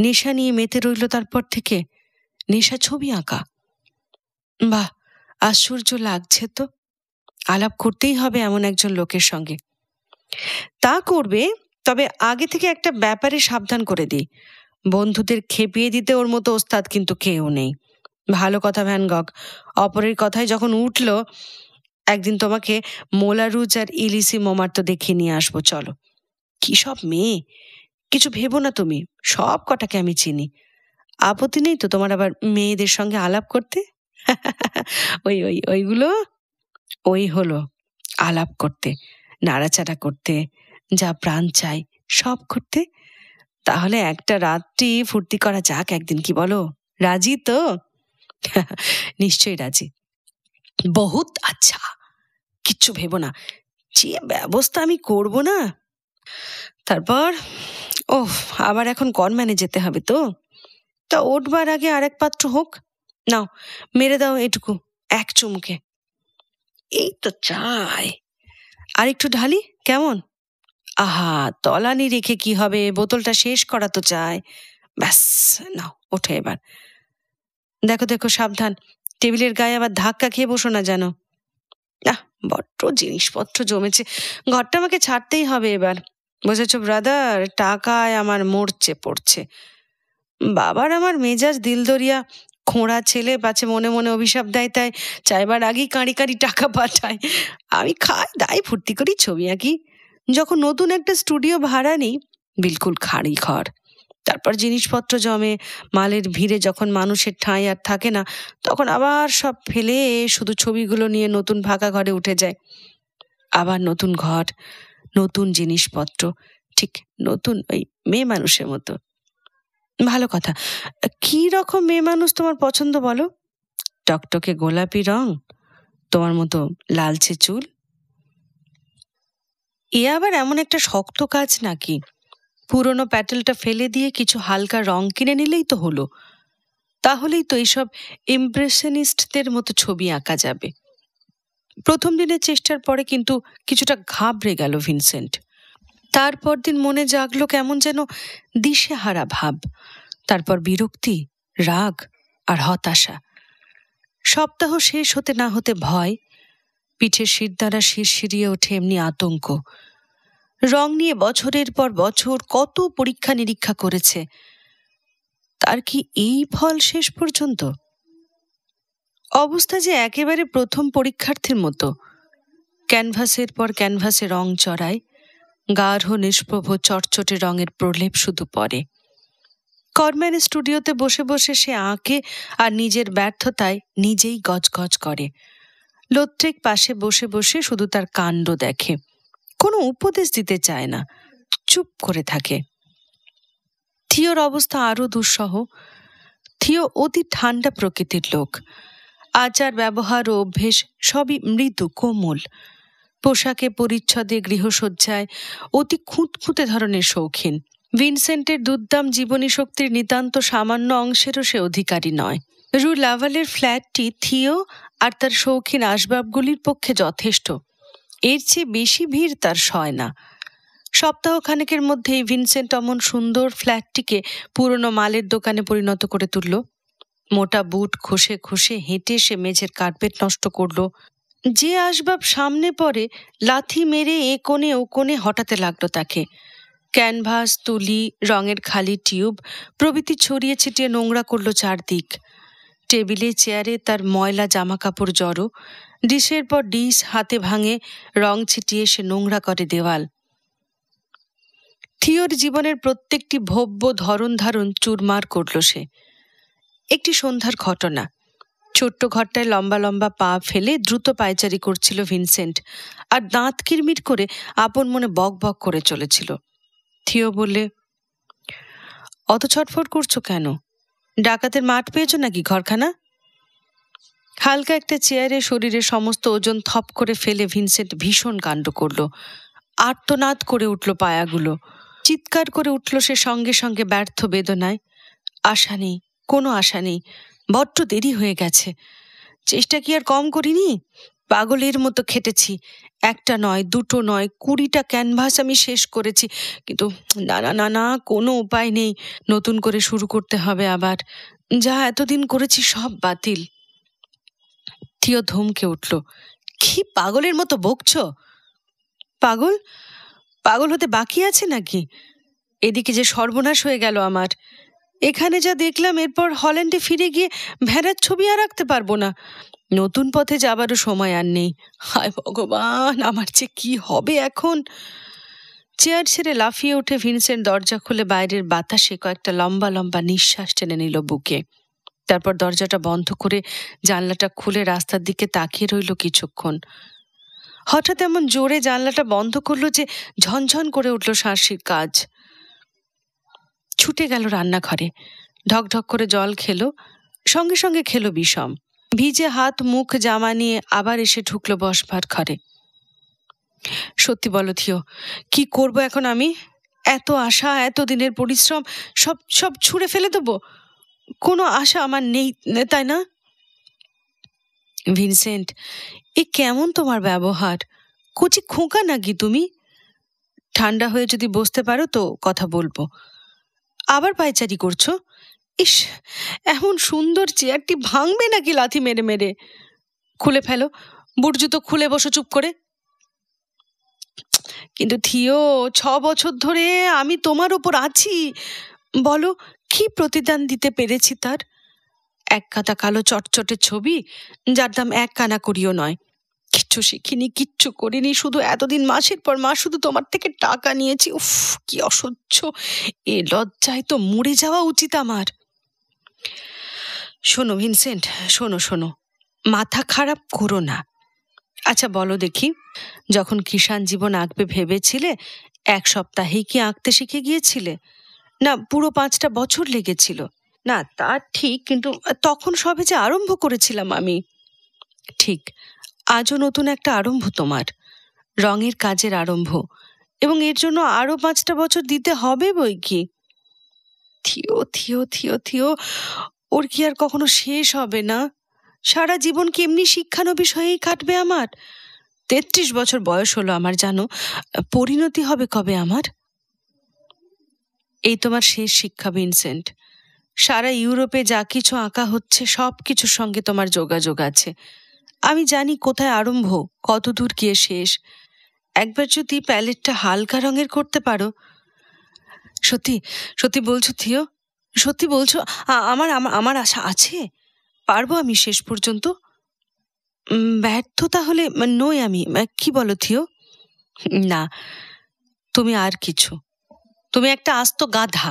নেশা নিয়ে মেতে রইল তারপর থেকে। নেশা ছবি আঁকা। বাহ, আশ্চর্য লাগছে তো। আলাপ করতেই হবে এমন একজন লোকের সঙ্গে। তা করবে, তবে আগে থেকে একটা ব্যাপারে সাবধান করে দিই। বন্ধুদের খেপিয়ে দিতে ওর মতো ওস্তাদ কিন্তু কেউ নেই। ভালো কথা ভ্যান গগ, অপরের কথায় যখন উঠল, একদিন তোমাকে মোলারুজ আর ইলিসি মোমার্তো দেখিয়ে নিয়ে আসবো, চলো। কি সব মেয়ে, কিছু ভেবো না তুমি, সব কটাকে আমি চিনি। আপত্তি নেই তো তোমার আবার মেয়েদের সঙ্গে আলাপ করতে? ওই ওই ওইগুলো ওই হলো আলাপ করতে, নাড়াচাড়া করতে, যা প্রাণ চাই সব করতে। তাহলে একটা রাত্রি ফুর্তি করা যাক একদিন, কি বলো? রাজি তো? নিশ্চয়ই রাজি। বহুত আচ্ছা, কিচ্ছু ভেবো না, যে ব্যবস্থা আমি করব না। তারপর আবার এখন কনম্যানে যেতে হবে তো। তা ওঠবার আগে আরেক পাত্র হোক। নাও, মেরে দাও এটুকু, এক চুমুকে। এই তো চাই, আর একটু ঢালি কেমন? আহা, তলানি রেখে কি হবে, বোতলটা শেষ করা তো চাই। ব্যাস, নাও ওঠে এবার। দেখো দেখো, সাবধান, টেবিলের গায়ে আবার ধাক্কা খেয়ে বসো না যেন। বড্ড জিনিসপত্র জমেছে, ঘরটা আমাকে ছাড়তেই হবে এবার, বুঝেছো ব্রাদার? টাকায় আমার মরচে পড়ছে। বাবার আমার মেজাজ দিলদরিয়া, খোঁড়া ছেলে, পাছে মনে মনে অভিশাপ দেয়, তাই চাইবার আগেই কাঁড়ি কাঁড়ি টাকা পাঠায়। আমি খাই দায় ফুর্তি করি, ছবি আঁকি। যখন নতুন একটা স্টুডিও ভাড়া নিই, বিলকুল খাড়ি ঘর। তারপর জিনিসপত্র জমে, মালের ভিড়ে যখন মানুষের ঠাঁই আর থাকে না, তখন আবার সব ফেলে শুধু ছবিগুলো নিয়ে নতুন ফাঁকা ঘরে উঠে যায়। আবার নতুন ঘর, নতুন জিনিসপত্র, ঠিক নতুন ওই মেয়ে মানুষের মতো। ভালো কথা, কি রকম মেয়ে মানুষ তোমার পছন্দ বলো? টকটকে গোলাপি রং, তোমার মতো লালচে চুল? এ আবার এমন একটা শক্ত কাজ নাকি? পুরনো প্যাটেলটা ফেলে দিয়ে কিছু হালকা রং কিনে নিলেই তো হলো। তাহলেই তো এইসব ইমপ্রেশনিস্টদের মতো ছবি আঁকা যাবে। প্রথম দিনের চেষ্টার পরে কিন্তু কিছুটা ঘাবড়ে গেল ভিনসেন্ট। তারপর দিন মনে জাগলো কেমন যেন দিশেহারা ভাব, তারপর বিরক্তি, রাগ আর হতাশা। সপ্তাহ শেষ হতে না হতে ভয়, পিঠের শিরদাঁড়া শিরশিরিয়ে ওঠে এমনি আতঙ্ক। রং নিয়ে বছরের পর বছর কত পরীক্ষা নিরীক্ষা করেছে, তার কি এই ফল শেষ পর্যন্ত? অবস্থা যে একেবারে প্রথম পরীক্ষার্থীর মতো। ক্যানভাসের পর ক্যানভাসে রং চড়ায়, গাঢ় নিষ্প্রভ চটচটে রঙের প্রলেপ শুধু পড়ে। কর্ম্যান স্টুডিওতে বসে বসে সে আঁকে আর নিজের ব্যর্থতায় নিজেই গজগজ করে। লোত্রেক পাশে বসে বসে শুধু তার কাণ্ড দেখে। কোনো উপদেশ দিতে চায় না, চুপ করে থাকে। থিওর অবস্থা আরো দুঃসহ। থিও অতি ঠান্ডা প্রকৃতির লোক। আচার ব্যবহার ও অভ্যেস সবই মৃদু কোমল। পোশাকে পরিচ্ছদে গৃহসজ্জায় অতি খুঁতখুঁতে ধরনের শৌখিন। ভিনসেন্টের দুর্দাম জীবনী শক্তির নিতান্ত সামান্য অংশেরও সে অধিকারী নয়। রু লাভালের ফ্ল্যাটটি থিও আর তার শৌখিন আসবাবগুলির পক্ষে যথেষ্ট। এর চেয়ে বেশি ভিড় তার সয় না। সপ্তাহখানেকের মধ্যেই ভিনসেন্ট অমন সুন্দর ফ্ল্যাটটিকে পুরনো মালের দোকানে পরিণত করে তুলল। মোটা বুট খসে খসে হেঁটে সে মেঝের কার্পেট নষ্ট করল। যে আসবাব সামনে পড়ে লাথি মেরে এ কোণে ও কোণে হটাতে লাগলো তাকে। ক্যানভাস, তুলি, রঙের খালি টিউব প্রভৃতি ছড়িয়ে ছিটিয়ে নোংরা করলো চারদিক। টেবিলে চেয়ারে তার ময়লা জামা কাপড় জড়ো। ডিশের পর ডিশ হাতে ভাঙে রং ছিটিয়ে সে নোংরা করে দেওয়াল। থিওর জীবনের প্রত্যেকটি ভব্য ধরন ধারণ চুরমার করল সে। একটি সন্ধ্যার ঘটনা। ছোট্ট ঘরটায় লম্বা লম্বা পা ফেলে দ্রুত পায়চারি করছিল ভিনসেন্ট, আর দাঁত কিরমির করে আপন মনে বক বক করে চলেছিল। থিও বললে, অত ছটফট করছো কেন? ডাকাতের মাঠ পেয়েছো নাকি ঘরখানা? হালকা একটা চেয়ারে শরীরের সমস্ত ওজন থপ করে ফেলে ভিনসেন্ট ভীষণ কাণ্ড করল। আর্তনাদ করে উঠল পায়াগুলো। চিৎকার করে উঠল সে সঙ্গে সঙ্গে ব্যর্থ বেদনায়। আশা নেই, কোনো আশা নেই। বড্ড দেরি হয়ে গেছে। চেষ্টা কি আর কম করিনি? পাগলের মতো খেটেছি। একটা নয়, দুটো নয়, 20টা ক্যানভাস আমি শেষ করেছি। কিন্তু না না না না, কোনো উপায় নেই। নতুন করে শুরু করতে হবে আবার। যা এতদিন করেছি সব বাতিল। থিও ধমকে উঠল, কি পাগলের মতো বকছ? পাগল? পাগল হতে বাকি আছে নাকি? এদিকে যে সর্বনাশ হয়ে গেল আমার। এখানে যা দেখলাম, এরপর হল্যান্ডে ফিরে গিয়ে ভেড়ার ছবি আর রাখতে পারবো না। নতুন পথে যাবারও সময় আর নেই। হায় ভগবান, আমার যে কি হবে এখন? চেয়ার ছেড়ে লাফিয়ে উঠে ভিনসেন্ট দরজা খুলে বাইরের বাতাসে কয়েকটা লম্বা লম্বা নিঃশ্বাস টেনে নিল বুকে। তারপর দরজাটা বন্ধ করে জানলাটা খুলে রাস্তার দিকে তাকিয়ে রইল কিছুক্ষণ। হঠাৎ এমন জোরে জানলাটা বন্ধ করলো যে ঝনঝন করে উঠল শাঁসির কাজ। ছুটে গেল রান্নাঘরে, ঢকঢক করে জল খেলো, সঙ্গে সঙ্গে খেলো বিষম। ভিজে হাত মুখ জামা নিয়ে আবার এসে ঢুকলো বসবার ঘরে। সত্যি বলো থিও, কি করব এখন আমি? এত আশা, এত দিনের পরিশ্রম সব সব ছুঁড়ে ফেলে দেবো? কোনো আশা আমার নেই, তাই না? ভিনসেন্ট, এ কেমন তোমার ব্যবহার? কচি খোকা নাকি তুমি? ঠান্ডা হয়ে যদি বসতে পারো তো কথা বলবো। আবার পায়চারি করছো? ইস, এমন সুন্দর চেয়ারটি ভাঙবে নাকি লাথি মেরে মেরে? খুলে ফেলো, বুট জুতো খুলে বসো চুপ করে। কিন্তু থিও, 6 বছর ধরে আমি তোমার ওপর আছি। বলো, কি প্রতিদান দিতে পেরেছি তার? এক কাতা কালো চটচটে ছবি, যার দাম 1 কানা করিও নয়। কিচ্ছু শিখিনি, কিচ্ছু করিনি, শুধু এতদিন মাসের পর মাস শুধু তোমার থেকে টাকা নিয়েছি। উফ, কি অসহ্য! এ লজ্জায় তো মরে যাওয়া উচিত আমার। শোনো ভিনসেন্ট, শোনো শোনো, মাথা খারাপ করো না। আচ্ছা বলো দেখি, যখন কিষাণ জীবন আঁকবে ভেবেছিলে, 1 সপ্তাহেই কি আঁকতে শিখে গিয়েছিলে? না পুরো 5টা বছর লেগেছিল? না তা ঠিক, কিন্তু তখন সবে যে আরম্ভ করেছিলাম আমি। ঠিক, আজও নতুন একটা আরম্ভ তোমার, রঙের কাজের আরম্ভ, এবং এর জন্য আরো 5টা বছর দিতে হবে বই কি। থিও থিও থিও থিও, ওর কি আর কখনো শেষ হবে না? সারা জীবন কি এমনি শিক্ষানবিশ হয়েই কাটবে আমার? 33 বছর বয়স হলো আমার, জানো। পরিণতি হবে কবে আমার? এই তোমার শেষ শিক্ষা ভিনসেন্ট। সারা ইউরোপে যা কিছু আঁকা হচ্ছে সব কিছুর সঙ্গে তোমার যোগাযোগ আছে। আমি জানি কোথায় আরম্ভ, কত দূর গিয়ে শেষ। একবার যদি প্যালেটটা হালকা রঙের করতে পারো। সত্যি সত্যি বলছো থিও? সত্যি বলছো? আমার আমার আশা আছে, পারবো আমি শেষ পর্যন্ত। ব্যর্থ তাহলে নই আমি, কি বলো থিও? না, তুমি আর কিছু। তুমি একটা আস্ত গাধা।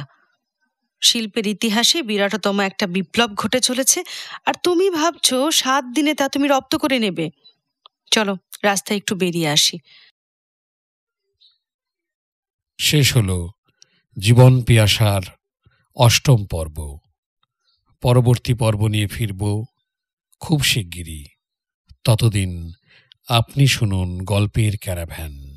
শিল্পের ইতিহাসে বিরাটতম একটা বিপ্লব ঘটে চলেছে, আর তুমি ভাবছো 7 দিনে তা তুমি রপ্ত করে নেবে। চলো রাস্তায় একটু বেরিয়ে আসি। শেষ হল জীবন পিয়াসার ৮ম পর্ব। পরবর্তী পর্ব নিয়ে ফিরব খুব শিগগিরই। ততদিন আপনি শুনুন গল্পের ক্যারাভ্যান।